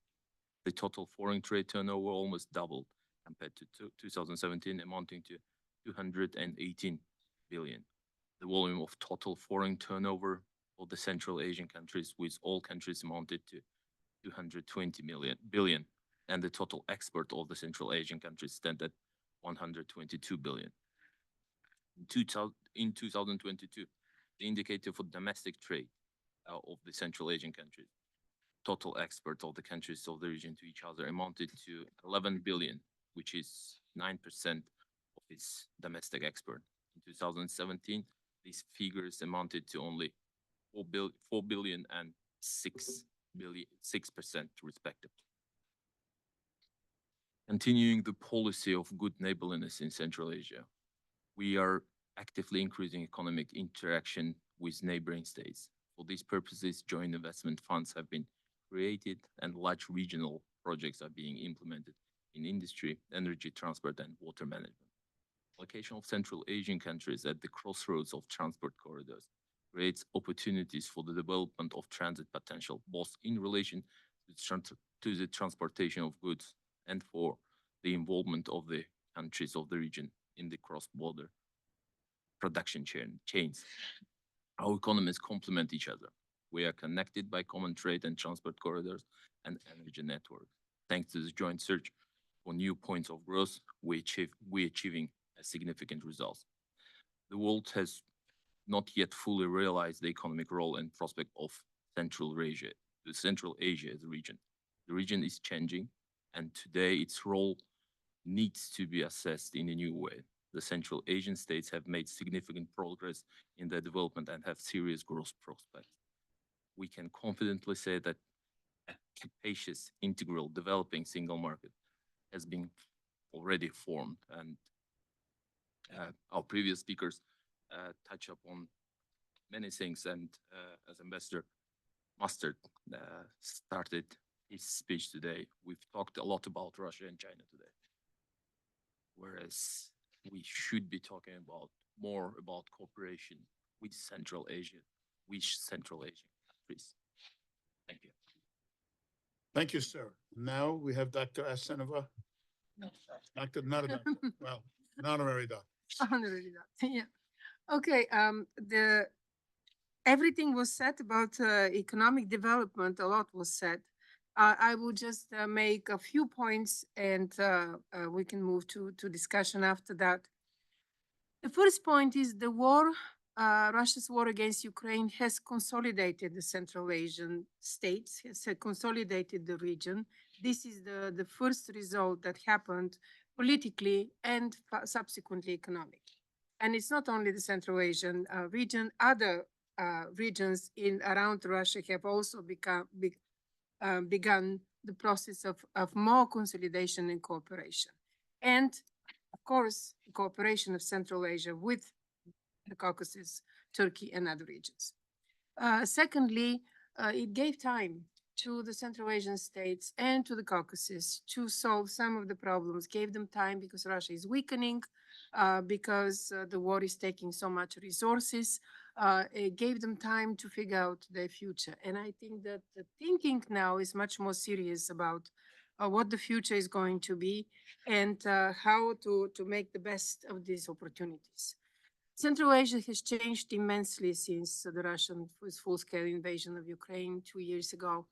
L: The total foreign trade turnover almost doubled compared to 2017, amounting to 218 billion. The volume of total foreign turnover of the Central Asian countries with all countries amounted to 220 billion, and the total export of the Central Asian countries stand at 122 billion. In 2022, the indicator for domestic trade of the Central Asian countries, total export of the countries of the region to each other amounted to 11 billion, which is 9% of its domestic export. In 2017, these figures amounted to only 4 billion and 6% respectively. Continuing the policy of good neighborliness in Central Asia, we are actively increasing economic interaction with neighboring states. For these purposes, joint investment funds have been created and large regional projects are being implemented in industry, energy, transport, and water management. Location of Central Asian countries at the crossroads of transport corridors creates opportunities for the development of transit potential, both in relation to the transportation of goods and for the involvement of the countries of the region in the cross-border production chains. Our economies complement each other. We are connected by common trade and transport corridors and energy networks. Thanks to the joint search for new points of growth, we're achieving a significant results. The world has not yet fully realized the economic role and prospect of Central Asia as a region. The region is changing, and today its role needs to be assessed in a new way. The Central Asian states have made significant progress in their development and have serious growth prospects. We can confidently say that a capacious, integral, developing single market has been already formed, and our previous speakers touch upon many things, and as Ambassador Mustard started his speech today, we've talked a lot about Russia and China today, whereas we should be talking more about cooperation with Central Asia, with Central Asian countries. Thank you.
J: Thank you, sir. Now we have Dr. Asenova.
H: No,
J: Doctor, not a doctor. Well, an honorary doctor.
H: Honorary doctor, yeah. Okay, everything was said about economic development, a lot was said. I will just make a few points and we can move to discussion after that. The first point is the war, Russia's war against Ukraine has consolidated the Central Asian states, has consolidated the region. This is the first result that happened politically and subsequently economically. And it's not only the Central Asian region, other regions in around Russia have also begun the process of more consolidation and cooperation. And of course, cooperation of Central Asia with the Caucasus, Turkey, and other regions. Secondly, it gave time to the Central Asian states and to the Caucasus to solve some of the problems, gave them time because Russia is weakening, because the war is taking so much resources. It gave them time to figure out their future. And I think that the thinking now is much more serious about what the future is going to be and how to make the best of these opportunities. Central Asia has changed immensely since the Russian full-scale invasion of Ukraine 2 years ago.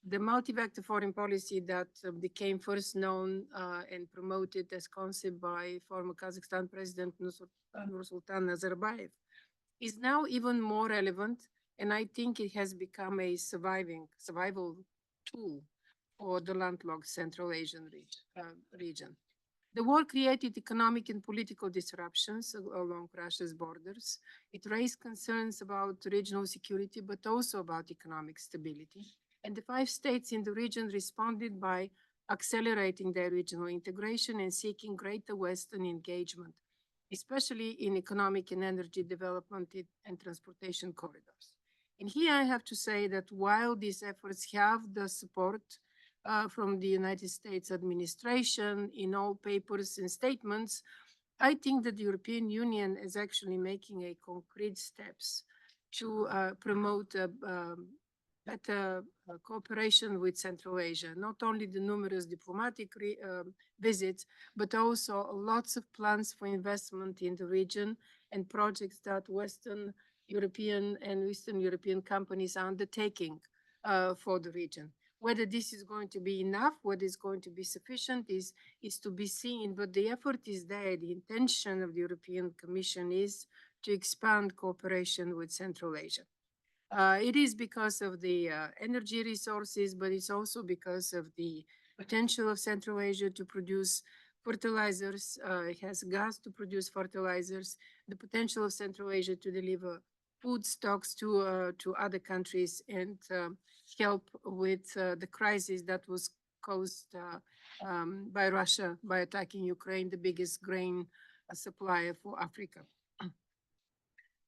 H: The multi-vector foreign policy that became first known and promoted as concept by former Kazakhstan President Nursultan Nazarbayev is now even more relevant, and I think it has become a survival tool for the landlocked Central Asian region. The war created economic and political disruptions along Russia's borders. It raised concerns about regional security, but also about economic stability. And the 5 states in the region responded by accelerating their regional integration and seeking greater Western engagement, especially in economic and energy development and transportation corridors. And here I have to say that while these efforts have the support from the United States administration in all papers and statements, I think that the European Union is actually making a concrete steps to promote better cooperation with Central Asia, not only the numerous diplomatic visits, but also lots of plans for investment in the region and projects that Western European and Eastern European companies are undertaking for the region. Whether this is going to be enough, whether it's going to be sufficient is to be seen, but the effort is there. The intention of the European Commission is to expand cooperation with Central Asia. It is because of the energy resources, but it's also because of the potential of Central Asia to produce fertilizers. It has gas to produce fertilizers, the potential of Central Asia to deliver food stocks to other countries and help with the crisis that was caused by Russia by attacking Ukraine, the biggest grain supplier for Africa.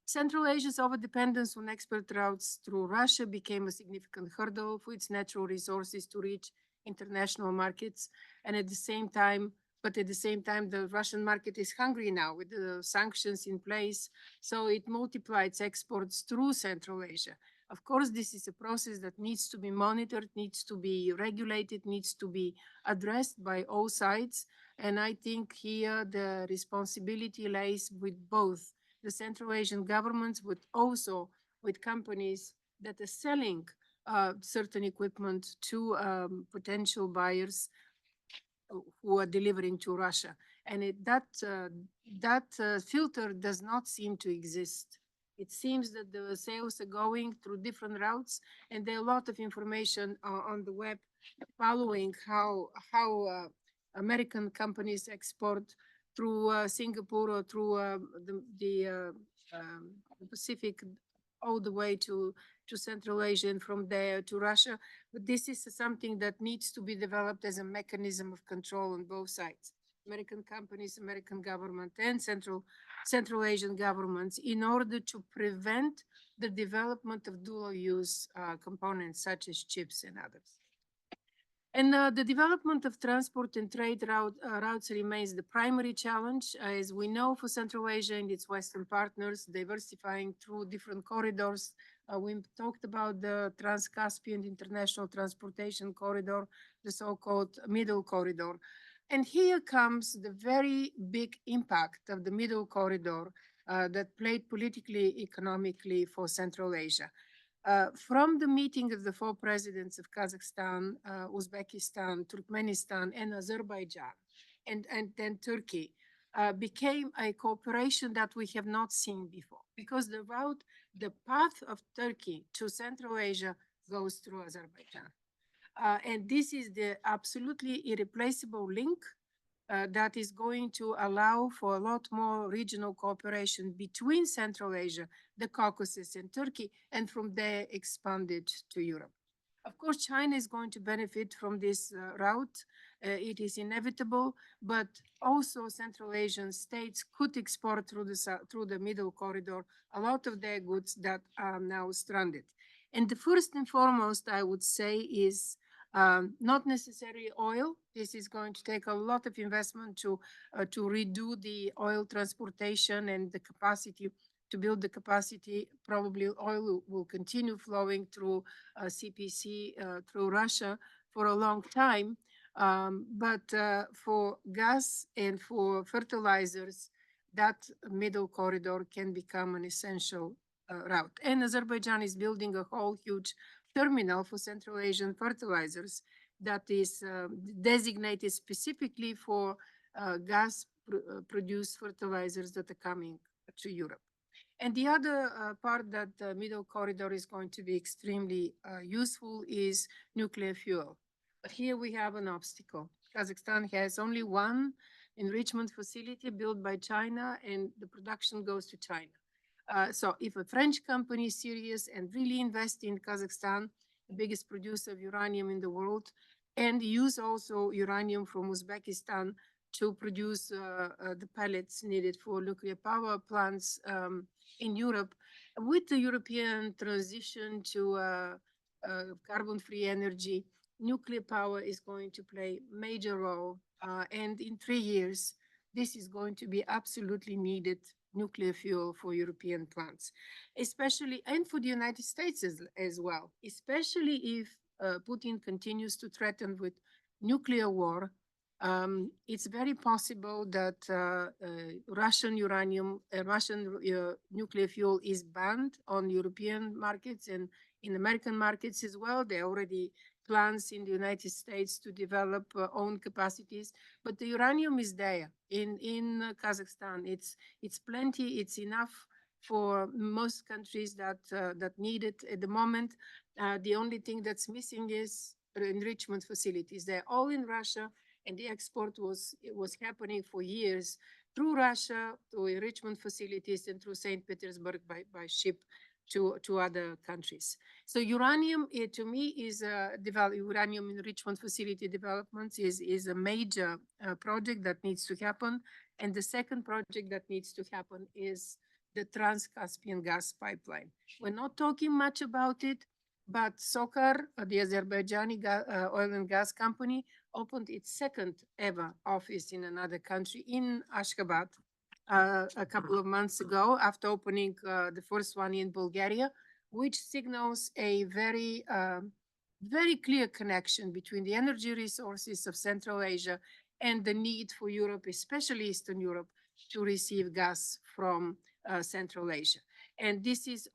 H: Central Asia's overdependence on export routes through Russia became a significant hurdle for its natural resources to reach international markets. And at the same time, the Russian market is hungry now with the sanctions in place. So it multiplied its exports through Central Asia. Of course, this is a process that needs to be monitored, needs to be regulated, needs to be addressed by all sides. And I think here the responsibility lies with both the Central Asian governments, but also with companies that are selling certain equipment to potential buyers who are delivering to Russia. And that filter does not seem to exist. It seems that the sales are going through different routes, and there are a lot of information on the web following how American companies export through Singapore or through the Pacific all the way to Central Asia and from there to Russia. But this is something that needs to be developed as a mechanism of control on both sides. American companies, American government, and Central Asian governments in order to prevent the development of dual-use components such as chips and others. And the development of transport and trade routes remains the primary challenge, as we know, for Central Asia and its Western partners, diversifying through different corridors. We talked about the Trans-Caspian International Transportation Corridor, the so-called Middle Corridor. And here comes the very big impact of the Middle Corridor that played politically, economically for Central Asia. From the meeting of the four presidents of Kazakhstan, Uzbekistan, Turkmenistan, and Azerbaijan, and then Turkey, became a cooperation that we have not seen before, because the path of Turkey to Central Asia goes through Azerbaijan. And this is the absolutely irreplaceable link that is going to allow for a lot more regional cooperation between Central Asia, the Caucasus, and Turkey, and from there expanded to Europe. Of course, China is going to benefit from this route. It is inevitable, but also Central Asian states could export through the middle corridor a lot of their goods that are now stranded. And the first and foremost, I would say, is not necessarily oil. This is going to take a lot of investment to redo the oil transportation and the capacity to build the capacity. Probably oil will continue flowing through CPC, through Russia for a long time. But for gas and for fertilizers, that middle corridor can become an essential route. And Azerbaijan is building a whole huge terminal for Central Asian fertilizers that is designated specifically for gas-produced fertilizers that are coming to Europe. And the other part that the middle corridor is going to be extremely useful is nuclear fuel. But here we have an obstacle. Kazakhstan has only one enrichment facility built by China, and the production goes to China. So if a French company is serious and really invest in Kazakhstan, the biggest producer of uranium in the world, and use also uranium from Uzbekistan to produce the pellets needed for nuclear power plants in Europe, with the European transition to carbon-free energy, nuclear power is going to play a major role. And in 3 years, this is going to be absolutely needed nuclear fuel for European plants, especially, and for the United States as well, especially if Putin continues to threaten with nuclear war. It's very possible that Russian uranium, Russian nuclear fuel is banned on European markets and in American markets as well. There are already plans in the United States to develop own capacities, but the uranium is there in Kazakhstan. It's plenty. It's enough for most countries that need it at the moment. The only thing that's missing is enrichment facilities. They're all in Russia, and the export was happening for years through Russia, through enrichment facilities, and through St. Petersburg by ship to other countries. So uranium, to me, is uranium enrichment facility development is a major project that needs to happen. And the second project that needs to happen is the Trans-Caspian gas pipeline. We're not talking much about it, but SOCAR, the Azerbaijani oil and gas company, opened its second ever office in another country, in Ashgabat, a couple of months ago, after opening the first one in Bulgaria, which signals a very clear connection between the energy resources of Central Asia and the need for Europe, especially Eastern Europe, to receive gas from Central Asia. And this is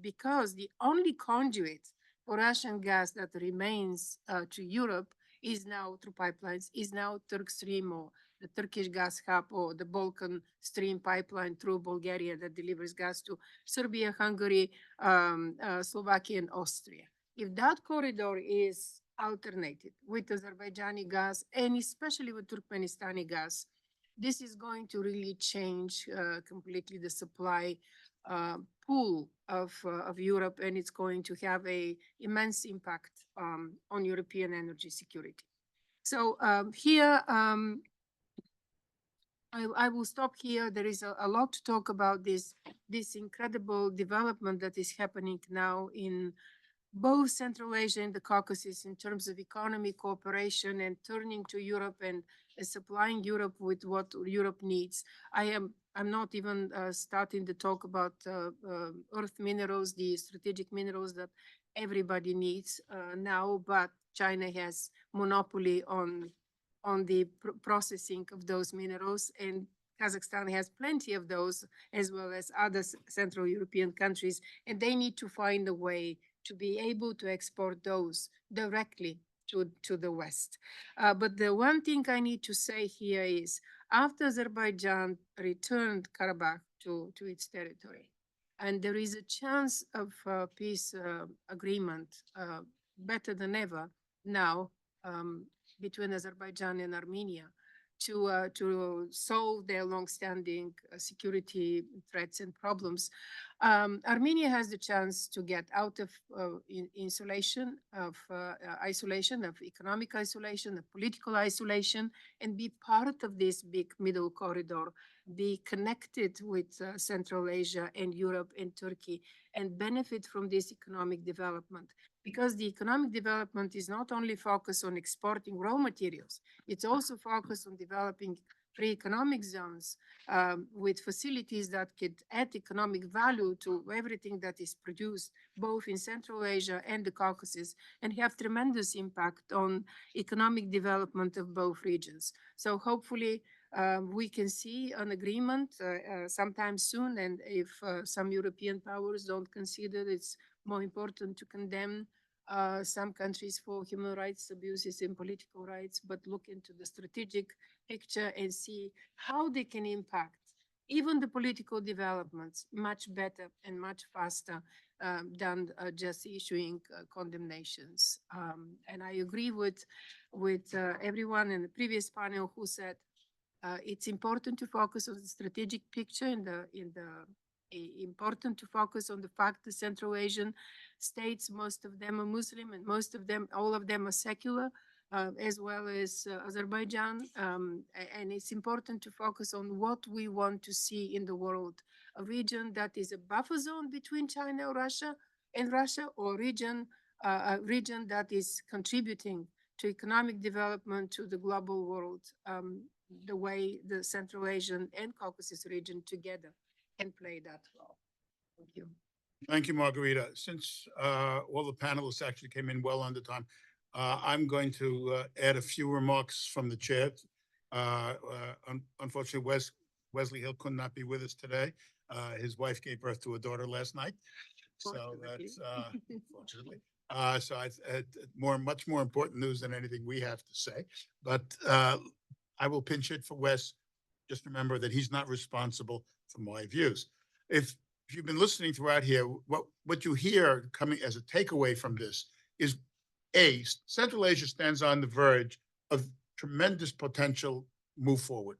H: because the only conduit for Russian gas that remains to Europe is now through pipelines, is now Turk Stream, or the Turkish gas hub, or the Balkan Stream pipeline through Bulgaria that delivers gas to Serbia, Hungary, Slovakia, and Austria. If that corridor is alternated with Azerbaijani gas, and especially with Turkmenistani gas, this is going to really change completely the supply pool of Europe, and it's going to have an immense impact on European energy security. So here, I will stop here. There is a lot to talk about this incredible development that is happening now in both Central Asia and the Caucasus in terms of economy, cooperation, and turning to Europe and supplying Europe with what Europe needs. I'm not even starting to talk about earth minerals, the strategic minerals that everybody needs now, but China has monopoly on the processing of those minerals, and Kazakhstan has plenty of those, as well as other Central European countries, and they need to find a way to be able to export those directly to the West. But the one thing I need to say here is, after Azerbaijan returned Karabakh to its territory, and there is a chance of peace agreement better than ever now between Azerbaijan and Armenia to solve their long-standing security threats and problems. Armenia has the chance to get out of isolation, of economic isolation, of political isolation, and be part of this big middle corridor, be connected with Central Asia and Europe and Turkey, and benefit from this economic development. Because the economic development is not only focused on exporting raw materials, it's also focused on developing free economic zones with facilities that could add economic value to everything that is produced both in Central Asia and the Caucasus, and have tremendous impact on economic development of both regions. So hopefully we can see an agreement sometime soon, and if some European powers don't consider it's more important to condemn some countries for human rights abuses and political rights, but look into the strategic picture and see how they can impact even the political developments much better and much faster than just issuing condemnations. And I agree with everyone in the previous panel who said it's important to focus on the strategic picture important to focus on the fact that Central Asian states, most of them are Muslim and all of them are secular, as well as Azerbaijan. And it's important to focus on what we want to see in the world, a region that is a buffer zone between China and Russia, or a region that is contributing to economic development to the global world, the way the Central Asian and Caucasus region together can play that role. Thank you.
J: Thank you, Margarita. Since all the panelists actually came in well under time, I'm going to add a few remarks from the chair. Unfortunately, Wesley Hill could not be with us today. His wife gave birth to a daughter last night. So that's fortunately. So much more important news than anything we have to say. But I will pinch it for Wes. Just remember that he's not responsible for my views. If you've been listening throughout here, what you hear coming as a takeaway from this is, A, Central Asia stands on the verge of tremendous potential move forward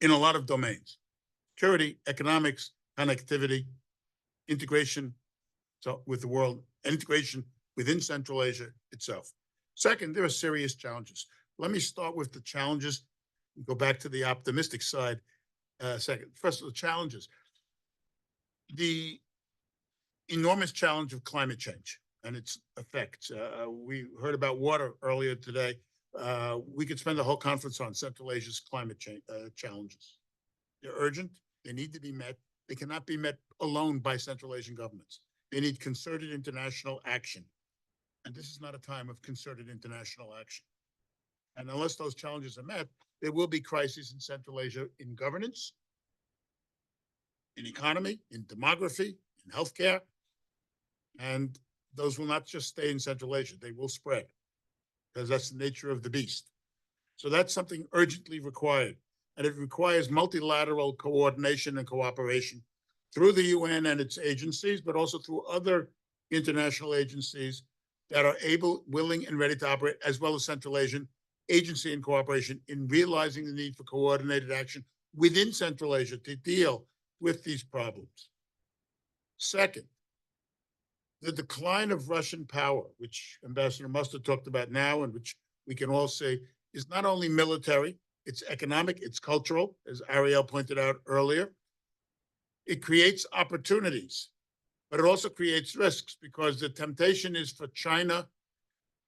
J: in a lot of domains: security, economics, connectivity, integration with the world, integration within Central Asia itself. Second, there are serious challenges. Let me start with the challenges, go back to the optimistic side second. First, the challenges. The enormous challenge of climate change and its effects. We heard about water earlier today. We could spend the whole conference on Central Asia's climate change challenges. They're urgent. They need to be met. They cannot be met alone by Central Asian governments. They need concerted international action. And this is not a time of concerted international action. And unless those challenges are met, there will be crises in Central Asia in governance, in economy, in demography, in healthcare. And those will not just stay in Central Asia, they will spread, because that's the nature of the beast. So that's something urgently required. And it requires multilateral coordination and cooperation through the UN and its agencies, but also through other international agencies that are able, willing, and ready to operate, as well as Central Asian agency and cooperation in realizing the need for coordinated action within Central Asia to deal with these problems. Second, the decline of Russian power, which Ambassador Mustard talked about now, and which we can all say is not only military, it's economic, it's cultural, as Ariel pointed out earlier. It creates opportunities, but it also creates risks, because the temptation is for China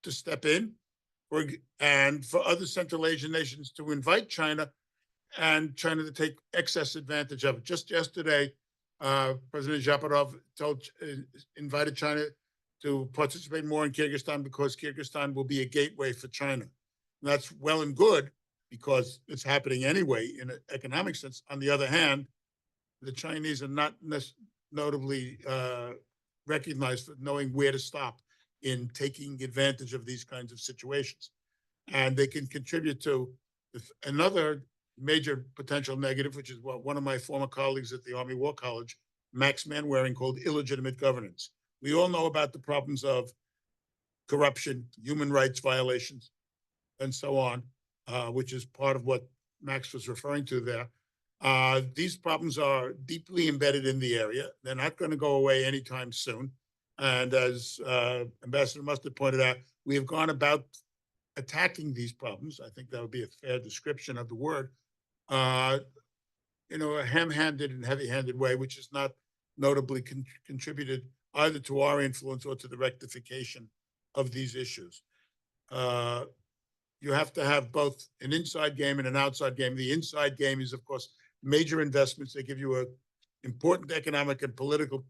J: to step in and for other Central Asian nations to invite China, and China to take excess advantage of it. Just yesterday, President Japarov invited China to participate more in Kyrgyzstan because Kyrgyzstan will be a gateway for China. And that's well and good, because it's happening anyway in an economic sense. On the other hand, the Chinese are not notably recognized for knowing where to stop in taking advantage of these kinds of situations. And they can contribute to another major potential negative, which is what one of my former colleagues at the Army War College, Max Manwaring, called illegitimate governance. We all know about the problems of corruption, human rights violations, and so on, which is part of what Max was referring to there. These problems are deeply embedded in the area. They're not going to go away anytime soon. And as Ambassador Mustard pointed out, we have gone about attacking these problems. I think that would be a fair description of the word, in a ham-handed and heavy-handed way, which has not notably contributed either to our influence or to the rectification of these issues. You have to have both an inside game and an outside game. The inside game is, of course, major investments. They give you an important economic and political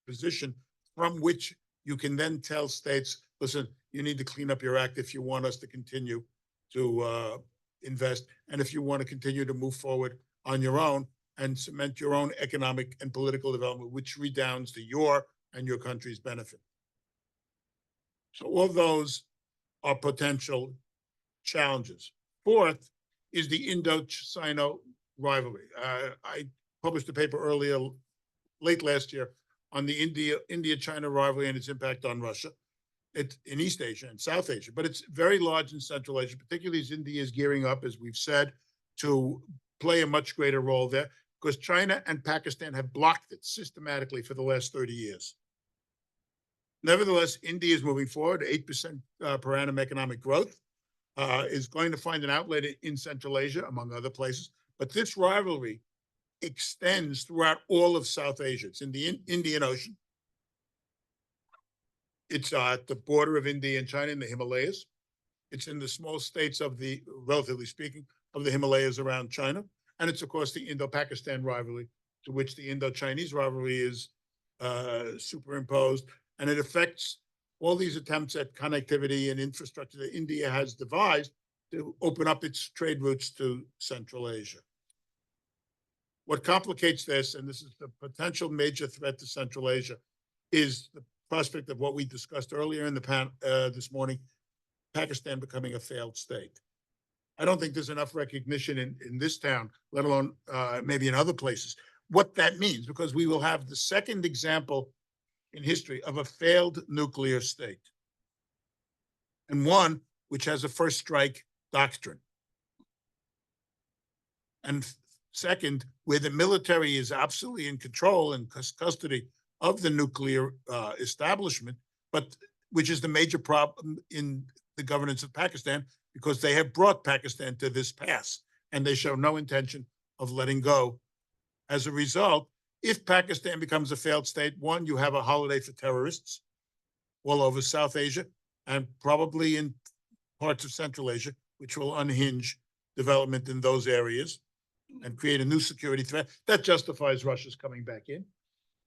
J: position from which you can then tell states, listen, you need to clean up your act if you want us to continue to invest, and if you want to continue to move forward on your own and cement your own economic and political development, which redounds to your and your country's benefit. So all those are potential challenges. Fourth is the Indo-Sino rivalry. I published a paper late last year on the India-China rivalry and its impact on Russia. It's in East Asia and South Asia, but it's very large in Central Asia, particularly as India is gearing up, as we've said, to play a much greater role there, because China and Pakistan have blocked it systematically for the last 30 years. Nevertheless, India is moving forward. 8% per annum economic growth is going to find an outlet in Central Asia, among other places. But this rivalry extends throughout all of South Asia. It's in the Indian Ocean. It's at the border of India and China in the Himalayas. It's in the small states of the, relatively speaking, of the Himalayas around China. And it's, of course, the Indo-Pakistan rivalry, to which the Indo-Chinese rivalry is superimposed. And it affects all these attempts at connectivity and infrastructure that India has devised to open up its trade routes to Central Asia. What complicates this, and this is the potential major threat to Central Asia, is the prospect of what we discussed earlier in the panel this morning, Pakistan becoming a failed state. I don't think there's enough recognition in this town, let alone maybe in other places, what that means, because we will have the second example in history of a failed nuclear state, and one which has a first strike doctrine. And second, where the military is absolutely in control and custody of the nuclear establishment, but which is the major problem in the governance of Pakistan, because they have brought Pakistan to this pass, and they show no intention of letting go. As a result, if Pakistan becomes a failed state, one, you have a holiday for terrorists all over South Asia and probably in parts of Central Asia, which will unhinge development in those areas and create a new security threat. That justifies Russia's coming back in,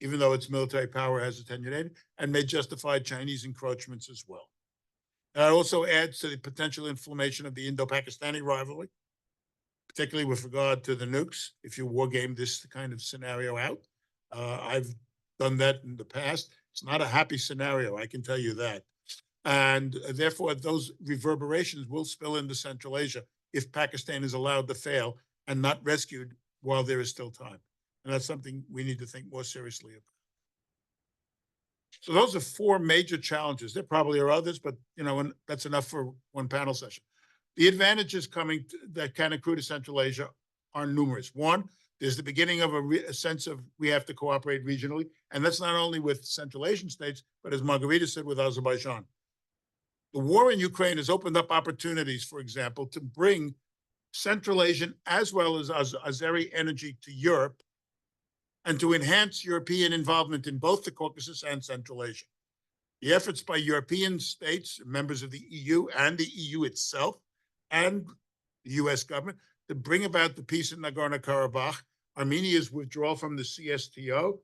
J: even though its military power has attenuated, and may justify Chinese encroachments as well. And it also adds to the potential inflammation of the Indo-Pakistani rivalry, particularly with regard to the nukes, if you war game this kind of scenario out. I've done that in the past. It's not a happy scenario, I can tell you that. And therefore, those reverberations will spill into Central Asia if Pakistan is allowed to fail and not rescued while there is still time. And that's something we need to think more seriously about. So those are four major challenges. There probably are others, but and that's enough for one panel session. The advantages that can accrue to Central Asia are numerous. One, there's the beginning of a sense of we have to cooperate regionally, and that's not only with Central Asian states, but as Margarita said, with Azerbaijan. The war in Ukraine has opened up opportunities, for example, to bring Central Asian as well as Azeri energy to Europe, and to enhance European involvement in both the Caucasus and Central Asia. The efforts by European states, members of the EU and the EU itself, and the US government to bring about the peace in Nagorno-Karabakh, Armenia's withdrawal from the CSTO,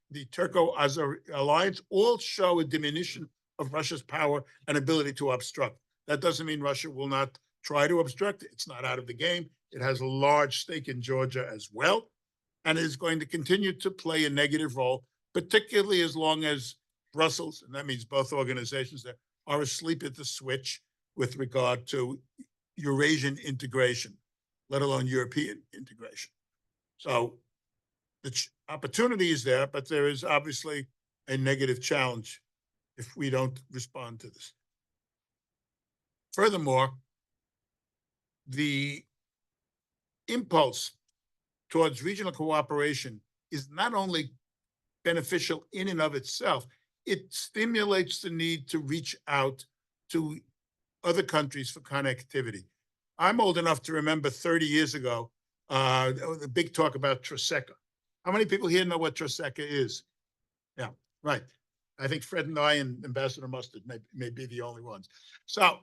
J: the Turco-Azeri alliance, all show a diminution of Russia's power and ability to obstruct. That doesn't mean Russia will not try to obstruct it. It's not out of the game. It has a large stake in Georgia as well, and is going to continue to play a negative role, particularly as long as Brussels, and that means both organizations there, are asleep at the switch with regard to Eurasian integration, let alone European integration. So the opportunity is there, but there is obviously a negative challenge if we don't respond to this. Furthermore, the impulse towards regional cooperation is not only beneficial in and of itself, it stimulates the need to reach out to other countries for connectivity. I'm old enough to remember 30 years ago, the big talk about Triseca. How many people here know what Triseca is? Yeah, right. I think Fred and I and Ambassador Mustard may be the only ones. So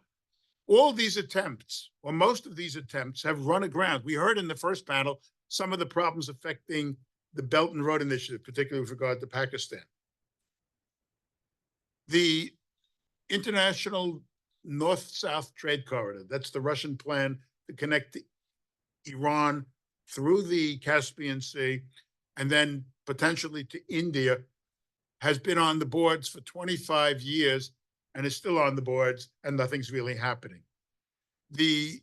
J: all these attempts, or most of these attempts, have run aground. We heard in the first panel some of the problems affecting the Belt and Road Initiative, particularly with regard to Pakistan. The International North-South Trade Corridor, that's the Russian plan to connect Iran through the Caspian Sea and then potentially to India, has been on the boards for 25 years and is still on the boards, and nothing's really happening. The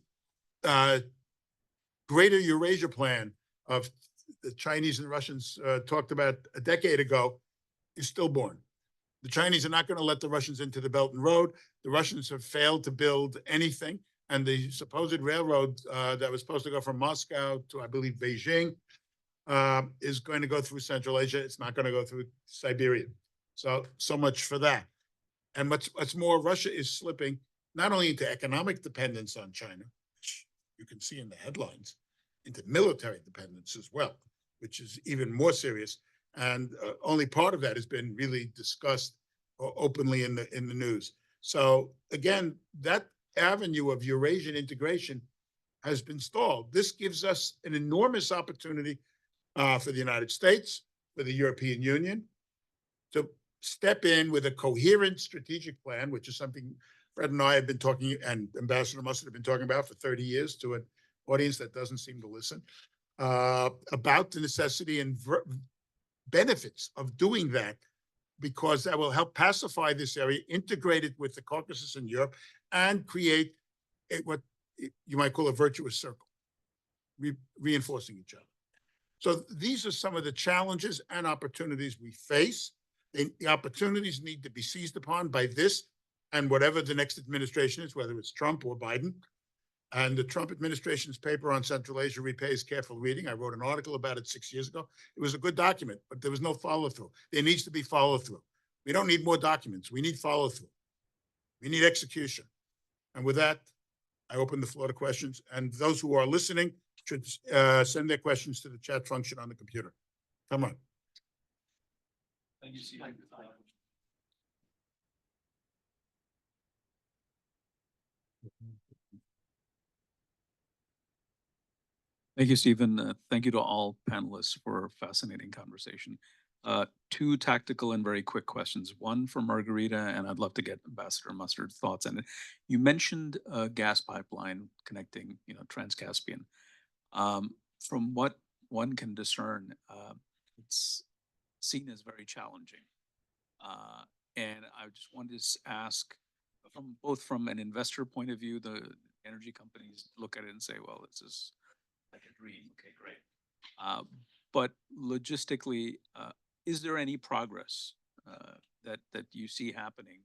J: Greater Eurasia Plan of the Chinese and Russians talked about a decade ago is stillborn. The Chinese are not going to let the Russians into the Belt and Road. The Russians have failed to build anything. And the supposed railroad that was supposed to go from Moscow to, I believe, Beijing is going to go through Central Asia. It's not going to go through Siberia. So much for that. And what's more, Russia is slipping not only into economic dependence on China, which you can see in the headlines, into military dependence as well, which is even more serious. And only part of that has been really discussed openly in the news. So again, that avenue of Eurasian integration has been stalled. This gives us an enormous opportunity for the United States, for the European Union, to step in with a coherent strategic plan, which is something Fred and I have been talking, and Ambassador Mustard have been talking about for 30 years to an audience that doesn't seem to listen, about the necessity and benefits of doing that, because that will help pacify this area, integrate it with the Caucasus and Europe, and create what you might call a virtuous circle, reinforcing each other. So these are some of the challenges and opportunities we face. The opportunities need to be seized upon by this and whatever the next administration is, whether it's Trump or Biden. And the Trump administration's paper on Central Asia repays careful reading. I wrote an article about it 6 years ago. It was a good document, but there was no follow-through. There needs to be follow-through. We don't need more documents. We need follow-through. We need execution. And with that, I open the floor to questions. And those who are listening should send their questions to the chat function on the computer. Come on.
E: Thank you, Stephen. Thank you, Stephen. Thank you to all panelists for a fascinating conversation. Two tactical and very quick questions. One for Margarita, and I'd love to get Ambassador Mustard's thoughts on it. You mentioned a gas pipeline connecting, Trans-Caspian. From what one can discern, it's seen as very challenging. And I just wanted to ask, from an investor point of view, the energy companies look at it and say, well, this is like a dream. Okay, great. But logistically, is there any progress that you see happening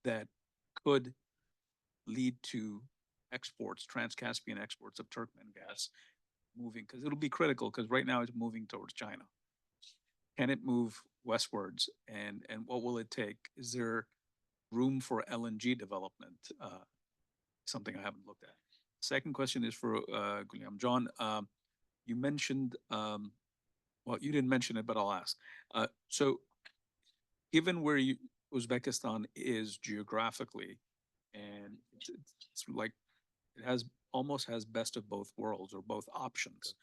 E: that could lead to exports, Trans-Caspian exports of Turkmen gas moving? Because it'll be critical, because right now it's moving towards China. Can it move westwards? And what will it take? Is there room for LNG development? Something I haven't looked at. Second question is for Guillaume. John, you mentioned, well, you didn't mention it, but I'll ask. So given where Uzbekistan is geographically, and it's like it almost has best of both worlds, or both options,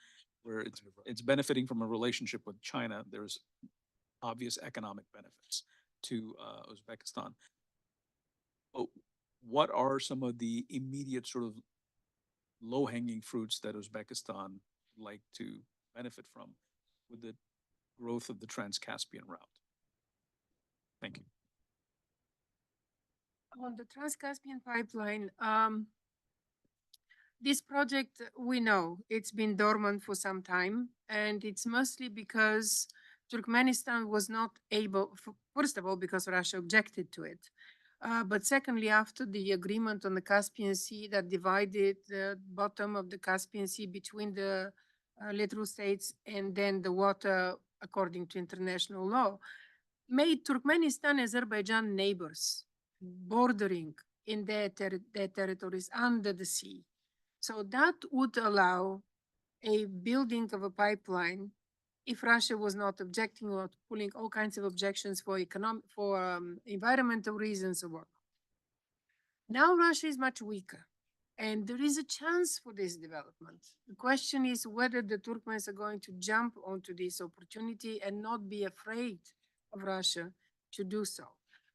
E: where it's benefiting from a relationship with China. There's obvious economic benefits to Uzbekistan. Oh, what are some of the immediate sort of low-hanging fruits that Uzbekistan would like to benefit from with the growth of the Trans-Caspian route? Thank you.
H: On the Trans-Caspian pipeline, this project, we know it's been dormant for some time, and it's mostly because Turkmenistan was not able, first of all, because Russia objected to it. But secondly, after the agreement on the Caspian Sea that divided the bottom of the Caspian Sea between the littoral states and then the water according to international law, made Turkmenistan and Azerbaijan neighbors, bordering in their territories under the sea. So that would allow a building of a pipeline if Russia was not objecting or pulling all kinds of objections for environmental reasons or what. Now Russia is much weaker, and there is a chance for this development. The question is whether the Turkmens are going to jump onto this opportunity and not be afraid of Russia to do so.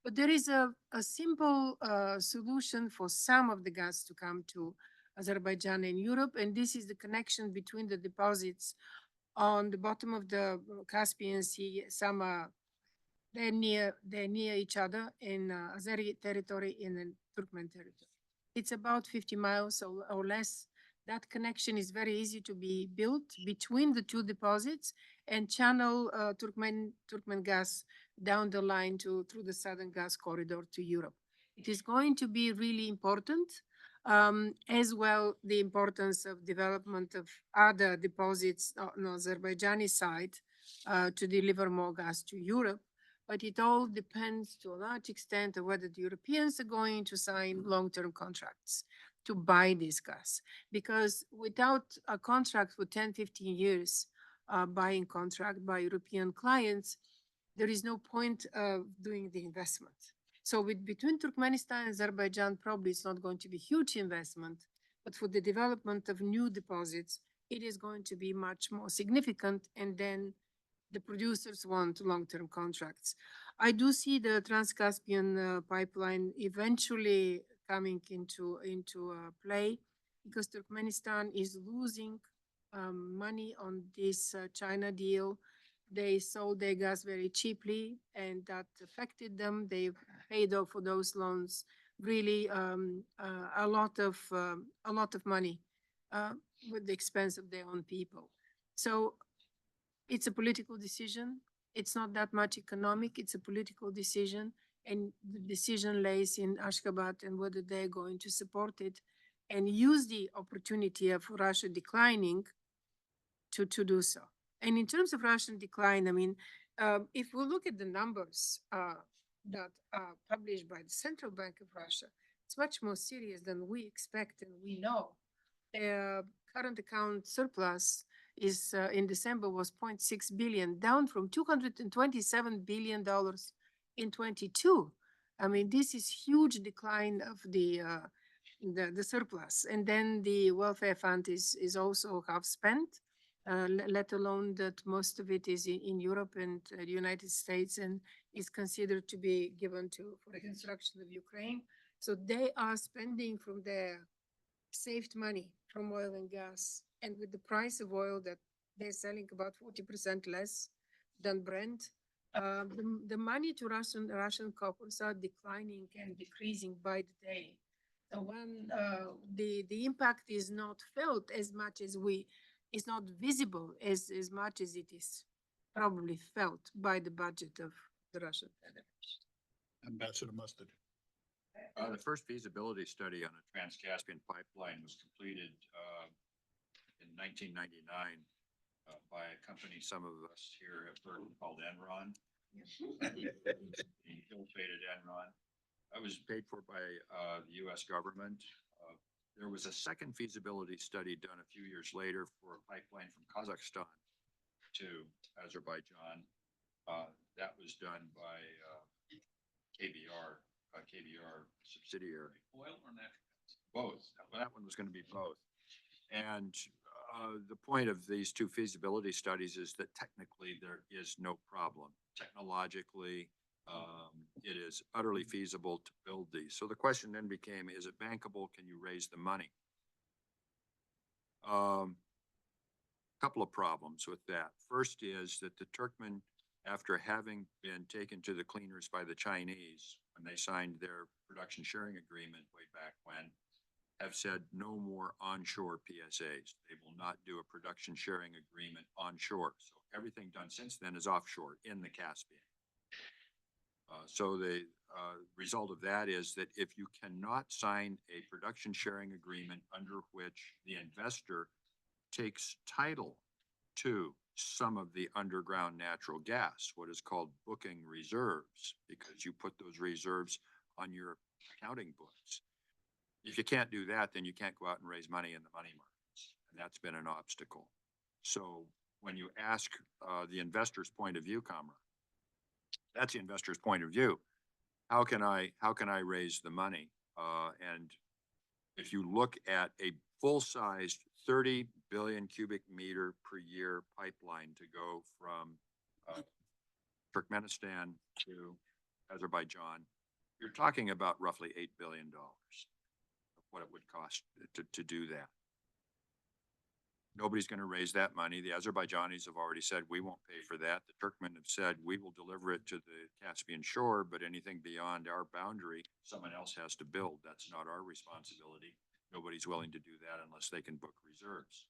H: But there is a simple solution for some of the gas to come to Azerbaijan and Europe, and this is the connection between the deposits on the bottom of the Caspian Sea. Some are they're near each other in Azeri territory and in Turkmen territory. It's about 50 miles or less. That connection is very easy to be built between the two deposits and channel Turkmen gas down the line through the southern gas corridor to Europe. It is going to be really important, as well the importance of development of other deposits on the Azerbaijani side to deliver more gas to Europe. But it all depends to a large extent on whether the Europeans are going to sign long-term contracts to buy this gas. Because without a contract for 10, 15 years, buying contract by European clients, there is no point of doing the investment. So between Turkmenistan and Azerbaijan, probably it's not going to be huge investment, but for the development of new deposits, it is going to be much more significant, and then the producers want long-term contracts. I do see the Trans-Caspian pipeline eventually coming into play because Turkmenistan is losing money on this China deal. They sold their gas very cheaply, and that affected them. They paid off for those loans really a lot of money with the expense of their own people. So it's a political decision. It's not that much economic. It's a political decision. And the decision lays in Ashgabat and whether they're going to support it and use the opportunity of Russia declining to do so. And in terms of Russian decline, I mean, if we look at the numbers that are published by the Central Bank of Russia, it's much more serious than we expect and we know. Their current account surplus is in December was 0.6 billion, down from $227 billion in 22. I mean, this is huge decline of the surplus. And then the welfare fund is also half spent, let alone that most of it is in Europe and the United States and is considered to be given for the construction of Ukraine. So they are spending from their saved money from oil and gas. And with the price of oil that they're selling about 40% less than Brent, the money to Russian coffers are declining and decreasing by the day. So when the impact is not felt as much as it's not visible as much as it is probably felt by the budget of the Russian Federation.
J: Ambassador Mustard.
C: The first feasibility study on a Trans-Caspian pipeline was completed in 1999 by a company some of us here have heard called Enron. The ill-fated Enron. That was paid for by the U.S. government. There was a second feasibility study done a few years later for a pipeline from Kazakhstan to Azerbaijan. That was done by KBR subsidiary.
E: Oil or natural gas?
C: Both. That one was going to be both. And the point of these two feasibility studies is that technically there is no problem. Technologically, it is utterly feasible to build these. So the question then became, is it bankable? Can you raise the money? Couple of problems with that. First is that the Turkmen, after having been taken to the cleaners by the Chinese, when they signed their production sharing agreement way back when, have said no more onshore PSAs. They will not do a production sharing agreement onshore. So everything done since then is offshore in the Caspian. So the result of that is that if you cannot sign a production sharing agreement under which the investor takes title to some of the underground natural gas, what is called booking reserves, because you put those reserves on your accounting books. If you can't do that, then you can't go out and raise money in the money markets. And that's been an obstacle. So when you ask the investor's point of view, comrade, that's the investor's point of view. How can I raise the money? And if you look at a full-sized 30 billion cubic meter per year pipeline to go from Turkmenistan to Azerbaijan, you're talking about roughly $8 billion of what it would cost to do that. Nobody's going to raise that money. The Azerbaijanis have already said, we won't pay for that. The Turkmen have said, we will deliver it to the Caspian shore, but anything beyond our boundary, someone else has to build. That's not our responsibility. Nobody's willing to do that unless they can book reserves.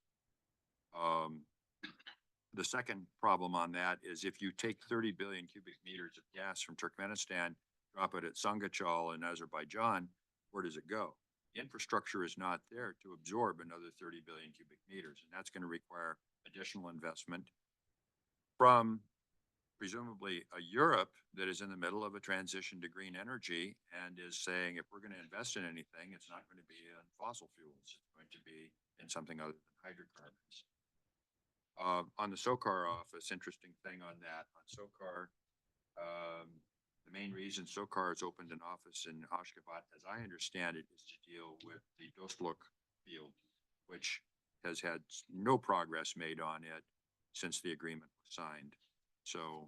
C: The second problem on that is if you take 30 billion cubic meters of gas from Turkmenistan, drop it at Sangachal in Azerbaijan, where does it go? The infrastructure is not there to absorb another 30 billion cubic meters, and that's going to require additional investment from presumably a Europe that is in the middle of a transition to green energy and is saying, if we're going to invest in anything, it's not going to be in fossil fuels. It's going to be in something other than hydrocarbons. On the SOCAR office, interesting thing on that, on SOCAR, the main reason SOCAR has opened an office in Ashgabat, as I understand it, is to deal with the Dostluk field, which has had no progress made on it since the agreement was signed. So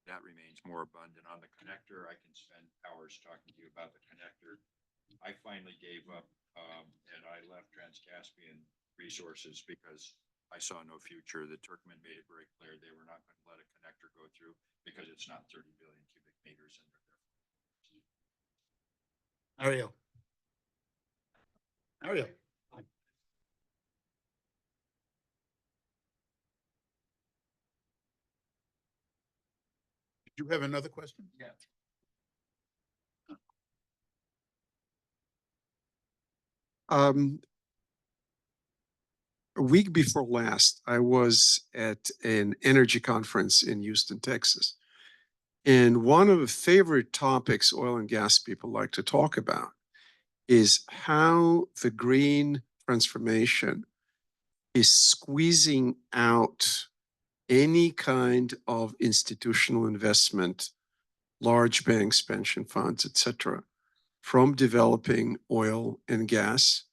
C: that remains more abundant. On the connector, I can spend hours talking to you about the connector. I finally gave up and I left Trans-Caspian Resources because I saw no future. The Turkmen made it very clear they were not going to let a connector go through because it's not 30 billion cubic meters and
J: Ariel. Ariel. Did you have another question?
C: Yeah.
D: A week before last, I was at an energy conference in Houston, Texas. And one of the favorite topics oil and gas people like to talk about is how the green transformation is squeezing out any kind of institutional investment, large banks, pension funds, etc., from developing oil and gas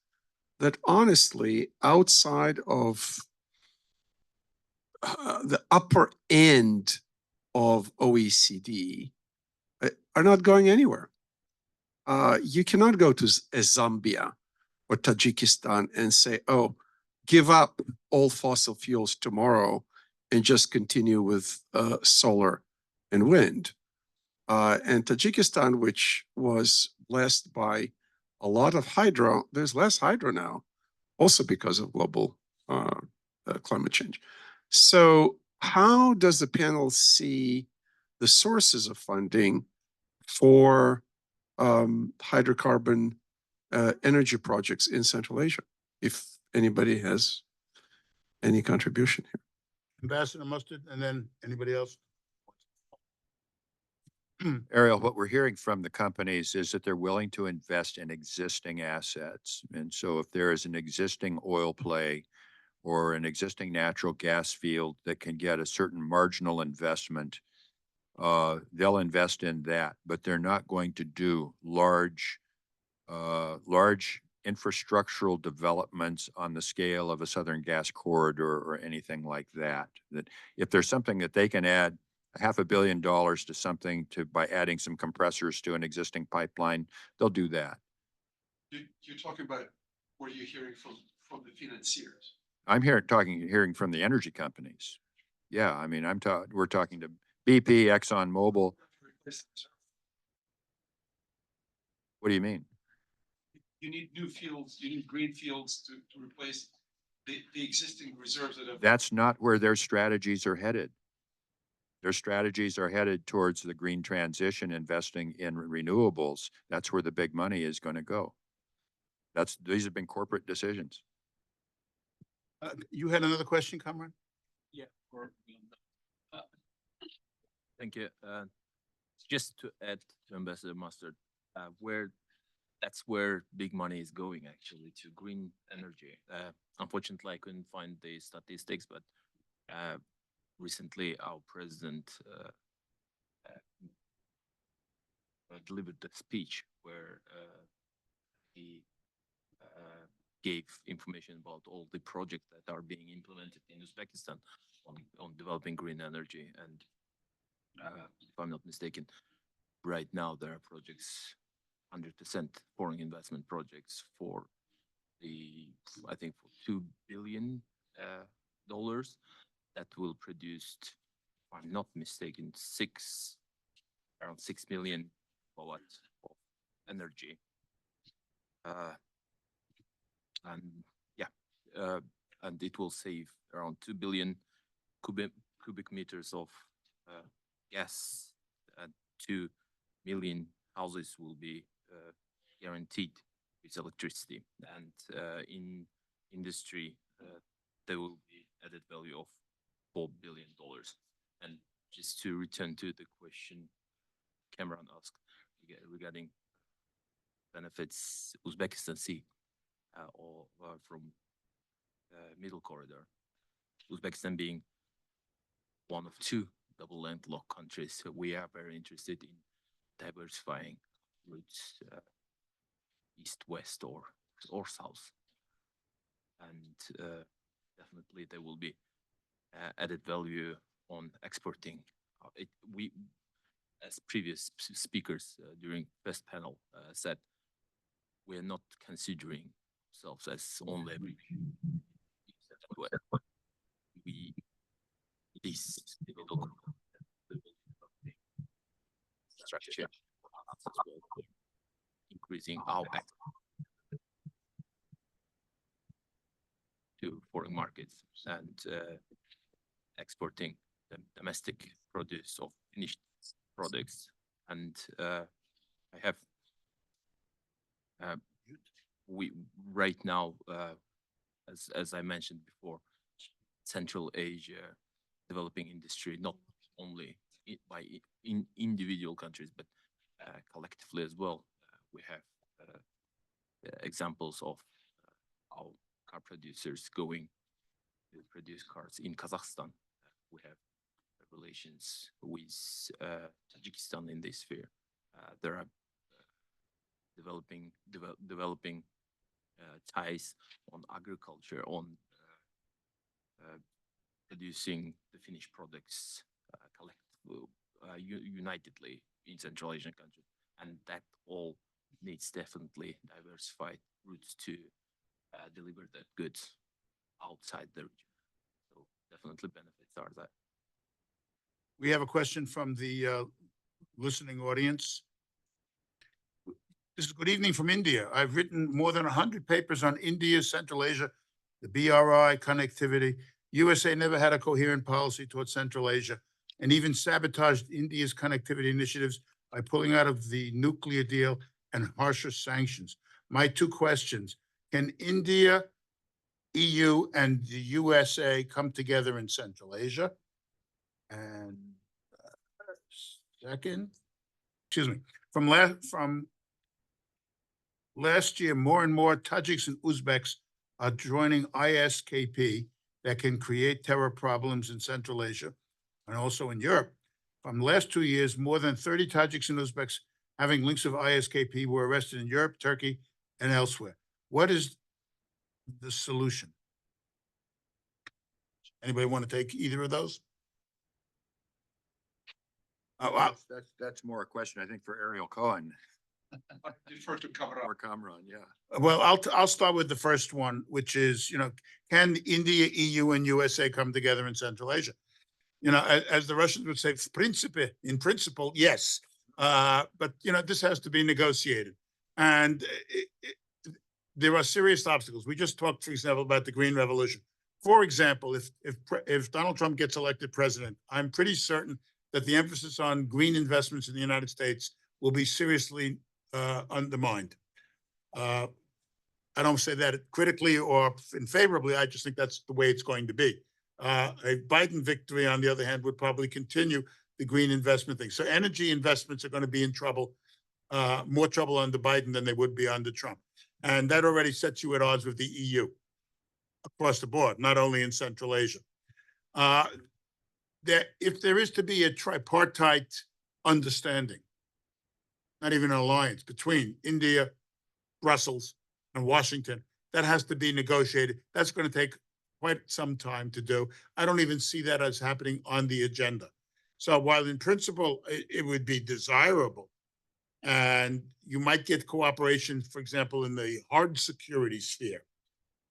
D: that honestly, outside of the upper end of OECD, are not going anywhere. You cannot go to Zambia or Tajikistan and say, oh, give up all fossil fuels tomorrow and just continue with solar and wind. And Tajikistan, which was blessed by a lot of hydro, there's less hydro now, also because of global climate change. So how does the panel see the sources of funding for hydrocarbon energy projects in Central Asia, if anybody has any contribution here?
J: Ambassador Mustard, and then anybody else?
C: Ariel, what we're hearing from the companies is that they're willing to invest in existing assets. And so if there is an existing oil play or an existing natural gas field that can get a certain marginal investment, they'll invest in that, but they're not going to do large infrastructural developments on the scale of a Southern Gas Corridor or anything like that. That if there's something that they can add $500 million to something by adding some compressors to an existing pipeline, they'll do that.
D: You're talking about what you're hearing from the financiers.
C: I'm hearing from the energy companies. Yeah, I mean, we're talking to BP, ExxonMobil. What do you mean?
D: You need new fields, you need green fields to replace the existing reserves that have.
C: That's not where their strategies are headed. Their strategies are headed towards the green transition, investing in renewables. That's where the big money is going to go. These have been corporate decisions.
J: You had another question, Comrade?
E: Yeah.
L: Thank you. Just to add to Ambassador Mustard, that's where big money is going, actually, to green energy. Unfortunately, I couldn't find the statistics, but recently our president delivered a speech where he gave information about all the projects that are being implemented in Uzbekistan on developing green energy. And if I'm not mistaken, right now there are projects, 100% foreign investment projects for I think for $2 billion that will produce, if I'm not mistaken, around 6 million kilowatts of energy. And yeah, and it will save around 2 billion cubic meters of gas, and 2 million houses will be guaranteed with electricity. And in industry, there will be added value of $4 billion. And just to return to the question Cameron asked regarding benefits Uzbekistan see or from middle corridor, Uzbekistan being one of 2 double landlocked countries, we are very interested in diversifying routes east, west, or south, and definitely there will be added value on exporting. As previous speakers during first panel said, we are not considering ourselves as only this structure increasing our to foreign markets and exporting the domestic produce of finished products. And I have we right now, as I mentioned before, Central Asia developing industry, not only by individual countries, but collectively as well. We have examples of our car producers going to produce cars in Kazakhstan. We have relations with Tajikistan in this sphere. There are developing ties on agriculture, on producing the finished products unitedly in Central Asian countries, and that all needs definitely diversified routes to deliver the goods outside the region. So definitely benefits are there.
J: We have a question from the listening audience. This is good evening from India. I've written more than 100 papers on India, Central Asia, the BRI connectivity. USA never had a coherent policy towards Central Asia and even sabotaged India's connectivity initiatives by pulling out of the nuclear deal and harsher sanctions. My 2 questions: can India, EU, and the USA come together in Central Asia? And second, excuse me, from last year, more and more Tajiks and Uzbeks are joining ISKP that can create terror problems in Central Asia and also in Europe. From the last 2 years, more than 30 Tajiks and Uzbeks having links of ISKP were arrested in Europe, Turkey, and elsewhere. What is the solution? Anybody want to take either of those?
B: Well,
C: That's more a question, I think, for Ariel Cohen
D: Defer to cover
C: or Kamran, yeah.
J: I'll start with the first one, which is, can India, EU, and USA come together in Central Asia? As the Russians would say, in principle, yes. But, this has to be negotiated. And there are serious obstacles. We just talked, for example, about the Green Revolution. For example, if Donald Trump gets elected president, I'm pretty certain that the emphasis on green investments in the United States will be seriously undermined. I don't say that critically or favorably. I just think that's the way it's going to be. A Biden victory, on the other hand, would probably continue the green investment thing. So energy investments are going to be in trouble, more trouble under Biden than they would be under Trump. And that already sets you at odds with the EU across the board, not only in Central Asia. If there is to be a tripartite understanding, not even an alliance between India, Brussels, and Washington, that has to be negotiated. That's going to take quite some time to do. I don't even see that as happening on the agenda. So while in principle, it would be desirable, and you might get cooperation, for example, in the hard security sphere,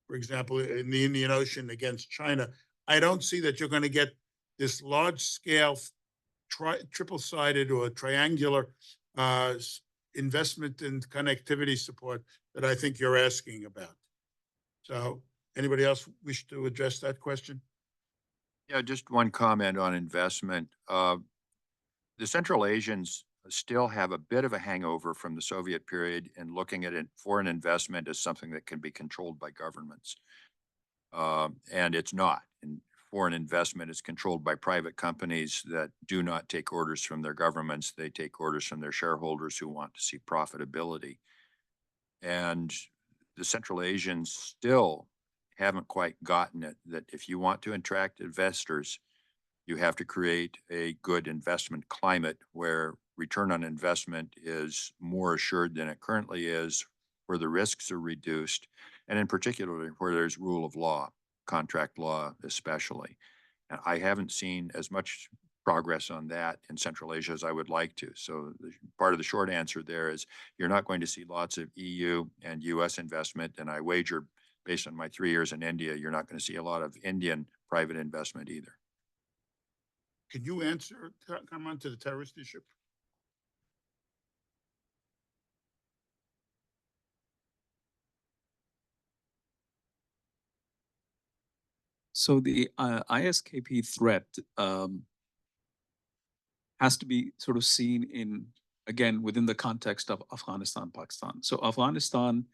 J: for example, in the Indian Ocean against China, I don't see that you're going to get this large scale triple-sided or triangular investment and connectivity support that I think you're asking about. So anybody else wish to address that question?
C: Yeah, just one comment on investment. The Central Asians still have a bit of a hangover from the Soviet period and looking at foreign investment as something that can be controlled by governments. And it's not. And foreign investment is controlled by private companies that do not take orders from their governments. They take orders from their shareholders who want to see profitability. And the Central Asians still haven't quite gotten it that if you want to attract investors, you have to create a good investment climate where return on investment is more assured than it currently is, where the risks are reduced, and in particular, where there's rule of law, contract law especially. And I haven't seen as much progress on that in Central Asia as I would like to. So part of the short answer there is you're not going to see lots of EU and US investment, and I wager, based on my 3 years in India, you're not going to see a lot of Indian private investment either.
J: Can you answer, come on to the terrorist issue?
E: So the ISKP threat has to be sort of seen again, within the context of Afghanistan, Pakistan. So Afghanistan,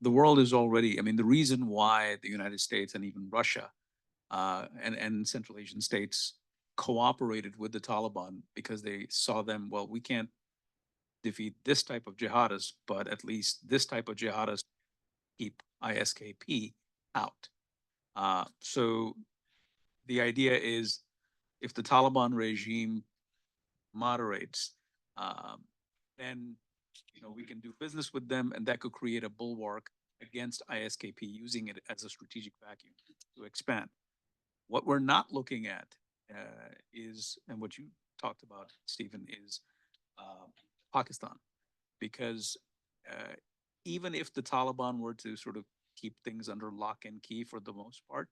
E: the world is already, I mean, the reason why the United States and even Russia and Central Asian states cooperated with the Taliban because they saw them, well, we can't defeat this type of jihadists, but at least this type of jihadists keep ISKP out. So the idea is if the Taliban regime moderates, then we can do business with them, and that could create a bulwark against ISKP, using it as a strategic vacuum to expand. What we're not looking at is, and what you talked about, Stephen, is Pakistan, because even if the Taliban were to sort of keep things under lock and key for the most part,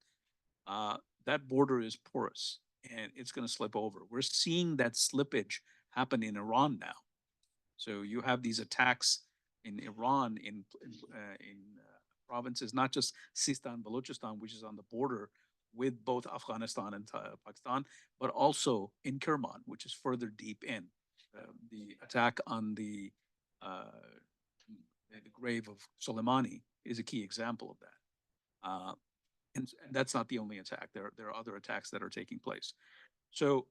E: that border is porous and it's going to slip over. We're seeing that slippage happen in Iran now. So you have these attacks in Iran in provinces, not just Sistan, Balochistan, which is on the border with both Afghanistan and Pakistan, but also in Kerman, which is further deep in. The attack on the grave of Soleimani is a key example of that. And that's not the only attack. There are other attacks that are taking place. So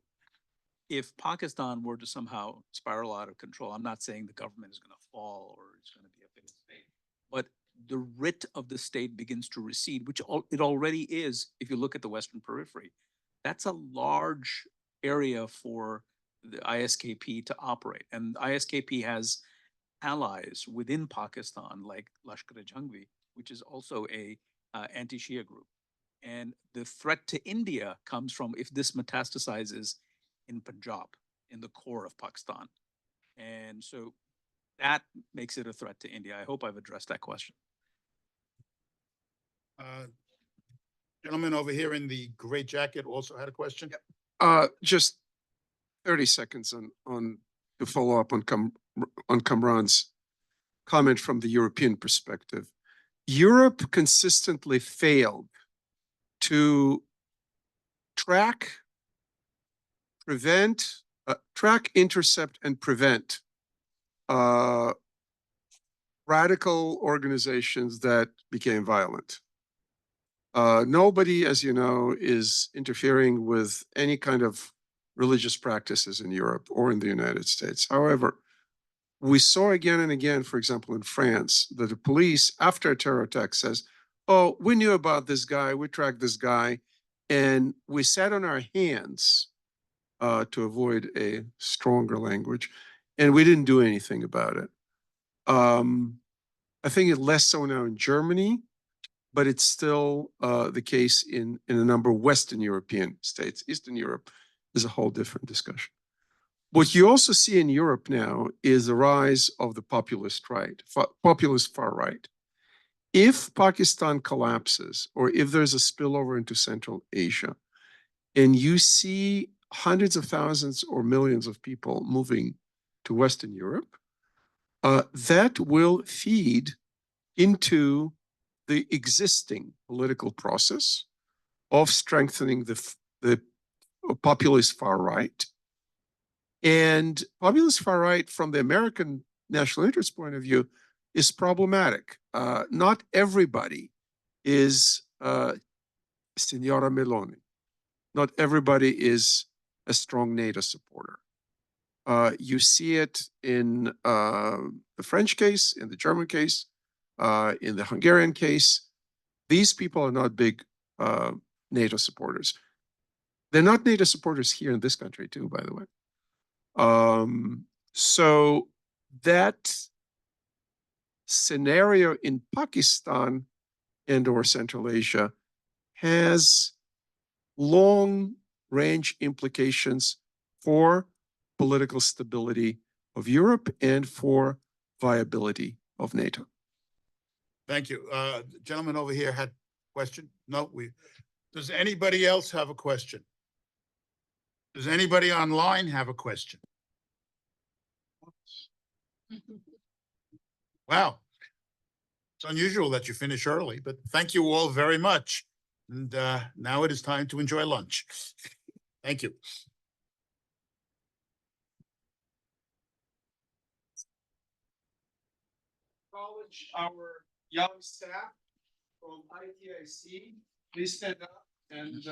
E: if Pakistan were to somehow spiral out of control, I'm not saying the government is going to fall or it's going to be a failed state, but the writ of the state begins to recede, which it already is. If you look at the Western periphery, that's a large area for the ISKP to operate. And ISKP has allies within Pakistan, like Lashkar-e-Jhangvi, which is also a anti-Shia group. And the threat to India comes from if this metastasizes in Punjab. in the core of Pakistan. And so that makes it a threat to India. I hope I've addressed that question.
J: Gentleman over here in the gray jacket also had a question.
D: Just 30 seconds to follow up on Kamran's comment from the European perspective. Europe consistently failed to track, intercept, and prevent radical organizations that became violent. Nobody, as you know, is interfering with any kind of religious practices in Europe or in the United States. However, we saw again and again, for example, in France, that the police, after a terror attack, says, oh, we knew about this guy, we tracked this guy, and we sat on our hands, to avoid a stronger language, and we didn't do anything about it. I think it's less so now in Germany, but it's still the case in a number of Western European states. Eastern Europe is a whole different discussion. What you also see in Europe now is the rise of the populist right, populist far right. If Pakistan collapses, or if there's a spillover into Central Asia, and you see hundreds of thousands or millions of people moving to Western Europe, that will feed into the existing political process of strengthening the populist far right. And populist far right, from the American national interest point of view, is problematic. Not everybody is Signora Meloni. Not everybody is a strong NATO supporter. You see it in the French case, in the German case, in the Hungarian case. These people are not big NATO supporters. They're not NATO supporters here in this country too, by the way. So that scenario in Pakistan and or Central Asia has long-range implications for political stability of Europe and for viability of NATO.
J: Thank you. The gentleman over here had a question? No, does anybody else have a question? Does anybody online have a question? Wow. It's unusual that you finish early, but thank you all very much. And now it is time to enjoy lunch. Thank you.
D: Acknowledge our young staff from ITIC. Please stand up and